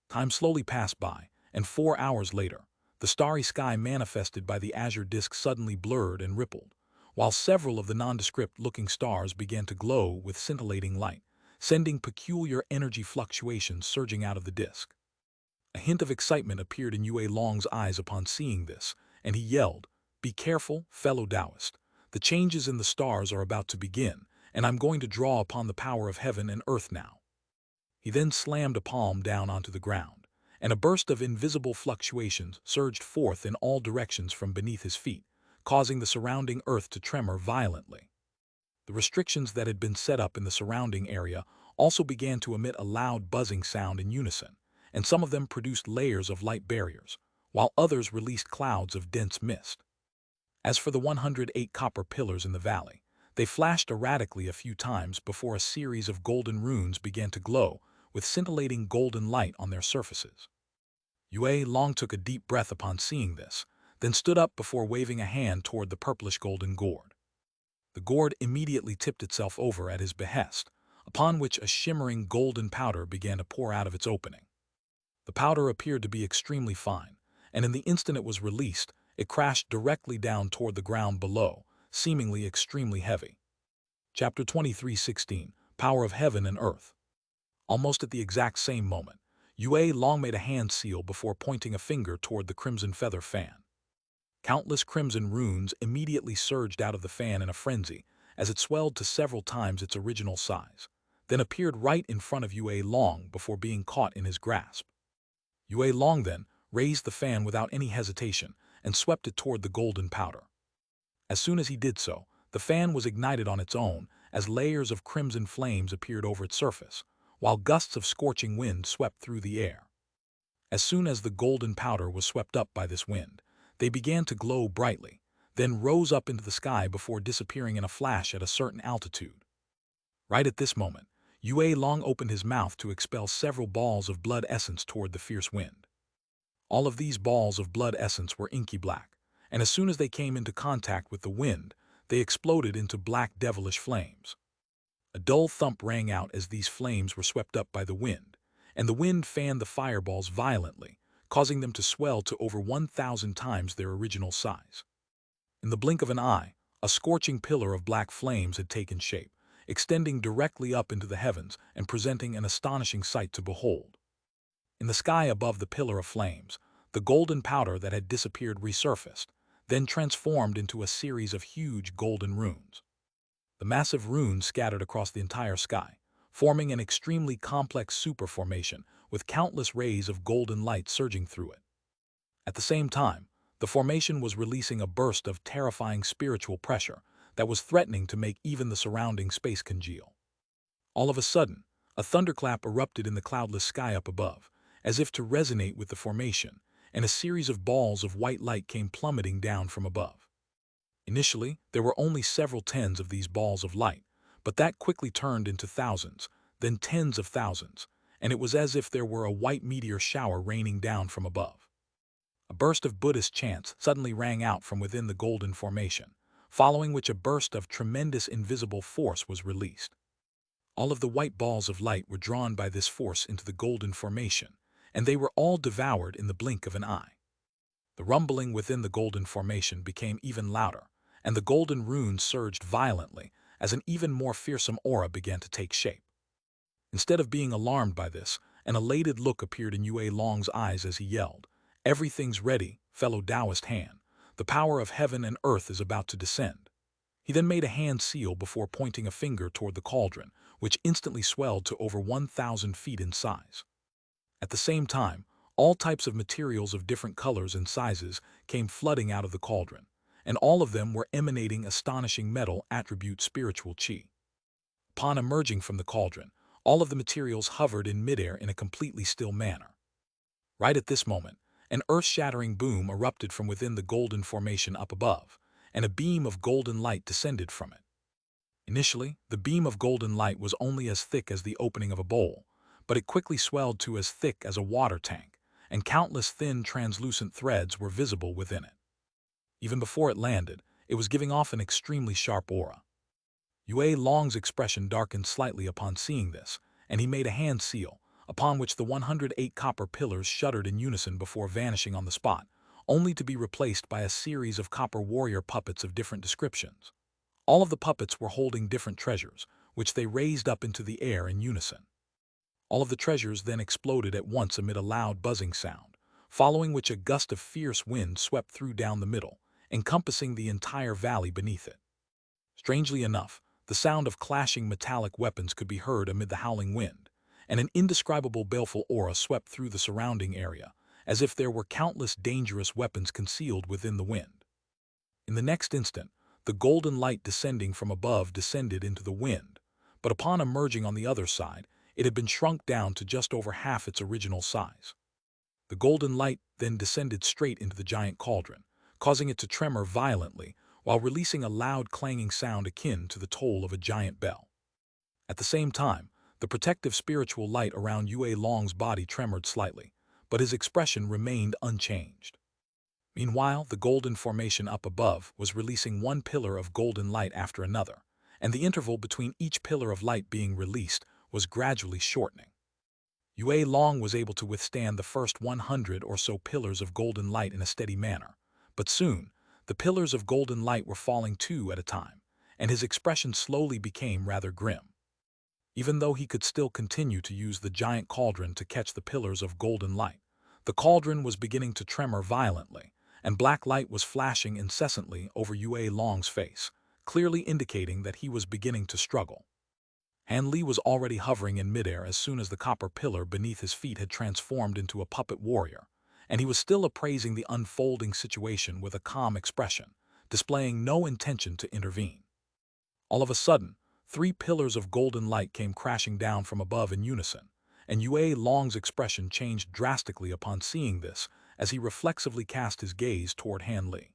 Time slowly passed by, and 4 hours later, the starry sky manifested by the azure disk suddenly blurred and rippled, while several of the nondescript-looking stars began to glow with scintillating light, sending peculiar energy fluctuations surging out of the disk. A hint of excitement appeared in Yue Long's eyes upon seeing this, and he yelled, "Be careful, fellow Taoist. The changes in the stars are about to begin, and I'm going to draw upon the power of heaven and earth now." He then slammed a palm down onto the ground, and a burst of invisible fluctuations surged forth in all directions from beneath his feet, causing the surrounding earth to tremor violently. The restrictions that had been set up in the surrounding area also began to emit a loud buzzing sound in unison, and some of them produced layers of light barriers, while others released clouds of dense mist. As for the 108 copper pillars in the valley, they flashed erratically a few times before a series of golden runes began to glow with scintillating golden light on their surfaces. Yue Long took a deep breath upon seeing this, then stood up before waving a hand toward the purplish-golden gourd. The gourd immediately tipped itself over at his behest, upon which a shimmering golden powder began to pour out of its opening. The powder appeared to be extremely fine, and in the instant it was released, it crashed directly down toward the ground below, seemingly extremely heavy. Chapter 23:16, Power of Heaven and Earth. Almost at the exact same moment, Yue Long made a hand seal before pointing a finger toward the crimson feather fan. Countless crimson runes immediately surged out of the fan in a frenzy as it swelled to several times its original size, then appeared right in front of Yue Long before being caught in his grasp. Yue Long then raised the fan without any hesitation and swept it toward the golden powder. As soon as he did so, the fan was ignited on its own as layers of crimson flames appeared over its surface, while gusts of scorching wind swept through the air. As soon as the golden powder was swept up by this wind, they began to glow brightly, then rose up into the sky before disappearing in a flash at a certain altitude. Right at this moment, Yue Long opened his mouth to expel several balls of blood essence toward the fierce wind. All of these balls of blood essence were inky black, and as soon as they came into contact with the wind, they exploded into black devilish flames. A dull thump rang out as these flames were swept up by the wind, and the wind fanned the fireballs violently, causing them to swell to over 1,000 times their original size. In the blink of an eye, a scorching pillar of black flames had taken shape, extending directly up into the heavens and presenting an astonishing sight to behold. In the sky above the pillar of flames, the golden powder that had disappeared resurfaced, then transformed into a series of huge golden runes. The massive runes scattered across the entire sky, forming an extremely complex superformation with countless rays of golden light surging through it. At the same time, the formation was releasing a burst of terrifying spiritual pressure that was threatening to make even the surrounding space congeal. All of a sudden, a thunderclap erupted in the cloudless sky up above, as if to resonate with the formation, and a series of balls of white light came plummeting down from above. Initially, there were only several tens of these balls of light, but that quickly turned into thousands, then tens of thousands, and it was as if there were a white meteor shower raining down from above. A burst of Buddhist chants suddenly rang out from within the golden formation, following which a burst of tremendous invisible force was released. All of the white balls of light were drawn by this force into the golden formation, and they were all devoured in the blink of an eye. The rumbling within the golden formation became even louder, and the golden runes surged violently as an even more fearsome aura began to take shape. Instead of being alarmed by this, an elated look appeared in Yue Long's eyes as he yelled, "Everything's ready, fellow Taoist Han. The power of heaven and earth is about to descend." He then made a hand seal before pointing a finger toward the cauldron, which instantly swelled to over 1,000 feet in size. At the same time, all types of materials of different colors and sizes came flooding out of the cauldron, and all of them were emanating astonishing metal attribute spiritual qi. Upon emerging from the cauldron, all of the materials hovered in midair in a completely still manner. Right at this moment, an earth-shattering boom erupted from within the golden formation up above, and a beam of golden light descended from it. Initially, the beam of golden light was only as thick as the opening of a bowl, but it quickly swelled to as thick as a water tank, and countless thin translucent threads were visible within it. Even before it landed, it was giving off an extremely sharp aura. Yue Long's expression darkened slightly upon seeing this, and he made a hand seal, upon which the 108 copper pillars shuddered in unison before vanishing on the spot, only to be replaced by a series of copper warrior puppets of different descriptions. All of the puppets were holding different treasures, which they raised up into the air in unison. All of the treasures then exploded at once amid a loud buzzing sound, following which a gust of fierce wind swept through down the middle, encompassing the entire valley beneath it. Strangely enough, the sound of clashing metallic weapons could be heard amid the howling wind, and an indescribable baleful aura swept through the surrounding area, as if there were countless dangerous weapons concealed within the wind. In the next instant, the golden light descending from above descended into the wind, but upon emerging on the other side, it had been shrunk down to just over half its original size. The golden light then descended straight into the giant cauldron, causing it to tremor violently while releasing a loud clanging sound akin to the toll of a giant bell. At the same time, the protective spiritual light around Yue Long's body tremored slightly, but his expression remained unchanged. Meanwhile, the golden formation up above was releasing one pillar of golden light after another, and the interval between each pillar of light being released was gradually shortening. Yue Long was able to withstand the first 100 or so pillars of golden light in a steady manner, but soon, the pillars of golden light were falling two at a time, and his expression slowly became rather grim. Even though he could still continue to use the giant cauldron to catch the pillars of golden light, the cauldron was beginning to tremor violently, and black light was flashing incessantly over Yue Long's face, clearly indicating that he was beginning to struggle. Han Li was already hovering in midair as soon as the copper pillar beneath his feet had transformed into a puppet warrior, and he was still appraising the unfolding situation with a calm expression, displaying no intention to intervene. All of a sudden, 3 pillars of golden light came crashing down from above in unison, and Yue Long's expression changed drastically upon seeing this as he reflexively cast his gaze toward Han Li.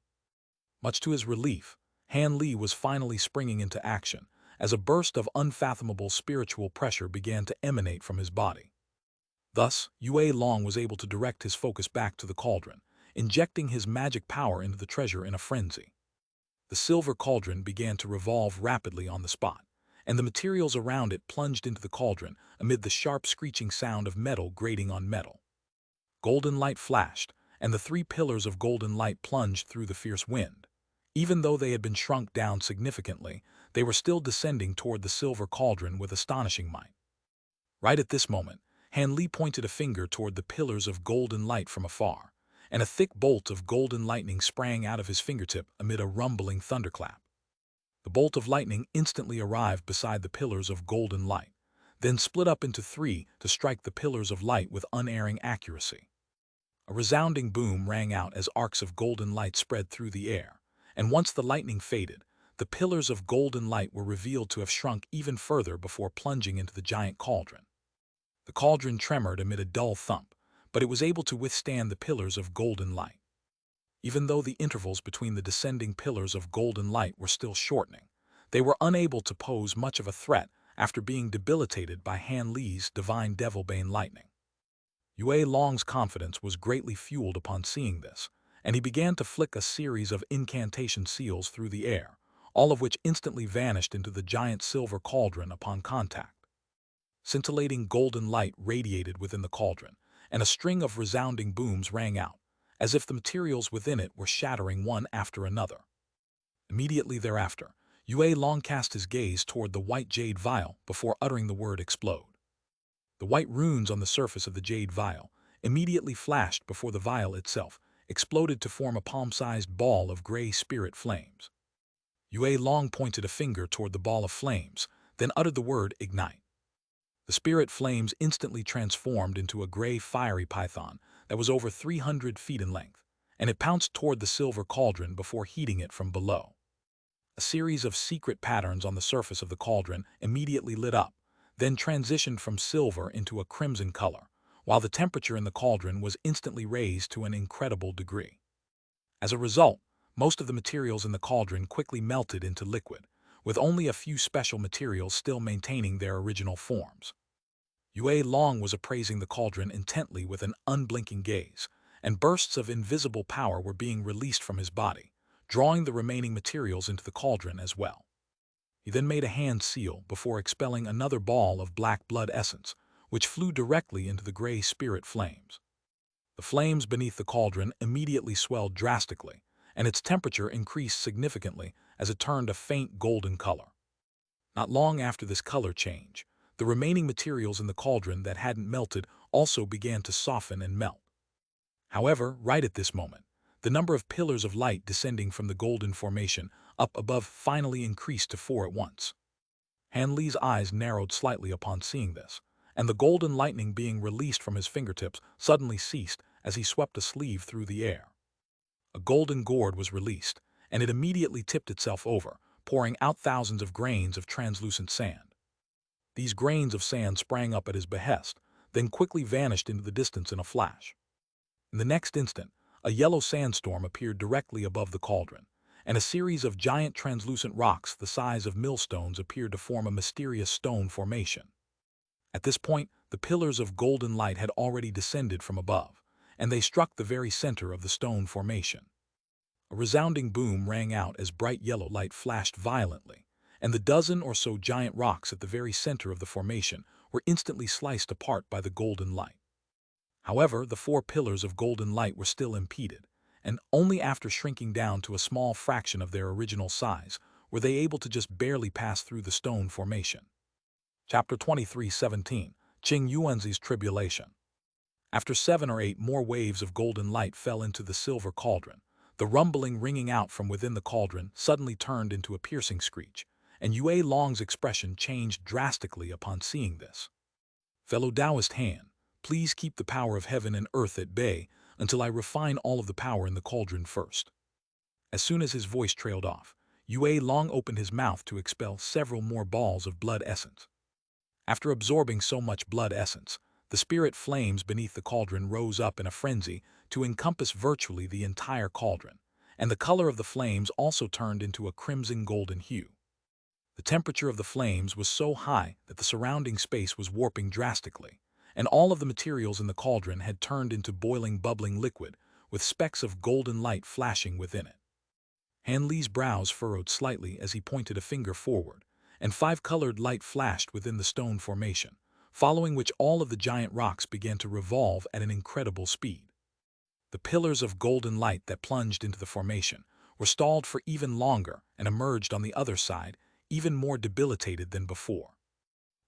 Much to his relief, Han Li was finally springing into action, as a burst of unfathomable spiritual pressure began to emanate from his body. Thus, Yue Long was able to direct his focus back to the cauldron, injecting his magic power into the treasure in a frenzy. The silver cauldron began to revolve rapidly on the spot, and the materials around it plunged into the cauldron amid the sharp screeching sound of metal grating on metal. Golden light flashed, and the 3 pillars of golden light plunged through the fierce wind. Even though they had been shrunk down significantly, they were still descending toward the silver cauldron with astonishing might. Right at this moment, Han Li pointed a finger toward the pillars of golden light from afar, and a thick bolt of golden lightning sprang out of his fingertip amid a rumbling thunderclap. The bolt of lightning instantly arrived beside the pillars of golden light, then split up into 3 to strike the pillars of light with unerring accuracy. A resounding boom rang out as arcs of golden light spread through the air, and once the lightning faded, the pillars of golden light were revealed to have shrunk even further before plunging into the giant cauldron. The cauldron tremored amid a dull thump, but it was able to withstand the pillars of golden light. Even though the intervals between the descending pillars of golden light were still shortening, they were unable to pose much of a threat after being debilitated by Han Li's divine devilbane lightning. Yue Long's confidence was greatly fueled upon seeing this, and he began to flick a series of incantation seals through the air, all of which instantly vanished into the giant silver cauldron upon contact. Scintillating golden light radiated within the cauldron, and a string of resounding booms rang out, as if the materials within it were shattering one after another. Immediately thereafter, Yue Long cast his gaze toward the white jade vial before uttering the word explode. The white runes on the surface of the jade vial immediately flashed before the vial itself exploded to form a palm-sized ball of gray spirit flames. Yue Long pointed a finger toward the ball of flames, then uttered the word ignite. The spirit flames instantly transformed into a gray fiery python that was over 300 feet in length, and it pounced toward the silver cauldron before heating it from below. A series of secret patterns on the surface of the cauldron immediately lit up, then transitioned from silver into a crimson color, while the temperature in the cauldron was instantly raised to an incredible degree. As a result, most of the materials in the cauldron quickly melted into liquid, with only a few special materials still maintaining their original forms. Yue Long was appraising the cauldron intently with an unblinking gaze, and bursts of invisible power were being released from his body, drawing the remaining materials into the cauldron as well. He then made a hand seal before expelling another ball of black blood essence, which flew directly into the gray spirit flames. The flames beneath the cauldron immediately swelled drastically, and its temperature increased significantly as it turned a faint golden color. Not long after this color change, the remaining materials in the cauldron that hadn't melted also began to soften and melt. However, right at this moment, the number of pillars of light descending from the golden formation up above finally increased to 4 at once. Han Li's eyes narrowed slightly upon seeing this, and the golden lightning being released from his fingertips suddenly ceased as he swept a sleeve through the air. A golden gourd was released, and it immediately tipped itself over, pouring out thousands of grains of translucent sand. These grains of sand sprang up at his behest, then quickly vanished into the distance in a flash. In the next instant, a yellow sandstorm appeared directly above the cauldron, and a series of giant translucent rocks the size of millstones appeared to form a mysterious stone formation. At this point, the pillars of golden light had already descended from above, and they struck the very center of the stone formation. A resounding boom rang out as bright yellow light flashed violently, and the dozen or so giant rocks at the very center of the formation were instantly sliced apart by the golden light. However, the 4 pillars of golden light were still impeded, and only after shrinking down to a small fraction of their original size were they able to just barely pass through the stone formation. Chapter 23:17 Qing Yuanzi's Tribulation. After 7 or 8 more waves of golden light fell into the silver cauldron, the rumbling ringing out from within the cauldron suddenly turned into a piercing screech, and Yue Long's expression changed drastically upon seeing this. Fellow Taoist Han, please keep the power of heaven and earth at bay until I refine all of the power in the cauldron first. As soon as his voice trailed off, Yue Long opened his mouth to expel several more balls of blood essence. After absorbing so much blood essence, the spirit flames beneath the cauldron rose up in a frenzy to encompass virtually the entire cauldron, and the color of the flames also turned into a crimson golden hue. The temperature of the flames was so high that the surrounding space was warping drastically, and all of the materials in the cauldron had turned into boiling, bubbling liquid, with specks of golden light flashing within it. Han Li's brows furrowed slightly as he pointed a finger forward, and 5 colored light flashed within the stone formation, following which all of the giant rocks began to revolve at an incredible speed. The pillars of golden light that plunged into the formation were stalled for even longer and emerged on the other side, even more debilitated than before.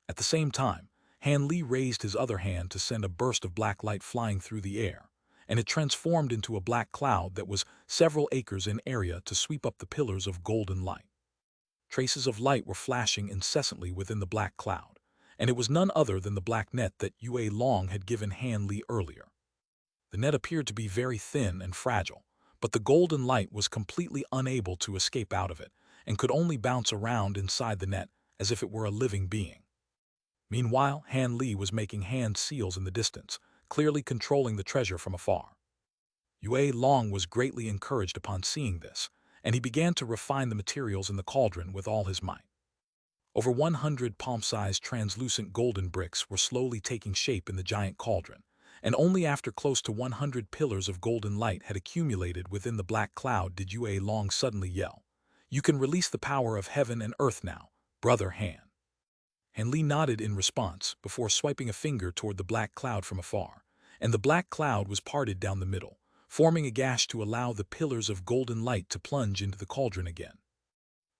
At the same time, Han Li raised his other hand to send a burst of black light flying through the air, and it transformed into a black cloud that was several acres in area to sweep up the pillars of golden light. Traces of light were flashing incessantly within the black cloud, and it was none other than the black net that Yue Long had given Han Li earlier. The net appeared to be very thin and fragile, but the golden light was completely unable to escape out of it and could only bounce around inside the net as if it were a living being. Meanwhile, Han Li was making hand seals in the distance, clearly controlling the treasure from afar. Yue Long was greatly encouraged upon seeing this, and he began to refine the materials in the cauldron with all his might. Over 100 palm-sized translucent golden bricks were slowly taking shape in the giant cauldron, and only after close to 100 pillars of golden light had accumulated within the black cloud did Yue Long suddenly yell, "You can release the power of heaven and earth now, Brother Han." Han Li nodded in response before swiping a finger toward the black cloud from afar, and the black cloud was parted down the middle, forming a gash to allow the pillars of golden light to plunge into the cauldron again.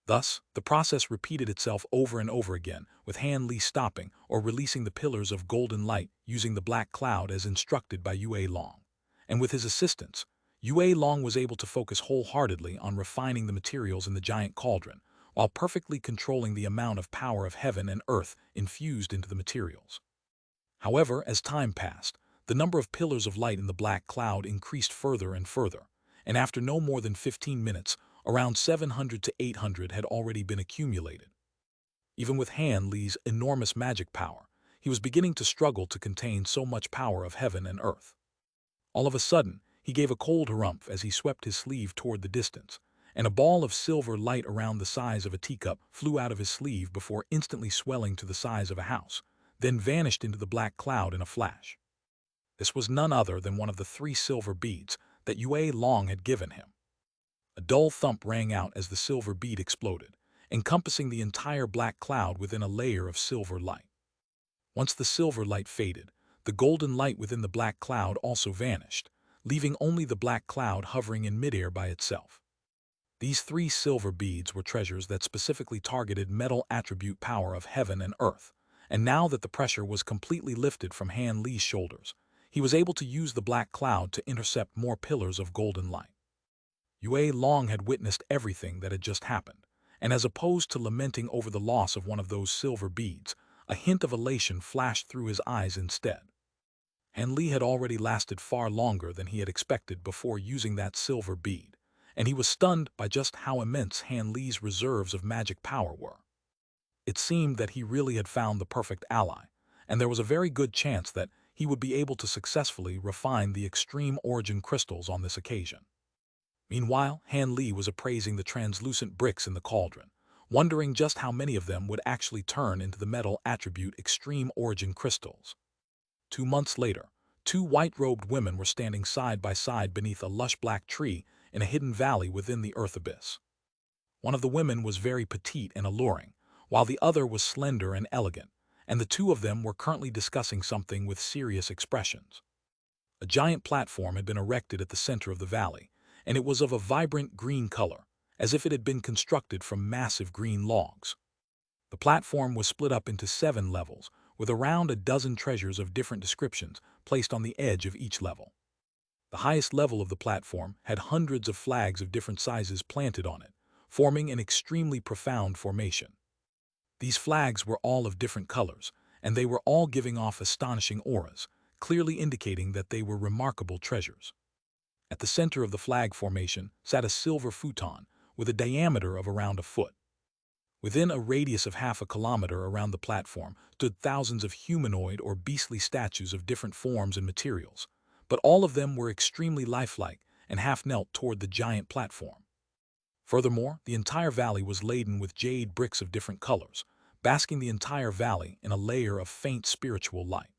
Thus, the process repeated itself over and over again, with Han Li stopping or releasing the pillars of golden light using the black cloud as instructed by Yue Long. And with his assistance, Yue Long was able to focus wholeheartedly on refining the materials in the giant cauldron, while perfectly controlling the amount of power of heaven and earth infused into the materials. However, as time passed, the number of pillars of light in the black cloud increased further and further, and after no more than 15 minutes, around 700 to 800 had already been accumulated. Even with Han Li's enormous magic power, he was beginning to struggle to contain so much power of heaven and earth. All of a sudden, he gave a cold harumph as he swept his sleeve toward the distance, and a ball of silver light around the size of a teacup flew out of his sleeve before instantly swelling to the size of a house, then vanished into the black cloud in a flash. This was none other than one of the 3 silver beads that Yue Long had given him. A dull thump rang out as the silver bead exploded, encompassing the entire black cloud within a layer of silver light. Once the silver light faded, the golden light within the black cloud also vanished, leaving only the black cloud hovering in midair by itself. These 3 silver beads were treasures that specifically targeted metal attribute power of heaven and earth, and now that the pressure was completely lifted from Han Li's shoulders, he was able to use the black cloud to intercept more pillars of golden light. Yue Long had witnessed everything that had just happened, and as opposed to lamenting over the loss of one of those silver beads, a hint of elation flashed through his eyes instead. Han Li had already lasted far longer than he had expected before using that silver bead, and he was stunned by just how immense Han Li's reserves of magic power were. It seemed that he really had found the perfect ally, and there was a very good chance that he would be able to successfully refine the extreme origin crystals on this occasion. Meanwhile, Han Li was appraising the translucent bricks in the cauldron, wondering just how many of them would actually turn into the metal attribute extreme origin crystals. 2 months later, Two white-robed women were standing side by side beneath a lush black tree in a hidden valley within the earth abyss. One of the women was very petite and alluring, while the other was slender and elegant, and the two of them were currently discussing something with serious expressions. A giant platform had been erected at the center of the valley, and it was of a vibrant green color, as if it had been constructed from massive green logs. The platform was split up into 7 levels, with around a dozen treasures of different descriptions placed on the edge of each level. The highest level of the platform had hundreds of flags of different sizes planted on it, forming an extremely profound formation. These flags were all of different colors, and they were all giving off astonishing auras, clearly indicating that they were remarkable treasures. At the center of the flag formation sat a silver futon with a diameter of around a foot. Within a radius of half a kilometer around the platform stood thousands of humanoid or beastly statues of different forms and materials, but all of them were extremely lifelike and half knelt toward the giant platform. Furthermore, the entire valley was laden with jade bricks of different colors, basking the entire valley in a layer of faint spiritual light.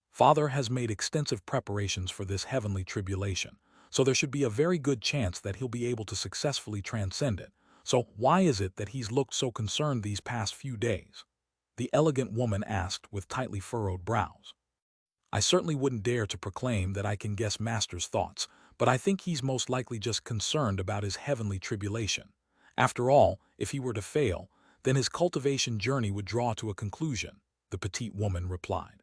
Father has made extensive preparations for this heavenly tribulation, so there should be a very good chance that he'll be able to successfully transcend it. So why is it that he's looked so concerned these past few days? The elegant woman asked with tightly furrowed brows. I certainly wouldn't dare to proclaim that I can guess Master's thoughts, but I think he's most likely just concerned about his heavenly tribulation. After all, if he were to fail, then his cultivation journey would draw to a conclusion, the petite woman replied.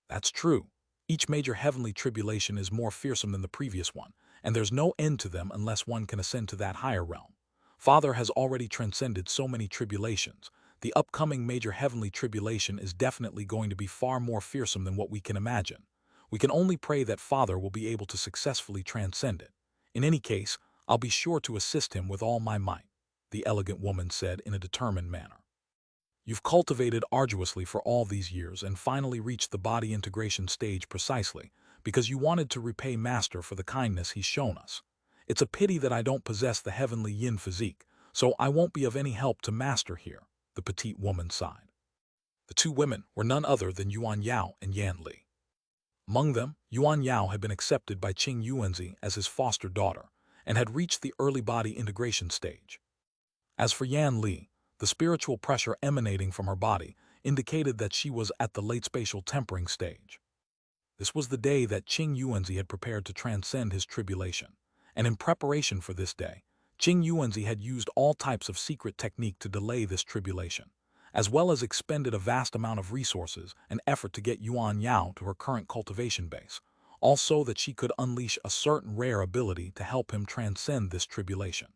That's true. Each major heavenly tribulation is more fearsome than the previous one, and there's no end to them unless one can ascend to that higher realm. Father has already transcended so many tribulations. The upcoming major heavenly tribulation is definitely going to be far more fearsome than what we can imagine. We can only pray that Father will be able to successfully transcend it. In any case, I'll be sure to assist him with all my might, the elegant woman said in a determined manner. You've cultivated arduously for all these years and finally reached the body integration stage precisely because you wanted to repay Master for the kindness he's shown us. It's a pity that I don't possess the heavenly yin physique, so I won't be of any help to Master here, the petite woman sighed. The two women were none other than Yuan Yao and Yan Li. Among them, Yuan Yao had been accepted by Qing Yuanzi as his foster daughter and had reached the early body integration stage. As for Yan Li, the spiritual pressure emanating from her body indicated that she was at the late spatial tempering stage. This was the day that Qing Yuanzi had prepared to transcend his tribulation, and in preparation for this day, Qing Yuanzi had used all types of secret technique to delay this tribulation, as well as expended a vast amount of resources and effort to get Yuan Yao to her current cultivation base, also that she could unleash a certain rare ability to help him transcend this tribulation.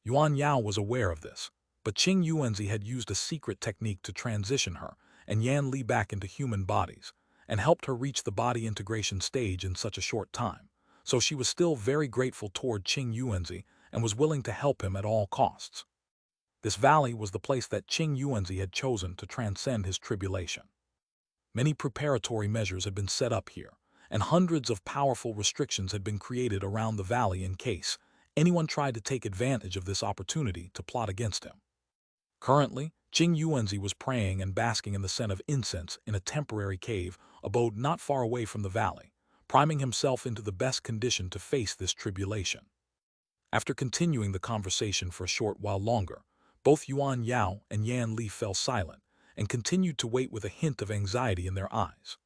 Yuan Yao was aware of this, but Qing Yuanzi had used a secret technique to transition her and Yan Li back into human bodies, and helped her reach the body integration stage in such a short time, so she was still very grateful toward Qing Yuanzi and was willing to help him at all costs. This valley was the place that Qing Yuanzi had chosen to transcend his tribulation. Many preparatory measures had been set up here, and hundreds of powerful restrictions had been created around the valley in case anyone tried to take advantage of this opportunity to plot against him. Currently, Qing Yuanzi was praying and basking in the scent of incense in a temporary cave abode not far away from the valley, priming himself into the best condition to face this tribulation. After continuing the conversation for a short while longer, both Yuan Yao and Yan Li fell silent and continued to wait with a hint of anxiety in their eyes.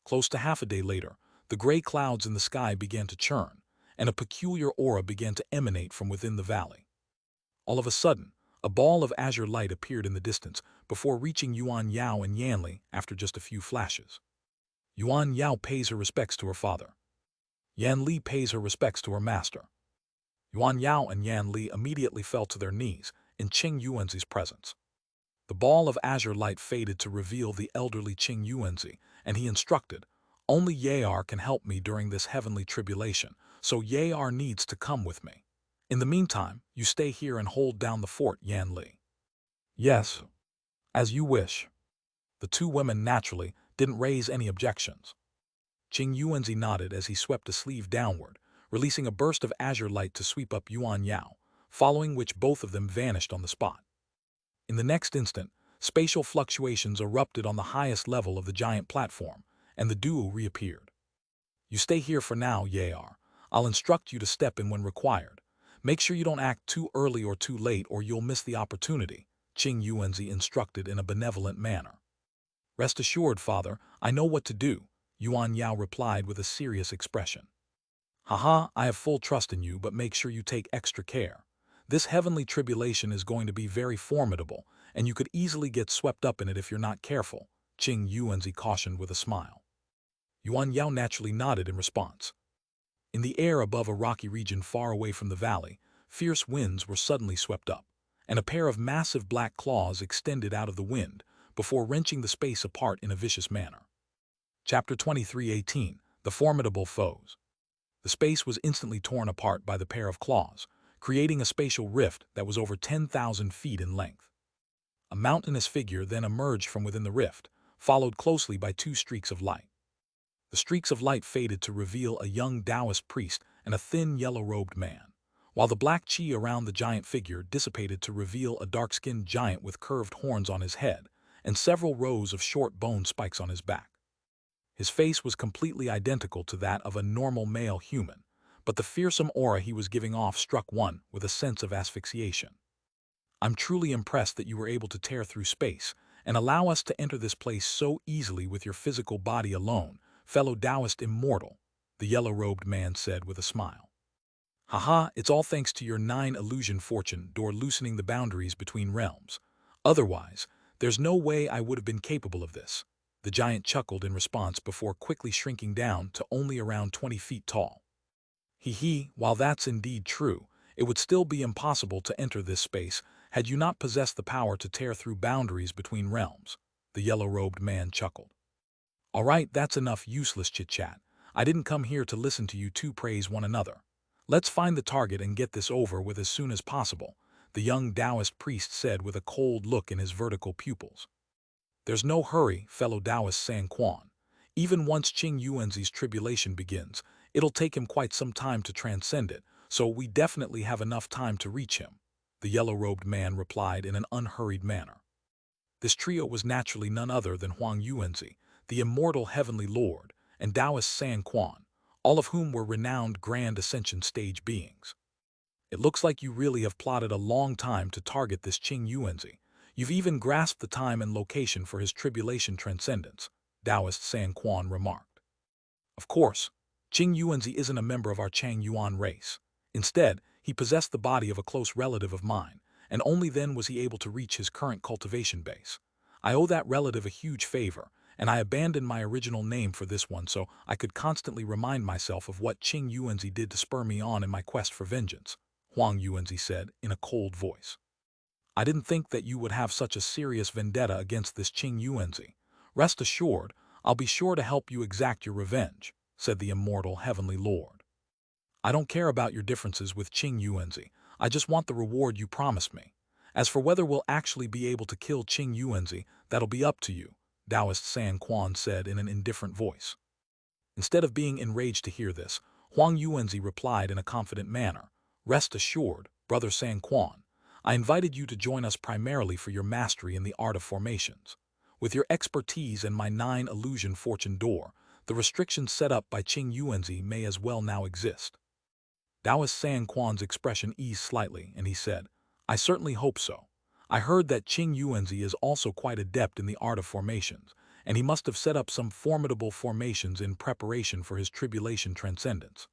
Close to half a day later, the gray clouds in the sky began to churn, and a peculiar aura began to emanate from within the valley. All of a sudden, a ball of azure light appeared in the distance before reaching Yuan Yao and Yan Li after just a few flashes. Yuan Yao pays her respects to her father. Yan Li pays her respects to her master. Yuan Yao and Yan Li immediately fell to their knees in Qing Yuanzi's presence. The ball of azure light faded to reveal the elderly Qing Yuanzi, and he instructed, "Only Yar can help me during this heavenly tribulation, so Yar needs to come with me. In the meantime, you stay here and hold down the fort, Yan Li." "Yes, as you wish." The two women naturally didn't raise any objections. Qing Yuanzi nodded as he swept a sleeve downward, releasing a burst of azure light to sweep up Yuan Yao, following which both of them vanished on the spot. In the next instant, spatial fluctuations erupted on the highest level of the giant platform, and the duo reappeared. You stay here for now, Yar. I'll instruct you to step in when required. Make sure you don't act too early or too late or you'll miss the opportunity, Qing Yuanzi instructed in a benevolent manner. Rest assured, father, I know what to do, Yuan Yao replied with a serious expression. Haha, I have full trust in you, but make sure you take extra care. This heavenly tribulation is going to be very formidable, and you could easily get swept up in it if you're not careful, Qing Yuanzi cautioned with a smile. Yuan Yao naturally nodded in response. In the air above a rocky region far away from the valley, fierce winds were suddenly swept up, and a pair of massive black claws extended out of the wind before wrenching the space apart in a vicious manner. Chapter 23:18 The Formidable Foes. The space was instantly torn apart by the pair of claws, creating a spatial rift that was over 10,000 feet in length. A mountainous figure then emerged from within the rift, followed closely by two streaks of light. The streaks of light faded to reveal a young Taoist priest and a thin yellow-robed man, while the black chi around the giant figure dissipated to reveal a dark-skinned giant with curved horns on his head and several rows of short bone spikes on his back. His face was completely identical to that of a normal male human, but the fearsome aura he was giving off struck one with a sense of asphyxiation. I'm truly impressed that you were able to tear through space and allow us to enter this place so easily with your physical body alone, fellow Taoist immortal, the yellow-robed man said with a smile. Haha, it's all thanks to your 9 illusion fortune door loosening the boundaries between realms. Otherwise, there's no way I would have been capable of this. The giant chuckled in response before quickly shrinking down to only around 20 feet tall. While that's indeed true, it would still be impossible to enter this space had you not possessed the power to tear through boundaries between realms, the yellow-robed man chuckled. All right, that's enough useless chit-chat. I didn't come here to listen to you two praise one another. Let's find the target and get this over with as soon as possible, the young Taoist priest said with a cold look in his vertical pupils. There's no hurry, fellow Taoist San Quan. Even once Qing Yuanzi's tribulation begins, it'll take him quite some time to transcend it, so we definitely have enough time to reach him, the yellow-robed man replied in an unhurried manner. This trio was naturally none other than Huang Yuanzi, the immortal heavenly lord, and Taoist San Quan, all of whom were renowned Grand Ascension stage beings. It looks like you really have plotted a long time to target this Qing Yuanzi. You've even grasped the time and location for his tribulation transcendence, Taoist San Quan remarked. Of course, Qing Yuanzi isn't a member of our Chang Yuan race. Instead, he possessed the body of a close relative of mine, and only then was he able to reach his current cultivation base. I owe that relative a huge favor, and I abandoned my original name for this one so I could constantly remind myself of what Qing Yuanzi did to spur me on in my quest for vengeance, Huang Yuanzi said in a cold voice. I didn't think that you would have such a serious vendetta against this Qing Yuanzi. Rest assured, I'll be sure to help you exact your revenge, said the immortal heavenly lord. I don't care about your differences with Qing Yuanzi. I just want the reward you promised me. As for whether we'll actually be able to kill Qing Yuanzi, that'll be up to you, Taoist San Quan said in an indifferent voice. Instead of being enraged to hear this, Huang Yuanzi replied in a confident manner, Rest assured, brother San Quan, I invited you to join us primarily for your mastery in the art of formations. With your expertise and my 9 illusion fortune door, the restrictions set up by Qing Yuanzi may as well now exist. Taoist San Quan's expression eased slightly, and he said, I certainly hope so. I heard that Qing Yuanzi is also quite adept in the art of formations, and he must have set up some formidable formations in preparation for his tribulation transcendence.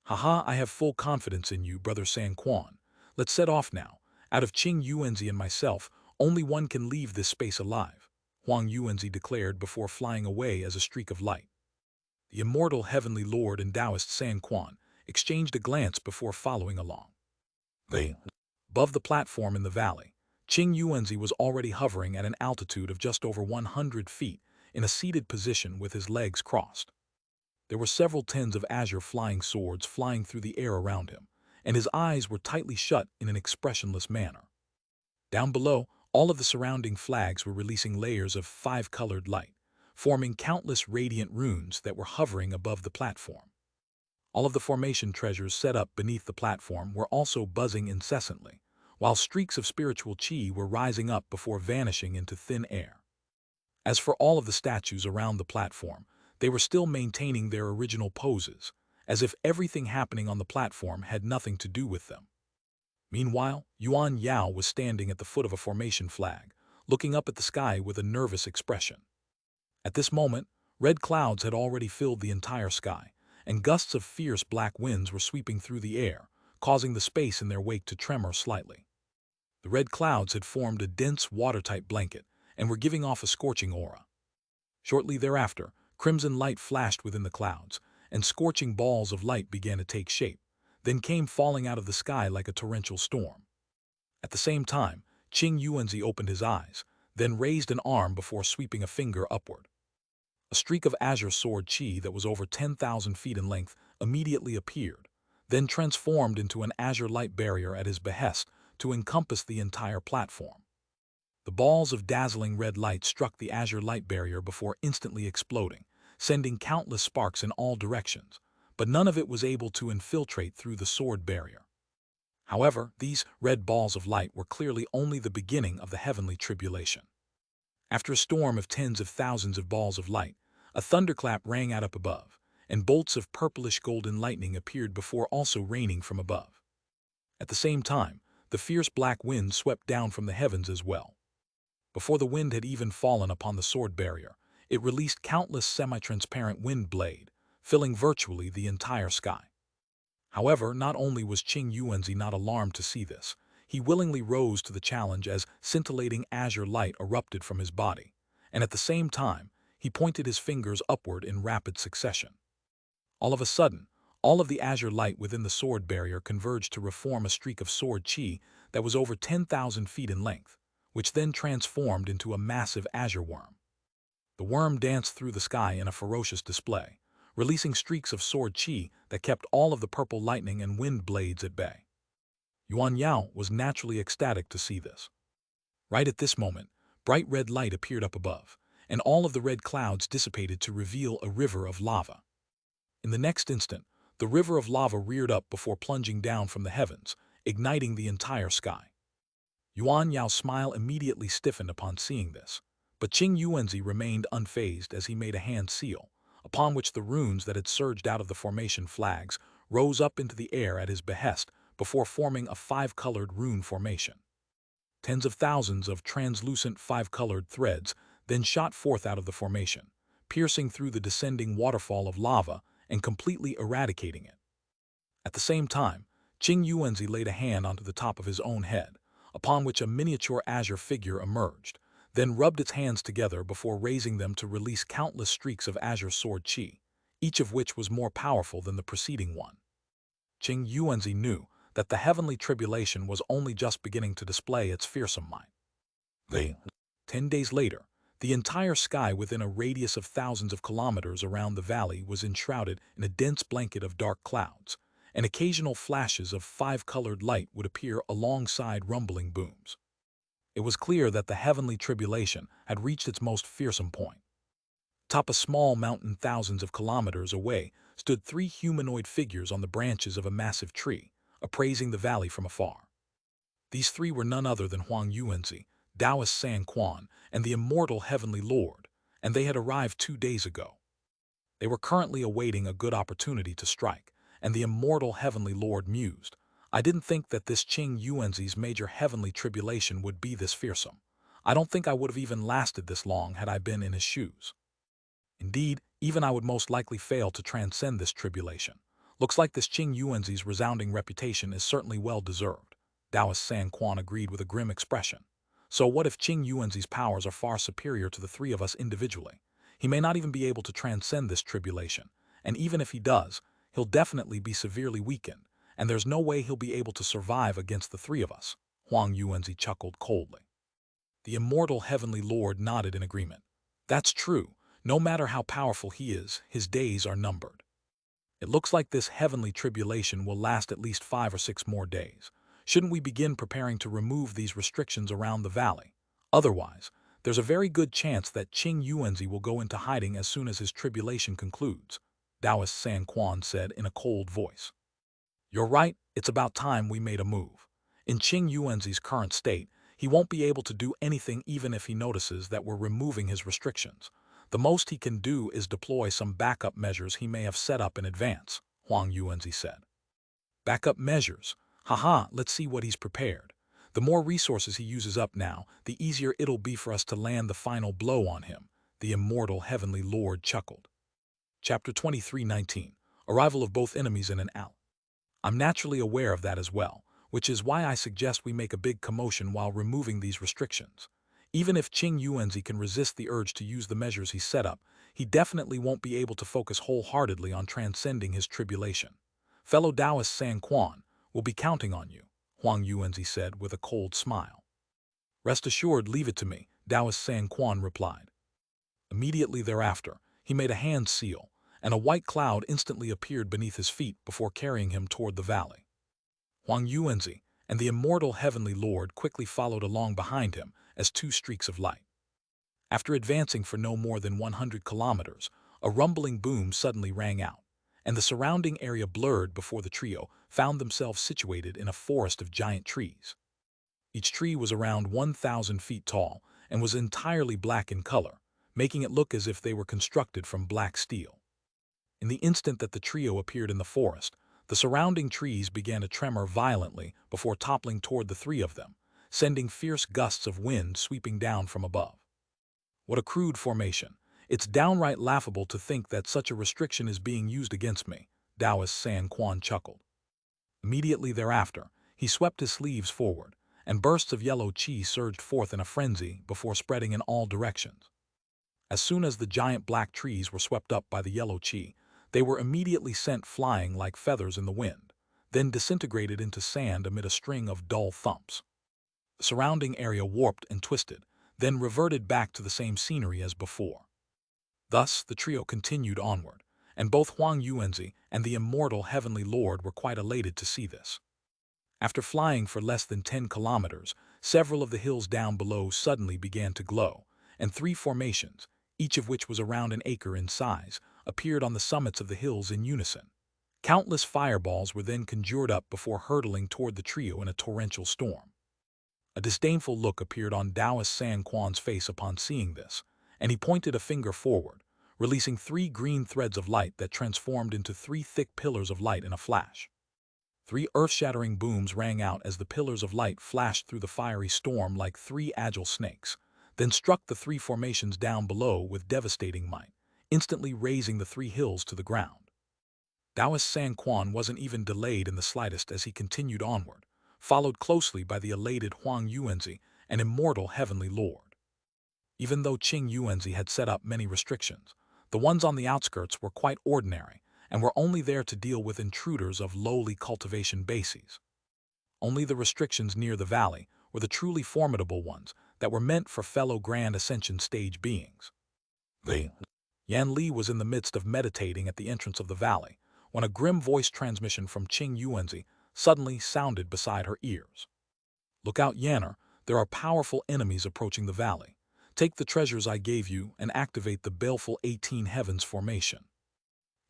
Haha, I have full confidence in you, brother San Quan. Let's set off now. Out of Qing Yuanzi and myself, only one can leave this space alive, Huang Yuanzi declared before flying away as a streak of light. The immortal heavenly lord and Taoist San Quan exchanged a glance before following along. Above the platform in the valley, Qing Yuanzi was already hovering at an altitude of just over 100 feet in a seated position with his legs crossed. There were several tens of azure flying swords flying through the air around him, and his eyes were tightly shut in an expressionless manner. Down below, all of the surrounding flags were releasing layers of 5-colored light, forming countless radiant runes that were hovering above the platform. All of the formation treasures set up beneath the platform were also buzzing incessantly, while streaks of spiritual chi were rising up before vanishing into thin air. As for all of the statues around the platform, They were still maintaining their original poses, as if everything happening on the platform had nothing to do with them. Meanwhile, Yuan Yao was standing at the foot of a formation flag, looking up at the sky with a nervous expression. At this moment, red clouds had already filled the entire sky, and gusts of fierce black winds were sweeping through the air, causing the space in their wake to tremor slightly. The red clouds had formed a dense, watertight blanket and were giving off a scorching aura. Shortly thereafter, crimson light flashed within the clouds, and scorching balls of light began to take shape, then came falling out of the sky like a torrential storm. At the same time, Qing Yuanzi opened his eyes, then raised an arm before sweeping a finger upward. A streak of azure sword qi that was over 10,000 feet in length immediately appeared, then transformed into an azure light barrier at his behest to encompass the entire platform. The balls of dazzling red light struck the azure light barrier before instantly exploding, sending countless sparks in all directions, but none of it was able to infiltrate through the sword barrier. However, these red balls of light were clearly only the beginning of the heavenly tribulation. After a storm of tens of thousands of balls of light, a thunderclap rang out up above, and bolts of purplish golden lightning appeared before also raining from above. At the same time, the fierce black wind swept down from the heavens as well. Before the wind had even fallen upon the sword barrier, it released countless semi-transparent wind blade, filling virtually the entire sky. However, not only was Qing Yuanzi not alarmed to see this, he willingly rose to the challenge as scintillating azure light erupted from his body, and at the same time, he pointed his fingers upward in rapid succession. All of a sudden, all of the azure light within the sword barrier converged to reform a streak of sword qi that was over 10,000 feet in length, which then transformed into a massive azure worm. The worm danced through the sky in a ferocious display, releasing streaks of sword qi that kept all of the purple lightning and wind blades at bay. Yuan Yao was naturally ecstatic to see this. Right at this moment, bright red light appeared up above, and all of the red clouds dissipated to reveal a river of lava. In the next instant, the river of lava reared up before plunging down from the heavens, igniting the entire sky. Yuan Yao's smile immediately stiffened upon seeing this, but Qing Yuanzi remained unfazed as he made a hand seal, upon which the runes that had surged out of the formation flags rose up into the air at his behest before forming a five-colored rune formation. Tens of thousands of translucent five-colored threads then shot forth out of the formation, piercing through the descending waterfall of lava and completely eradicating it. At the same time, Qing Yuanzi laid a hand onto the top of his own head, upon which a miniature azure figure emerged, then rubbed its hands together before raising them to release countless streaks of azure sword qi, each of which was more powerful than the preceding one. Qing Yuanzi knew that the heavenly tribulation was only just beginning to display its fearsome might. 10 days later, the entire sky within a radius of thousands of kilometers around the valley was enshrouded in a dense blanket of dark clouds, and occasional flashes of five-colored light would appear alongside rumbling booms. It was clear that the heavenly tribulation had reached its most fearsome point. Atop a small mountain thousands of kilometers away stood three humanoid figures on the branches of a massive tree, appraising the valley from afar. These three were none other than Huang Yuanzi, Taoist San Quan, and the immortal Heavenly Lord, and they had arrived 2 days ago. They were currently awaiting a good opportunity to strike, and the immortal Heavenly Lord mused, "I didn't think that this Qing Yuanzi's major heavenly tribulation would be this fearsome. I don't think I would have even lasted this long had I been in his shoes. Indeed, even I would most likely fail to transcend this tribulation. Looks like this Qing Yuanzi's resounding reputation is certainly well-deserved." Taoist San Quan agreed with a grim expression. "So what if Qing Yuanzi's powers are far superior to the three of us individually? He may not even be able to transcend this tribulation, and even if he does, he'll definitely be severely weakened, and there's no way he'll be able to survive against the three of us." Huang Yuanzi chuckled coldly. The immortal Heavenly Lord nodded in agreement. "That's true. No matter how powerful he is, his days are numbered. It looks like this heavenly tribulation will last at least 5 or 6 more days. Shouldn't we begin preparing to remove these restrictions around the valley? Otherwise, there's a very good chance that Qing Yuanzi will go into hiding as soon as his tribulation concludes," Taoist San Quan said in a cold voice. "You're right, it's about time we made a move. In Qing Yuanzi's current state, he won't be able to do anything even if he notices that we're removing his restrictions. The most he can do is deploy some backup measures he may have set up in advance, Huang Yuanzi said. Backup measures? Haha, let's see what he's prepared. The more resources he uses up now, the easier it'll be for us to land the final blow on him, the immortal heavenly lord chuckled. Chapter 23:19. Arrival of both enemies in an ally. I'm naturally aware of that as well, which is why I suggest we make a big commotion while removing these restrictions. Even if Qing Yuanzi can resist the urge to use the measures he set up, he definitely won't be able to focus wholeheartedly on transcending his tribulation. Fellow Taoist San Quan will be counting on you, Huang Yuanzi said with a cold smile. Rest assured, leave it to me, Taoist San Quan replied. Immediately thereafter, he made a hand seal, and a white cloud instantly appeared beneath his feet before carrying him toward the valley. Huang Yuanzi and the immortal heavenly lord quickly followed along behind him as two streaks of light. After advancing for no more than 100 kilometers, a rumbling boom suddenly rang out, and the surrounding area blurred before the trio found themselves situated in a forest of giant trees. Each tree was around 1,000 feet tall and was entirely black in color, making it look as if they were constructed from black steel. In the instant that the trio appeared in the forest, the surrounding trees began to tremor violently before toppling toward the three of them, sending fierce gusts of wind sweeping down from above. What a crude formation. It's downright laughable to think that such a restriction is being used against me, Taoist San Quan chuckled. Immediately thereafter, he swept his sleeves forward, and bursts of yellow qi surged forth in a frenzy before spreading in all directions. As soon as the giant black trees were swept up by the yellow qi, they were immediately sent flying like feathers in the wind, then disintegrated into sand amid a string of dull thumps. The surrounding area warped and twisted, then reverted back to the same scenery as before. Thus, the trio continued onward, and both Huang Yuanzi and the immortal heavenly lord were quite elated to see this. After flying for less than 10 kilometers, several of the hills down below suddenly began to glow, and three formations, each of which was around an acre in size, appeared on the summits of the hills in unison. Countless fireballs were then conjured up before hurtling toward the trio in a torrential storm. A disdainful look appeared on Taoist San Quan's face upon seeing this, and he pointed a finger forward, releasing 3 green threads of light that transformed into 3 thick pillars of light in a flash. 3 earth-shattering booms rang out as the pillars of light flashed through the fiery storm like 3 agile snakes, then struck the 3 formations down below with devastating might, instantly razing the 3 hills to the ground. Taoist San Quan wasn't even delayed in the slightest as he continued onward, followed closely by the elated Huang Yuanzi and immortal heavenly lord. Even though Qing Yuanzi had set up many restrictions, the ones on the outskirts were quite ordinary and were only there to deal with intruders of lowly cultivation bases. Only the restrictions near the valley were the truly formidable ones that were meant for fellow Grand Ascension stage beings. Yan Li was in the midst of meditating at the entrance of the valley when a grim voice transmission from Qing Yuanzi suddenly sounded beside her ears. Look out, Yanner, there are powerful enemies approaching the valley. Take the treasures I gave you and activate the baleful 18 heavens formation.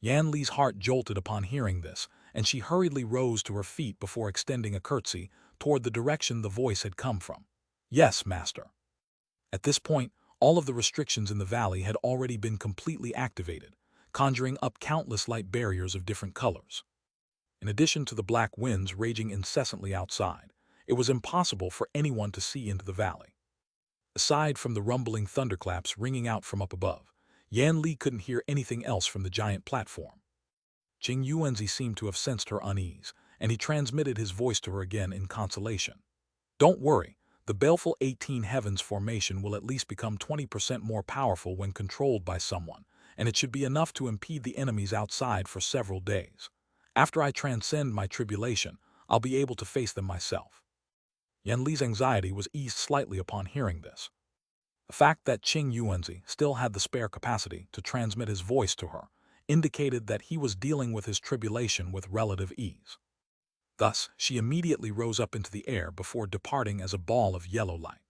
Yan Li's heart jolted upon hearing this, and she hurriedly rose to her feet before extending a curtsy toward the direction the voice had come from. Yes, master. At this point, all of the restrictions in the valley had already been completely activated, conjuring up countless light barriers of different colors. In addition to the black winds raging incessantly outside, it was impossible for anyone to see into the valley. Aside from the rumbling thunderclaps ringing out from up above, Yan Li couldn't hear anything else from the giant platform. Qing Yuanzi seemed to have sensed her unease, and he transmitted his voice to her again in consolation. Don't worry, the baleful 18 heavens formation will at least become 20% more powerful when controlled by someone, and it should be enough to impede the enemies outside for several days. After I transcend my tribulation, I'll be able to face them myself. Yan Li's anxiety was eased slightly upon hearing this. The fact that Qing Yuanzi still had the spare capacity to transmit his voice to her indicated that he was dealing with his tribulation with relative ease. Thus, she immediately rose up into the air before departing as a ball of yellow light.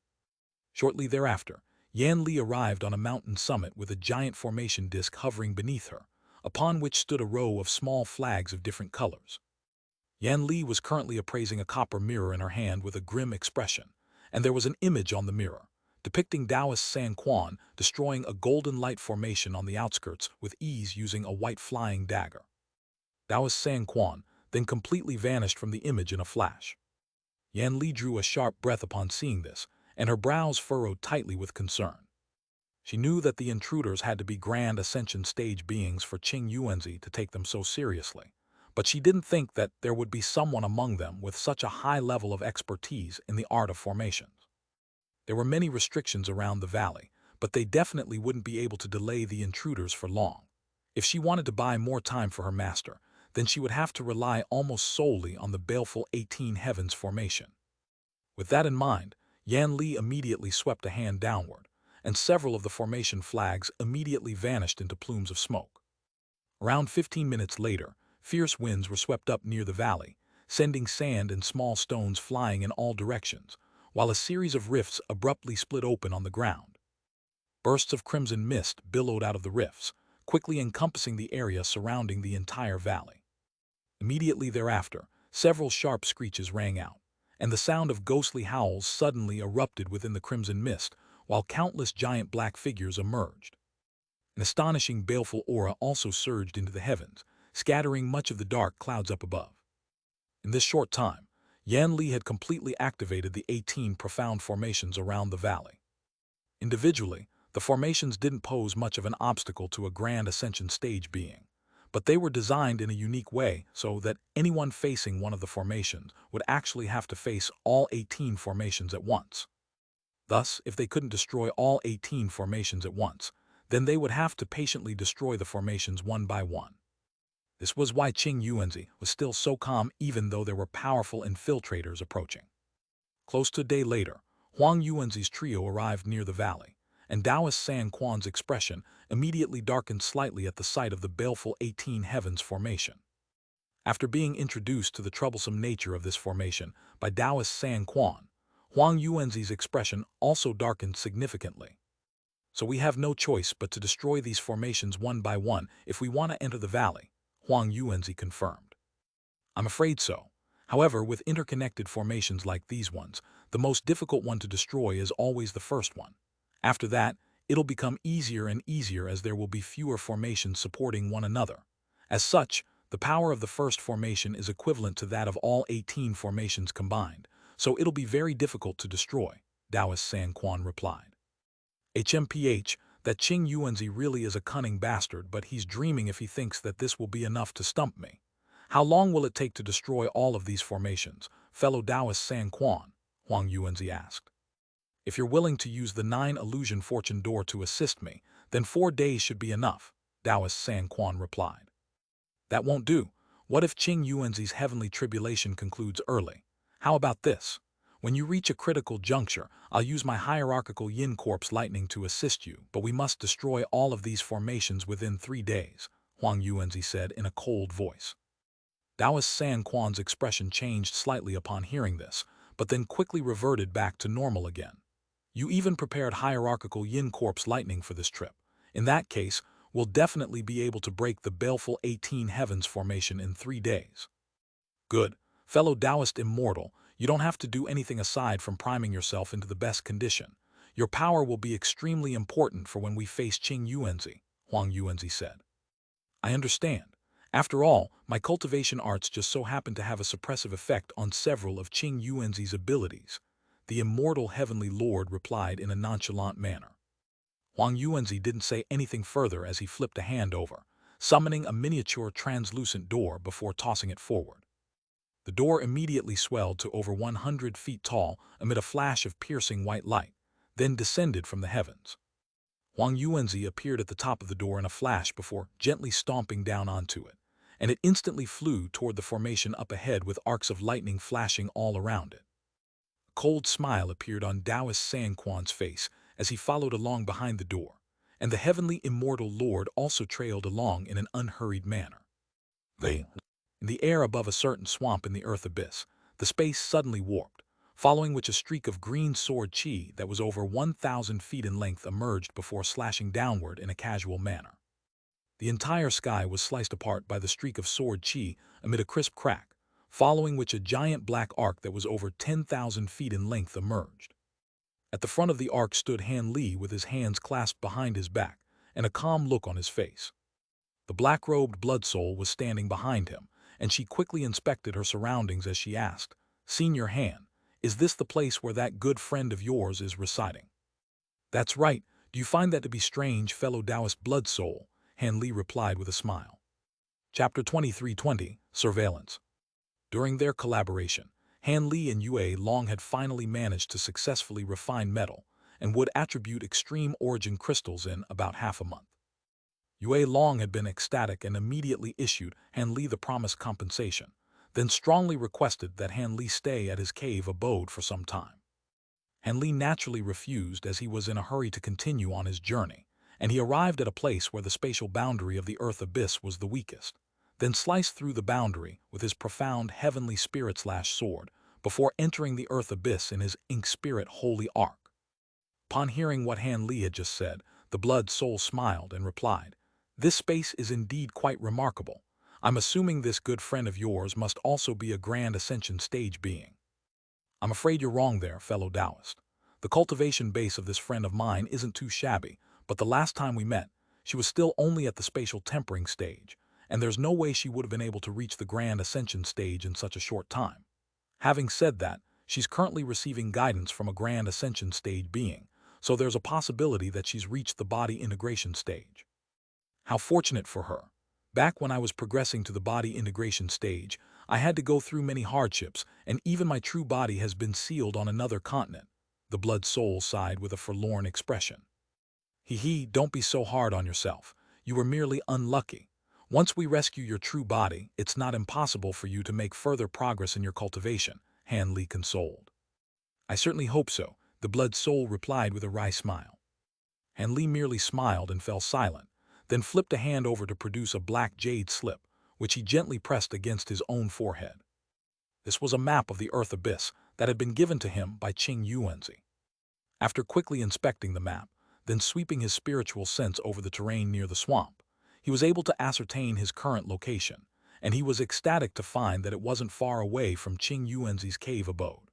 Shortly thereafter, Yan Li arrived on a mountain summit with a giant formation disk hovering beneath her, upon which stood a row of small flags of different colors. Yan Li was currently appraising a copper mirror in her hand with a grim expression, and there was an image on the mirror, depicting Taoist San Quan destroying a golden light formation on the outskirts with ease using a white flying dagger. Taoist San Quan then completely vanished from the image in a flash. Yan Li drew a sharp breath upon seeing this, and her brows furrowed tightly with concern. She knew that the intruders had to be grand ascension stage beings for Qing Yuanzi to take them so seriously, but she didn't think that there would be someone among them with such a high level of expertise in the art of formations. There were many restrictions around the valley, but they definitely wouldn't be able to delay the intruders for long. If she wanted to buy more time for her master, then she would have to rely almost solely on the baleful 18 Heavens formation. With that in mind, Yan Li immediately swept a hand downward, and several of the formation flags immediately vanished into plumes of smoke. Around 15 minutes later, fierce winds were swept up near the valley, sending sand and small stones flying in all directions, while a series of rifts abruptly split open on the ground. Bursts of crimson mist billowed out of the rifts, quickly encompassing the area surrounding the entire valley. Immediately thereafter, several sharp screeches rang out, and the sound of ghostly howls suddenly erupted within the crimson mist, while countless giant black figures emerged. An astonishing baleful aura also surged into the heavens, scattering much of the dark clouds up above. In this short time, Yan Li had completely activated the 18 profound formations around the valley. Individually, the formations didn't pose much of an obstacle to a grand ascension stage being, but they were designed in a unique way so that anyone facing one of the formations would actually have to face all 18 formations at once. Thus, if they couldn't destroy all 18 formations at once, then they would have to patiently destroy the formations one by one. This was why Qing Yuanzi was still so calm even though there were powerful infiltrators approaching. Close to a day later, Huang Yuanzi's trio arrived near the valley, and Taoist San Quan's expression immediately darkened slightly at the sight of the baleful 18 Heavens formation. After being introduced to the troublesome nature of this formation by Taoist San Quan, Huang Yuanzi's expression also darkened significantly. So we have no choice but to destroy these formations one by one if we want to enter the valley, Huang Yuanzi confirmed. I'm afraid so. However, with interconnected formations like these ones, the most difficult one to destroy is always the first one. After that, it'll become easier and easier as there will be fewer formations supporting one another. As such, the power of the first formation is equivalent to that of all 18 formations combined, so it'll be very difficult to destroy, Taoist San Quan replied. HMPH, that Qing Yuanzi really is a cunning bastard, but he's dreaming if he thinks that this will be enough to stump me. How long will it take to destroy all of these formations, fellow Taoist San Quan? Huang Yuanzi asked. If you're willing to use the 9 illusion fortune door to assist me, then 4 days should be enough, Taoist San Quan replied. That won't do. What if Qing Yuanzi's heavenly tribulation concludes early? How about this? When you reach a critical juncture, I'll use my hierarchical Yin Corpse lightning to assist you, but we must destroy all of these formations within 3 days, Huang Yuanzi said in a cold voice. Taoist San Quan's expression changed slightly upon hearing this, but then quickly reverted back to normal again. You even prepared hierarchical Yin Corpse lightning for this trip. In that case, we'll definitely be able to break the baleful 18 Heavens formation in 3 days. Good. Fellow Taoist immortal, you don't have to do anything aside from priming yourself into the best condition. Your power will be extremely important for when we face Qing Yuanzi, Huang Yuanzi said. I understand. After all, my cultivation arts just so happen to have a suppressive effect on several of Qing Yuanzi's abilities, the immortal heavenly lord replied in a nonchalant manner. Huang Yuanzi didn't say anything further as he flipped a hand over, summoning a miniature translucent door before tossing it forward. The door immediately swelled to over 100 feet tall amid a flash of piercing white light, then descended from the heavens. Huang Yuanzi appeared at the top of the door in a flash before gently stomping down onto it, and it instantly flew toward the formation up ahead with arcs of lightning flashing all around it. A cold smile appeared on Taoist San Quan's face as he followed along behind the door, and the heavenly immortal lord also trailed along in an unhurried manner. In the air above a certain swamp in the earth abyss, the space suddenly warped, following which a streak of green sword chi that was over 1,000 feet in length emerged before slashing downward in a casual manner. The entire sky was sliced apart by the streak of sword chi amid a crisp crack, following which a giant black arc that was over 10,000 feet in length emerged. At the front of the ark stood Han Li with his hands clasped behind his back and a calm look on his face. The black-robed blood soul was standing behind him, and she quickly inspected her surroundings as she asked, "Senior Han, is this the place where that good friend of yours is residing?" "That's right. Do you find that to be strange, fellow Taoist blood soul?" Han Li replied with a smile. Chapter 2320, Surveillance. During their collaboration, Han Li and Yue Long had finally managed to successfully refine metal and would attribute extreme origin crystals in about half a month. Yue Long had been ecstatic and immediately issued Han Li the promised compensation, then strongly requested that Han Li stay at his cave abode for some time. Han Li naturally refused as he was in a hurry to continue on his journey, and he arrived at a place where the spatial boundary of the earth abyss was the weakest, then sliced through the boundary with his profound heavenly spirit/sword before entering the earth abyss in his ink spirit holy ark. Upon hearing what Han Li had just said, the blood soul smiled and replied, "This space is indeed quite remarkable. I'm assuming this good friend of yours must also be a grand ascension stage being." "I'm afraid you're wrong there, fellow Taoist. The cultivation base of this friend of mine isn't too shabby, but the last time we met, she was still only at the spatial tempering stage, and there's no way she would have been able to reach the grand ascension stage in such a short time. Having said that, she's currently receiving guidance from a grand ascension stage being, so there's a possibility that she's reached the body integration stage." How fortunate for her. Back when I was progressing to the body integration stage, I had to go through many hardships, and even my true body has been sealed on another continent. The blood soul sighed with a forlorn expression. "Hee, don't be so hard on yourself. You were merely unlucky. Once we rescue your true body, it's not impossible for you to make further progress in your cultivation," Han Li consoled. "I certainly hope so," the blood soul replied with a wry smile. Han Li merely smiled and fell silent, then flipped a hand over to produce a black jade slip, which he gently pressed against his own forehead. This was a map of the earth abyss that had been given to him by Qing Yuanzi. After quickly inspecting the map, then sweeping his spiritual sense over the terrain near the swamp, he was able to ascertain his current location, and he was ecstatic to find that it wasn't far away from Qing Yuanzi's cave abode.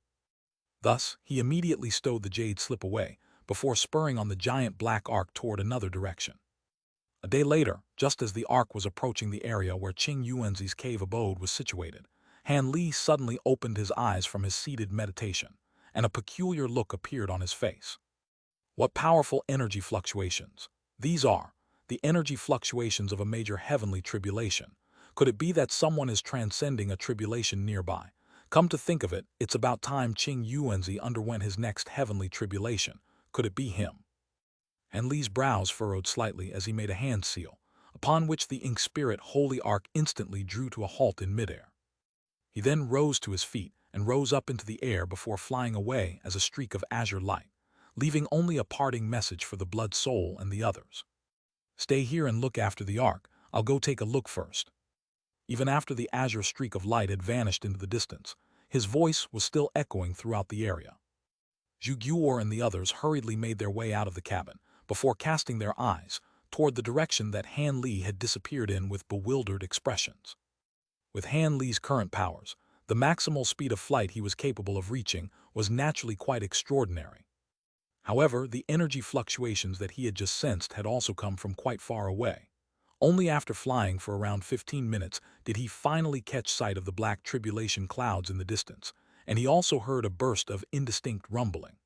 Thus, he immediately stowed the jade slip away, before spurring on the giant black ark toward another direction. A day later, just as the ark was approaching the area where Qing Yuanzi's cave abode was situated, Han Li suddenly opened his eyes from his seated meditation, and a peculiar look appeared on his face. What powerful energy fluctuations! These are the energy fluctuations of a major heavenly tribulation. Could it be that someone is transcending a tribulation nearby? Come to think of it, it's about time Qing Yuanzi underwent his next heavenly tribulation. Could it be him? Han Li's brows furrowed slightly as he made a hand seal, upon which the ink spirit holy ark instantly drew to a halt in midair. He then rose to his feet and rose up into the air before flying away as a streak of azure light, leaving only a parting message for the blood soul and the others. "Stay here and look after the ark. I'll go take a look first." Even after the azure streak of light had vanished into the distance, his voice was still echoing throughout the area. Zhu Guor and the others hurriedly made their way out of the cabin, before casting their eyes toward the direction that Han Li had disappeared in with bewildered expressions. With Han Li's current powers, the maximal speed of flight he was capable of reaching was naturally quite extraordinary. However, the energy fluctuations that he had just sensed had also come from quite far away. Only after flying for around 15 minutes did he finally catch sight of the black tribulation clouds in the distance, and he also heard a burst of indistinct rumbling.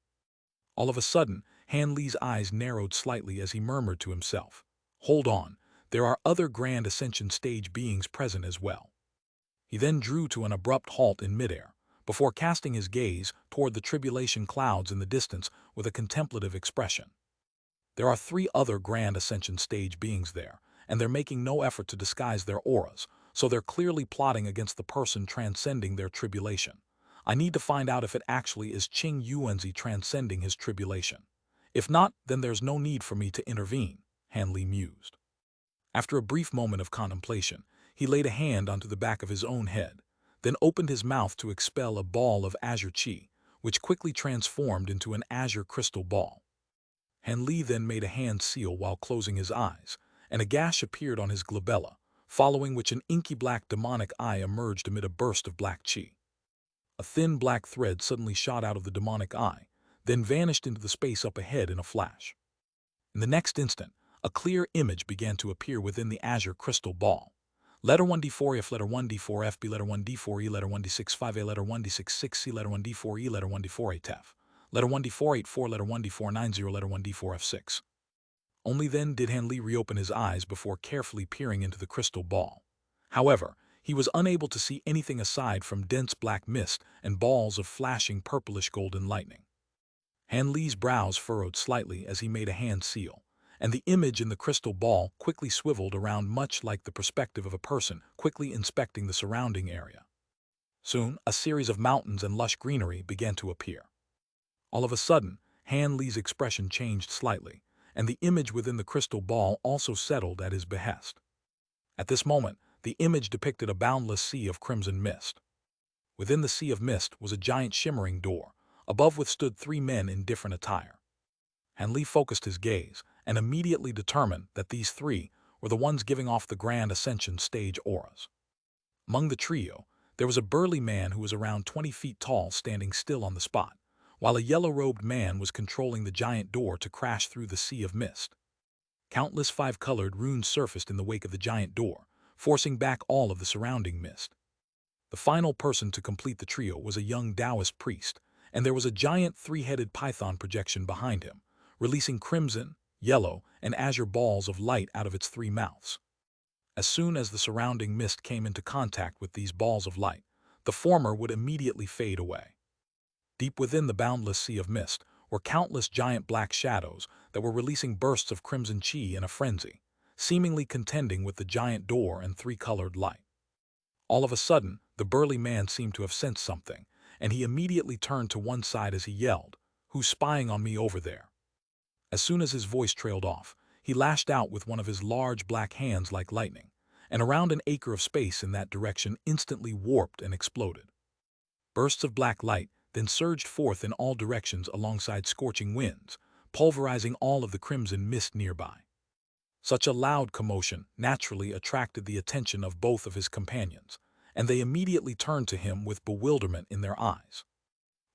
All of a sudden, Han Li's eyes narrowed slightly as he murmured to himself, "Hold on, there are other grand ascension stage beings present as well." He then drew to an abrupt halt in midair, before casting his gaze toward the tribulation clouds in the distance with a contemplative expression. There are 3 other grand ascension stage beings there, and they're making no effort to disguise their auras, so they're clearly plotting against the person transcending their tribulation. I need to find out if it actually is Qing Yuanzi transcending his tribulation. If not, then there's no need for me to intervene, Han Li mused. After a brief moment of contemplation, he laid a hand onto the back of his own head, then opened his mouth to expel a ball of azure qi, which quickly transformed into an azure crystal ball. Han Li then made a hand seal while closing his eyes, and a gash appeared on his glabella, following which an inky black demonic eye emerged amid a burst of black qi. A thin black thread suddenly shot out of the demonic eye, then vanished into the space up ahead in a flash. In the next instant, a clear image began to appear within the azure crystal ball. Letter 1D4 F, letter 1D4 F, B, letter 1D4 E, letter 1D6 5A, letter 1D6 6C, letter 1D4 E, letter 1D4 8 F, letter 1D4 8 4, letter 1D4 9 0, letter 1D4 F6. Only then did Han Li reopen his eyes before carefully peering into the crystal ball. However, he was unable to see anything aside from dense black mist and balls of flashing purplish-golden lightning. Han Li's brows furrowed slightly as he made a hand seal, and the image in the crystal ball quickly swiveled around much like the perspective of a person quickly inspecting the surrounding area. Soon, a series of mountains and lush greenery began to appear. All of a sudden, Han Li's expression changed slightly, and the image within the crystal ball also settled at his behest. At this moment, the image depicted a boundless sea of crimson mist. Within the sea of mist was a giant shimmering door, above which stood three men in different attire. Han Li focused his gaze and immediately determined that these three were the ones giving off the Grand Ascension stage auras. Among the trio, there was a burly man who was around 20 feet tall standing still on the spot, while a yellow-robed man was controlling the giant door to crash through the sea of mist. Countless five-colored runes surfaced in the wake of the giant door, forcing back all of the surrounding mist. The final person to complete the trio was a young Taoist priest, and there was a giant three-headed python projection behind him, releasing crimson, yellow, and azure balls of light out of its three mouths. As soon as the surrounding mist came into contact with these balls of light, the former would immediately fade away. Deep within the boundless sea of mist were countless giant black shadows that were releasing bursts of crimson chi in a frenzy, seemingly contending with the giant door and three-colored light. All of a sudden, the burly man seemed to have sensed something, and he immediately turned to one side as he yelled, "Who's spying on me over there?" As soon as his voice trailed off, he lashed out with one of his large black hands like lightning, and around an acre of space in that direction instantly warped and exploded. Bursts of black light then surged forth in all directions alongside scorching winds, pulverizing all of the crimson mist nearby. Such a loud commotion naturally attracted the attention of both of his companions, and they immediately turned to him with bewilderment in their eyes.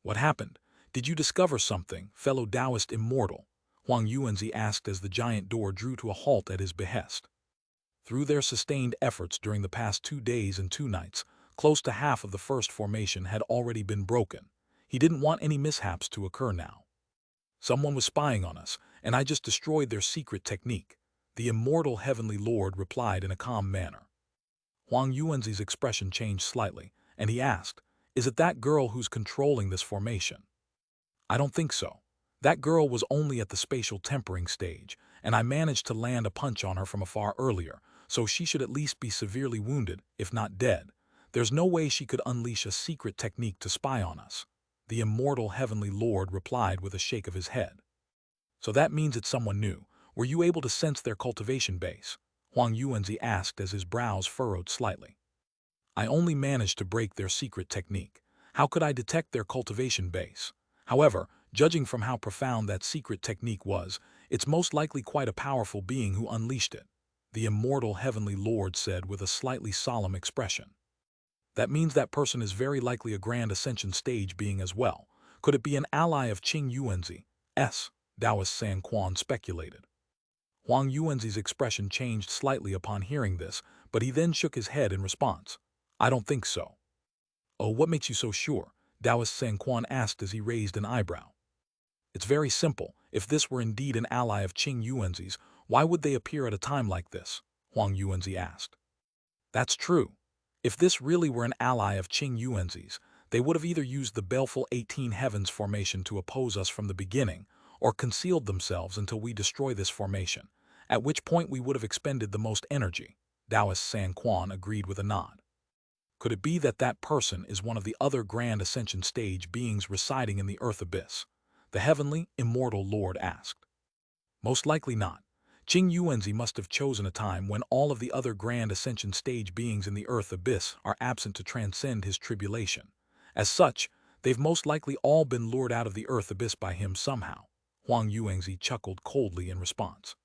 "What happened? Did you discover something, fellow Taoist immortal?" Huang Yuanzi asked as the giant door drew to a halt at his behest. Through their sustained efforts during the past 2 days and 2 nights, close to half of the first formation had already been broken. He didn't want any mishaps to occur now. "Someone was spying on us, and I just destroyed their secret technique," the immortal heavenly lord replied in a calm manner. Huang Yuanzi's expression changed slightly, and he asked, "Is it that girl who's controlling this formation?" "I don't think so. That girl was only at the spatial tempering stage, and I managed to land a punch on her from afar earlier, so she should at least be severely wounded, if not dead. There's no way she could unleash a secret technique to spy on us," the immortal heavenly lord replied with a shake of his head. "So that means it's someone new. Were you able to sense their cultivation base?" Huang Yuanzi asked as his brows furrowed slightly. "I only managed to break their secret technique. How could I detect their cultivation base? However, judging from how profound that secret technique was, it's most likely quite a powerful being who unleashed it," the immortal heavenly lord said with a slightly solemn expression. "That means that person is very likely a Grand Ascension stage being as well. Could it be an ally of Qing Yuanzi's?" Taoist San Quan speculated. Huang Yuanzi's expression changed slightly upon hearing this, but he then shook his head in response. "I don't think so." "Oh, what makes you so sure?" Taoist San Quan asked as he raised an eyebrow. "It's very simple. If this were indeed an ally of Qing Yuanzi's, why would they appear at a time like this?" Huang Yuanzi asked. "That's true. If this really were an ally of Qing Yuanzi's, they would have either used the baleful 18 Heavens formation to oppose us from the beginning, or concealed themselves until we destroy this formation, at which point we would have expended the most energy," Taoist San Quan agreed with a nod. "Could it be that that person is one of the other Grand Ascension stage beings residing in the Earth Abyss?" the heavenly, immortal lord asked. "Most likely not. Qing Yuanzi must have chosen a time when all of the other Grand Ascension stage beings in the Earth Abyss are absent to transcend his tribulation. As such, they've most likely all been lured out of the Earth Abyss by him somehow," Huang Yuanzi chuckled coldly in response.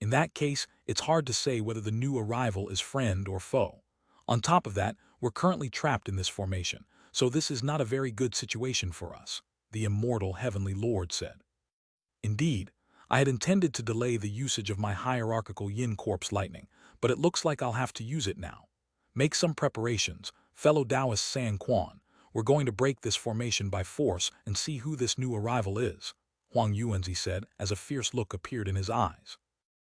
"In that case, it's hard to say whether the new arrival is friend or foe. On top of that, we're currently trapped in this formation, so this is not a very good situation for us," the immortal heavenly lord said. Indeed, I had intended to delay the usage of my hierarchical yin corpse lightning, but it looks like I'll have to use it now. Make some preparations, fellow Taoist San Quan. We're going to break this formation by force and see who this new arrival is, Huang Yuanzi said as a fierce look appeared in his eyes.